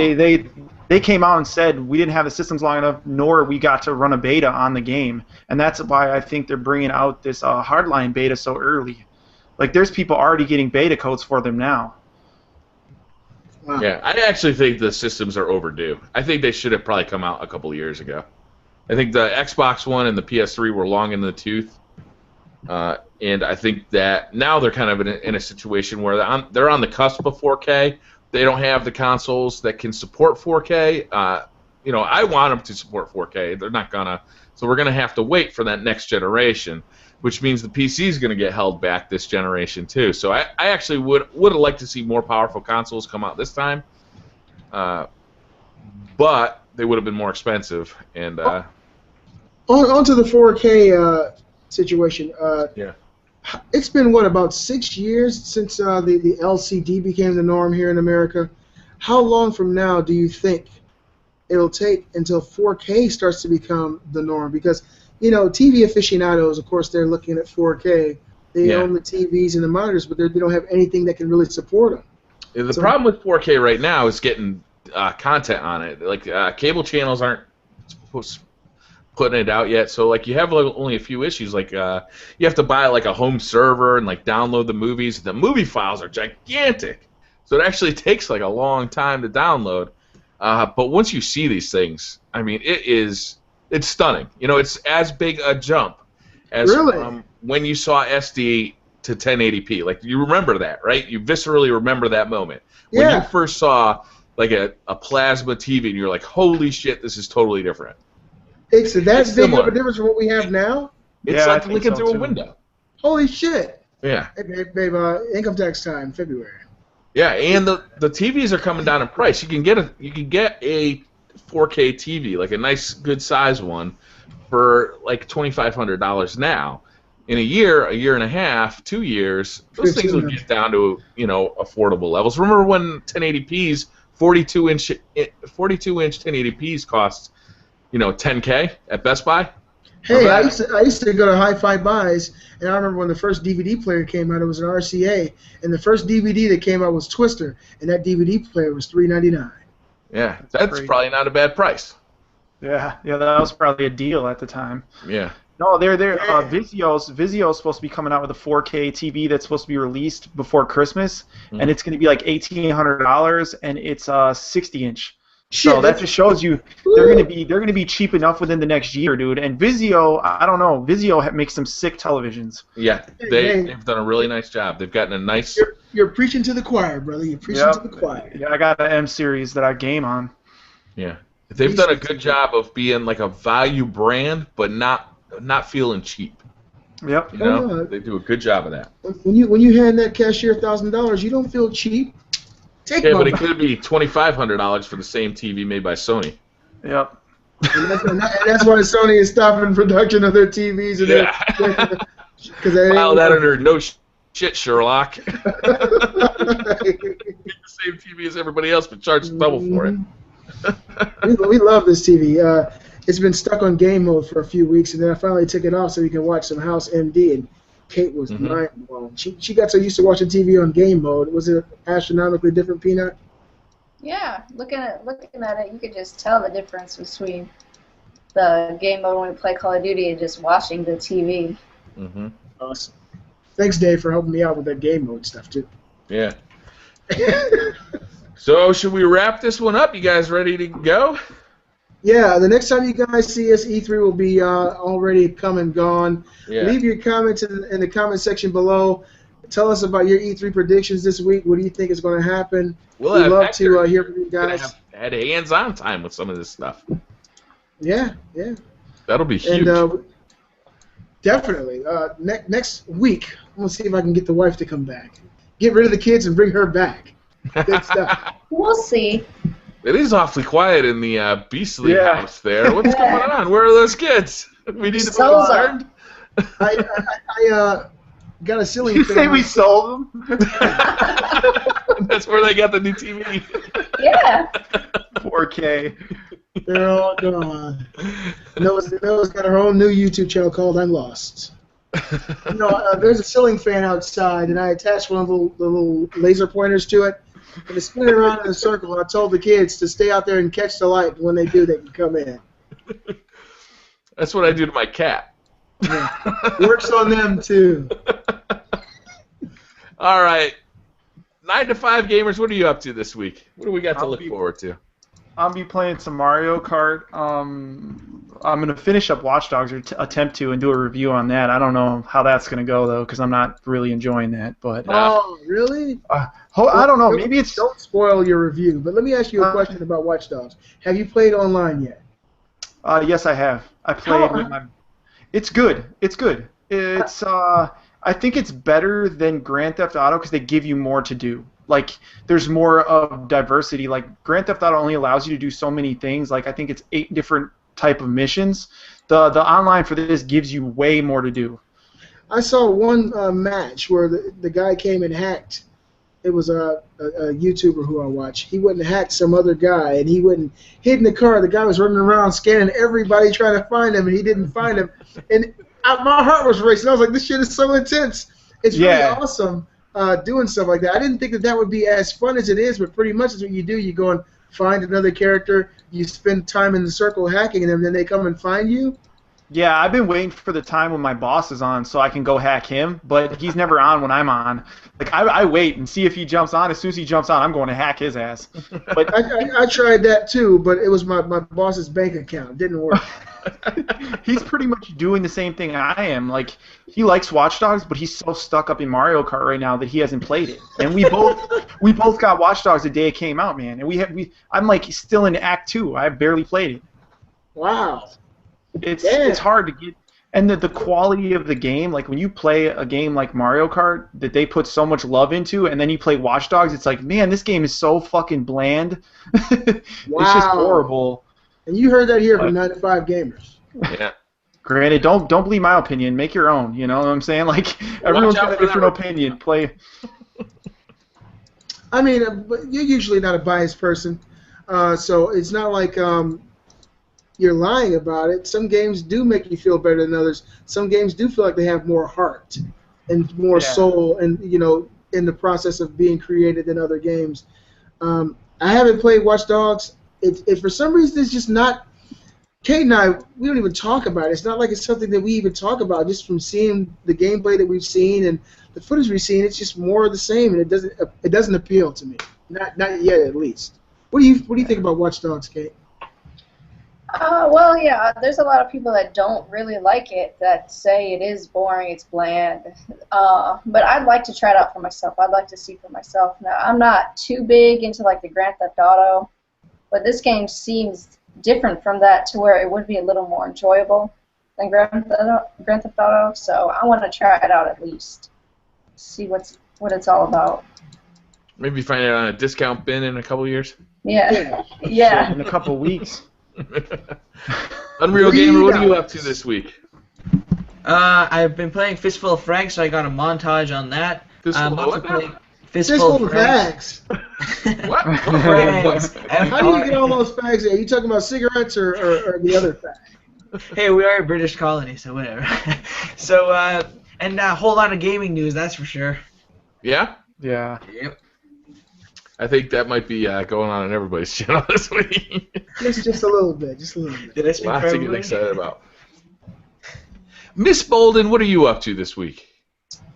they came out and said we didn't have the systems long enough, nor we got to run a beta on the game, and that's why I think they're bringing out this hardline beta so early. Like, there's people already getting beta codes for them now. Wow. Yeah, I actually think the systems are overdue. I think they should have probably come out a couple of years ago. I think the Xbox One and the PS3 were long in the tooth, and I think that now they're kind of in a situation where they're on the cusp of 4K. They don't have the consoles that can support 4K. I want them to support 4K. They're not gonna, so we're gonna have to wait for that next generation, which means the PC is gonna get held back this generation too. So I actually would have liked to see more powerful consoles come out this time, but they would have been more expensive. And on to the 4K situation. Yeah. It's been, about 6 years since the LCD became the norm here in America. How long from now do you think it'll take until 4K starts to become the norm? Because, TV aficionados, of course, they're looking at 4K. They own the TVs and the monitors, but they don't have anything that can really support them. The problem with 4K right now is getting content on it. Like, cable channels aren't putting it out yet, so you have only a few issues. You have to buy a home server and download the movies. The movie files are gigantic, so it actually takes a long time to download. But once you see these things, I mean, it's stunning. It's as big a jump as when you saw SD to 1080p. You remember that, right? You viscerally remember that moment when you first saw a plasma TV, and you're like, "Holy shit, this is totally different." It's that big of a difference from what we have now? It's like looking through a window. Holy shit. Yeah. Hey, babe, income tax time, February. Yeah, and the TVs are coming down in price. You can get a 4K TV, a nice, good size one, for $2,500 now. In a year and a half, 2 years, those things will get down to affordable levels. Remember when 1080p's 42-inch 1080p's cost $10K at Best Buy? Hey, I used to go to Hi-Fi Buys, and I remember when the first DVD player came out, it was an RCA, and the first DVD that came out was Twister, and that DVD player was $3.99. Yeah, that's probably not a bad price. Yeah, that was probably a deal at the time. Yeah. No, Vizio's supposed to be coming out with a 4K TV that's supposed to be released before Christmas, and it's going to be $1,800, and it's 60-inch. So that just shows you they're gonna be cheap enough within the next year, dude. And Vizio, I don't know, Vizio makes some sick televisions. Yeah, they've done a really nice job. They've gotten a nice. You're preaching to the choir, brother. You're preaching to the choir. Yeah, I got an M series that I game on. Yeah, they've done a good job of being a value brand, but not feeling cheap. Yep. They do a good job of that. When you hand that cashier $1,000, you don't feel cheap. Take Yeah, my but it money. could be $2,500 for the same TV made by Sony. Yep. And that's why Sony is stopping production of their TVs and Yeah. because they File ain't that working. under no shit, Sherlock. Make the same TV as everybody else, but charge double for it. we love this TV. It's been stuck on game mode for a few weeks, and then I finally took it off so we can watch some House MD. And Kate was mind blown. She got so used to watching TV on game mode. Was it astronomically different, Peanut? Yeah, looking at it, you could just tell the difference between the game mode when we play Call of Duty and just watching the TV. Mm-hmm. Awesome. Thanks, Dave, for helping me out with that game mode stuff too. Yeah. So should we wrap this one up? You guys ready to go? Yeah, the next time you guys see us, E3 will be already come and gone. Yeah. Leave your comments in the comment section below. Tell us about your E3 predictions this week. What do you think is going to happen? We'll We'd have love Hector. to hear from you Gonna guys. have had hands-on time with some of this stuff. Yeah. That'll be huge. And definitely. Next week, I'm going to see if I can get the wife to come back. Get rid of the kids and bring her back. Good stuff. We'll see. It is awfully quiet in the Beastly Yeah. house there. What's going on? Where are those kids? We need to be Sold concerned. I got a ceiling You fan. say we sold them? That's where they got the new TV. Yeah. 4K. They're all gone. Noah's got her own new YouTube channel called I'm Lost. There's a ceiling fan outside, and I attached one of the little laser pointers to it, and it's spinning around in a circle. And I told the kids to stay out there and catch the light. When they do, they can come in. That's what I do to my cat. Yeah. Works on them, too. All right. 9 to 5 gamers, what are you up to this week? What do we got to look forward to? I'll be playing some Mario Kart. I'm going to finish up Watch Dogs, or attempt to, and do a review on that. I don't know how that's going to go, though, because I'm not really enjoying that. But Oh, really? I don't know. Maybe it's... Don't spoil your review, but let me ask you a question about Watch Dogs. Have you played online yet? Yes, I have. I played with my... It's good. It's good. It's I think it's better than Grand Theft Auto because they give you more to do. Like, there's more of diversity. Like, Grand Theft Auto only allows you to do so many things. Like, I think it's 8 different type of missions. The online for this gives you way more to do. I saw one match where the guy came and hacked. It was a YouTuber who I watch. He went and hacked some other guy, and he went and hid in the car. The guy was running around scanning everybody trying to find him, and he didn't find him. And my heart was racing. I was like, this shit is so intense. It's really awesome doing stuff like that. I didn't think that would be as fun as it is, but pretty much it's what you do. You go and find another character. You spend time in the circle hacking them, and then they come and find you. Yeah, I've been waiting for the time when my boss is on so I can go hack him, but he's never on when I'm on. Like, I wait and see if he jumps on. As soon as he jumps on, I'm going to hack his ass. But I tried that too, but it was my boss's bank account. It didn't work. He's pretty much doing the same thing I am. Like, he likes Watch Dogs, but he's so stuck up in Mario Kart right now that he hasn't played it. And we both got Watch Dogs the day it came out, man. And I'm like still in Act 2. I've barely played it. Wow. It's hard to get, and the quality of the game, like when you play a game like Mario Kart that they put so much love into, and then you play Watch Dogs, it's like, man, this game is so fucking bland. Wow. It's just horrible. And you heard that here from 9 to 5 Gamers. Yeah. Granted, don't believe my opinion. Make your own. You know what I'm saying? Like, everyone's got a different opinion. Play. I mean, but you're usually not a biased person, so it's not like you're lying about it. Some games do make you feel better than others. Some games do feel like they have more heart and more soul, and in the process of being created than other games. I haven't played Watch Dogs. It for some reason it's just not. Kate and I, we don't even talk about it. It's not like it's something that we even talk about. Just from seeing the gameplay that we've seen and the footage we've seen, it's just more of the same, and it doesn't appeal to me. Not yet, at least. What do you think about Watch Dogs, Kate? Well, yeah, there's a lot of people that don't really like it, that say it is boring, it's bland. But I'd like to try it out for myself. I'd like to see for myself. Now, I'm not too big into like the Grand Theft Auto, but this game seems different from that to where it would be a little more enjoyable than Grand Theft Auto. So I want to try it out at least, see what it's all about. Maybe find it on a discount bin in a couple years. Yeah. In Yeah. a couple weeks. Unreal Gamer, what are you up to this week? I've been playing Fistful of Frags, so I got a montage on that. Fistful I'm of also what now? playing Fistful of fags. What? Frags. How do you get all those fags? Are you talking about cigarettes or the other fag? Hey, we are a British colony, so whatever. So, and a whole lot of gaming news, that's for sure. Yeah? Yeah. Yep. I think that might be going on everybody's channel this week. Just a little bit. Just a little bit. Did I speak Lots for to get everybody? excited about. Miss Bolden, what are you up to this week?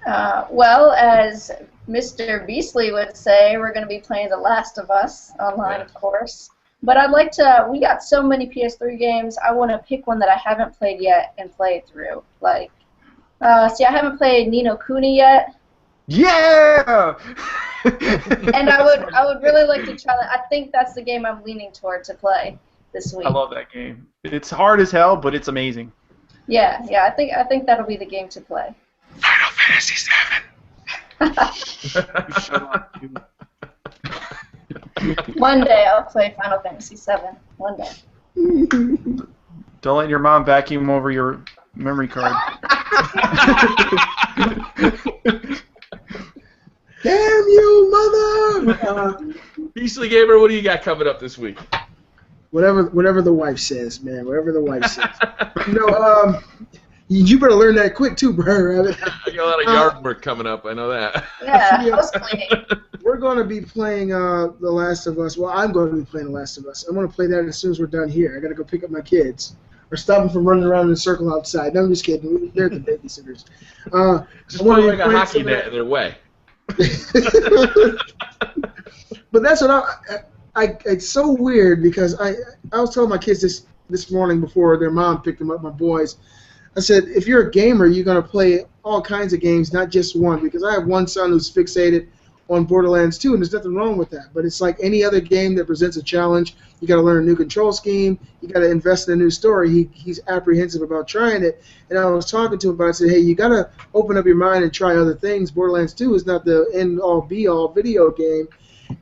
Well, as Mr. Beasley would say, we're going to be playing The Last of Us online, of course. But I'd like to. We got so many PS3 games. I want to pick one that I haven't played yet and play it through. Like, see, I haven't played Ni no Kuni yet. Yeah! And I would really like to try that. I think that's the game I'm leaning toward to play this week. I love that game. It's hard as hell, but it's amazing. Yeah, I think that'll be the game to play. Final Fantasy VII. Shut up, dude. One day I'll play Final Fantasy VII. One day. Don't let your mom vacuum over your memory card. Damn you, mother! Beasley Gamer, what do you got coming up this week? Whatever the wife says, man. Whatever the wife says. You better learn that quick too, BriarRabbit. I got a lot of yard work coming up, I know that. Yeah, house cleaning. We're going to be playing The Last of Us. Well, I'm going to be playing The Last of Us. I'm going to play that as soon as we're done here. I got to go pick up my kids. Or stop them from running around in a circle outside. No, I'm just kidding. They're the babysitters. Just put like a hockey net in their way. But that's what it's so weird because I was telling my kids this morning before their mom picked them up, my boys. I said, if you're a gamer, you're going to play all kinds of games, not just one. Because I have one son who's fixated on Borderlands 2, and there's nothing wrong with that. But it's like any other game that presents a challenge. You got to learn a new control scheme. You got to invest in a new story. He's apprehensive about trying it. And I was talking to him about it. I said, hey, you got to open up your mind and try other things. Borderlands 2 is not the end-all, be-all video game.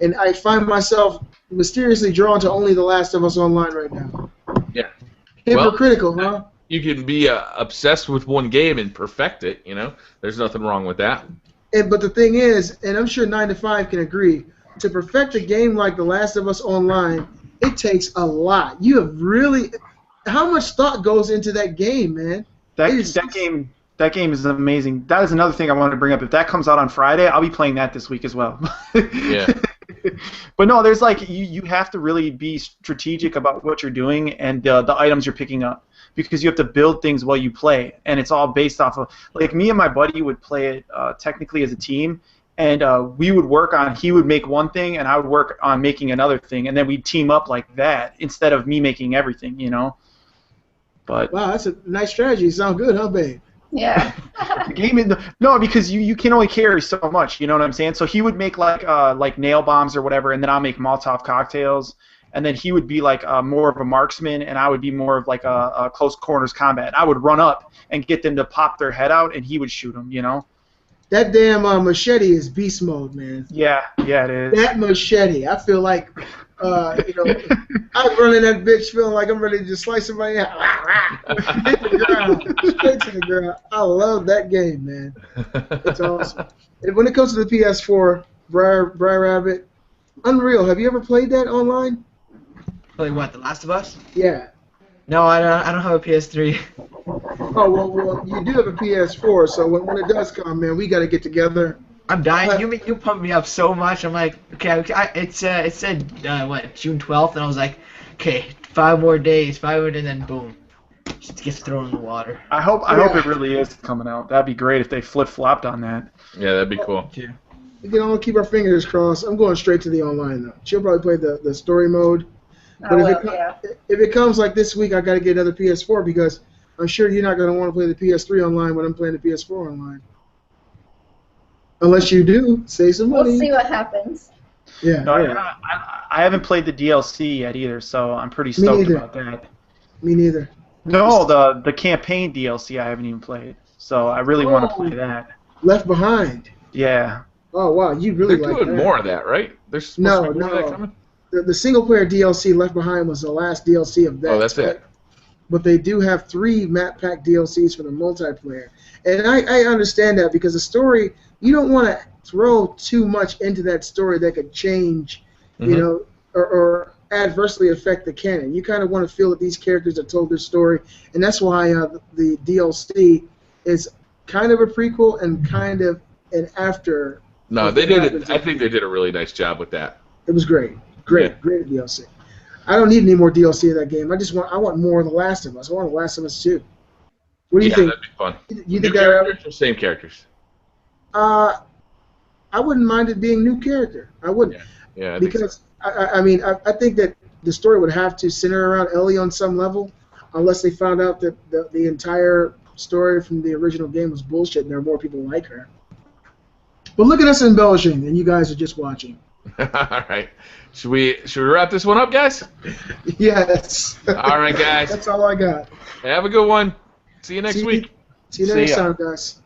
And I find myself mysteriously drawn to only The Last of Us Online right now. Yeah. Hypocritical, huh? You can be obsessed with one game and perfect it, you know? There's nothing wrong with that. But the thing is, and I'm sure 9 to 5 can agree, to perfect a game like The Last of Us Online, it takes a lot. You have really... How much thought goes into that game, man? That game is amazing. That is another thing I wanted to bring up. If that comes out on Friday, I'll be playing that this week as well. Yeah. But no, there's like you have to really be strategic about what you're doing and the items you're picking up because you have to build things while you play, and it's all based off of like me and my buddy would play it technically as a team, and we would work on he would make one thing and I would work on making another thing, and then we'd team up like that instead of me making everything, you know. But wow, that's a nice strategy. Sound good, huh, babe? Yeah. No, because you can only carry so much. You know what I'm saying? So he would make like nail bombs or whatever, and then I'll make Molotov cocktails, and then he would be like more of a marksman, and I would be more of like a close quarters combat. I would run up and get them to pop their head out, and he would shoot them. You know? That damn machete is beast mode, man. Yeah, it is. That machete, I feel like, I'm running that bitch feeling like I'm ready to just slice somebody out. Hit the ground, straight to the ground. I love that game, man. It's awesome. And when it comes to the PS4, BriarRabbit, Unreal, have you ever played that online? Play what, The Last of Us? Yeah. No, I don't have a PS3. Oh, well, you do have a PS4, so when it does come, man, we got to get together. I'm dying. You pumped me up so much. I'm like, okay. It said June 12th, and I was like, okay, 5 more days, and then boom, just gets thrown in the water. I hope it really is coming out. That'd be great if they flip-flopped on that. Yeah, that'd be cool. Too. We can all keep our fingers crossed. I'm going straight to the online, though. She'll probably play the story mode. But if it comes like this week, I got to get another PS4 because I'm sure you're not going to want to play the PS3 online when I'm playing the PS4 online. Unless you do, save some money. We'll see what happens. Yeah. No, I haven't played the DLC yet either, so I'm pretty stoked about that. Me neither. No, the campaign DLC I haven't even played, so I really want to play that. Left Behind. Yeah. Oh wow, you really They're like doing that. more of that, right? There's supposed to be more of that No. coming? The single player DLC Left Behind was the last DLC of that. Oh, that's it. But they do have 3 map pack DLCs for the multiplayer. And I understand that because the story, you don't want to throw too much into that story that could change, you know, or adversely affect the canon. You kind of want to feel that these characters have told their story, and that's why the DLC is kind of a prequel and kind of an after. No, they did it. I think they did a really nice job with that. It was great. Great DLC. I don't need any more DLC of that game. I want more of The Last of Us. I want The Last of Us 2. What do you think? That'd be fun. You New think characters or same characters? I wouldn't mind it being new character. I wouldn't. Yeah, I because I think that the story would have to center around Ellie on some level, unless they found out that the entire story from the original game was bullshit and there are more people like her. But look at us embellishing, and you guys are just watching. All right. Should we wrap this one up, guys? Yes. All right, guys. That's all I got. Have a good one. See you next week. See you next time, guys.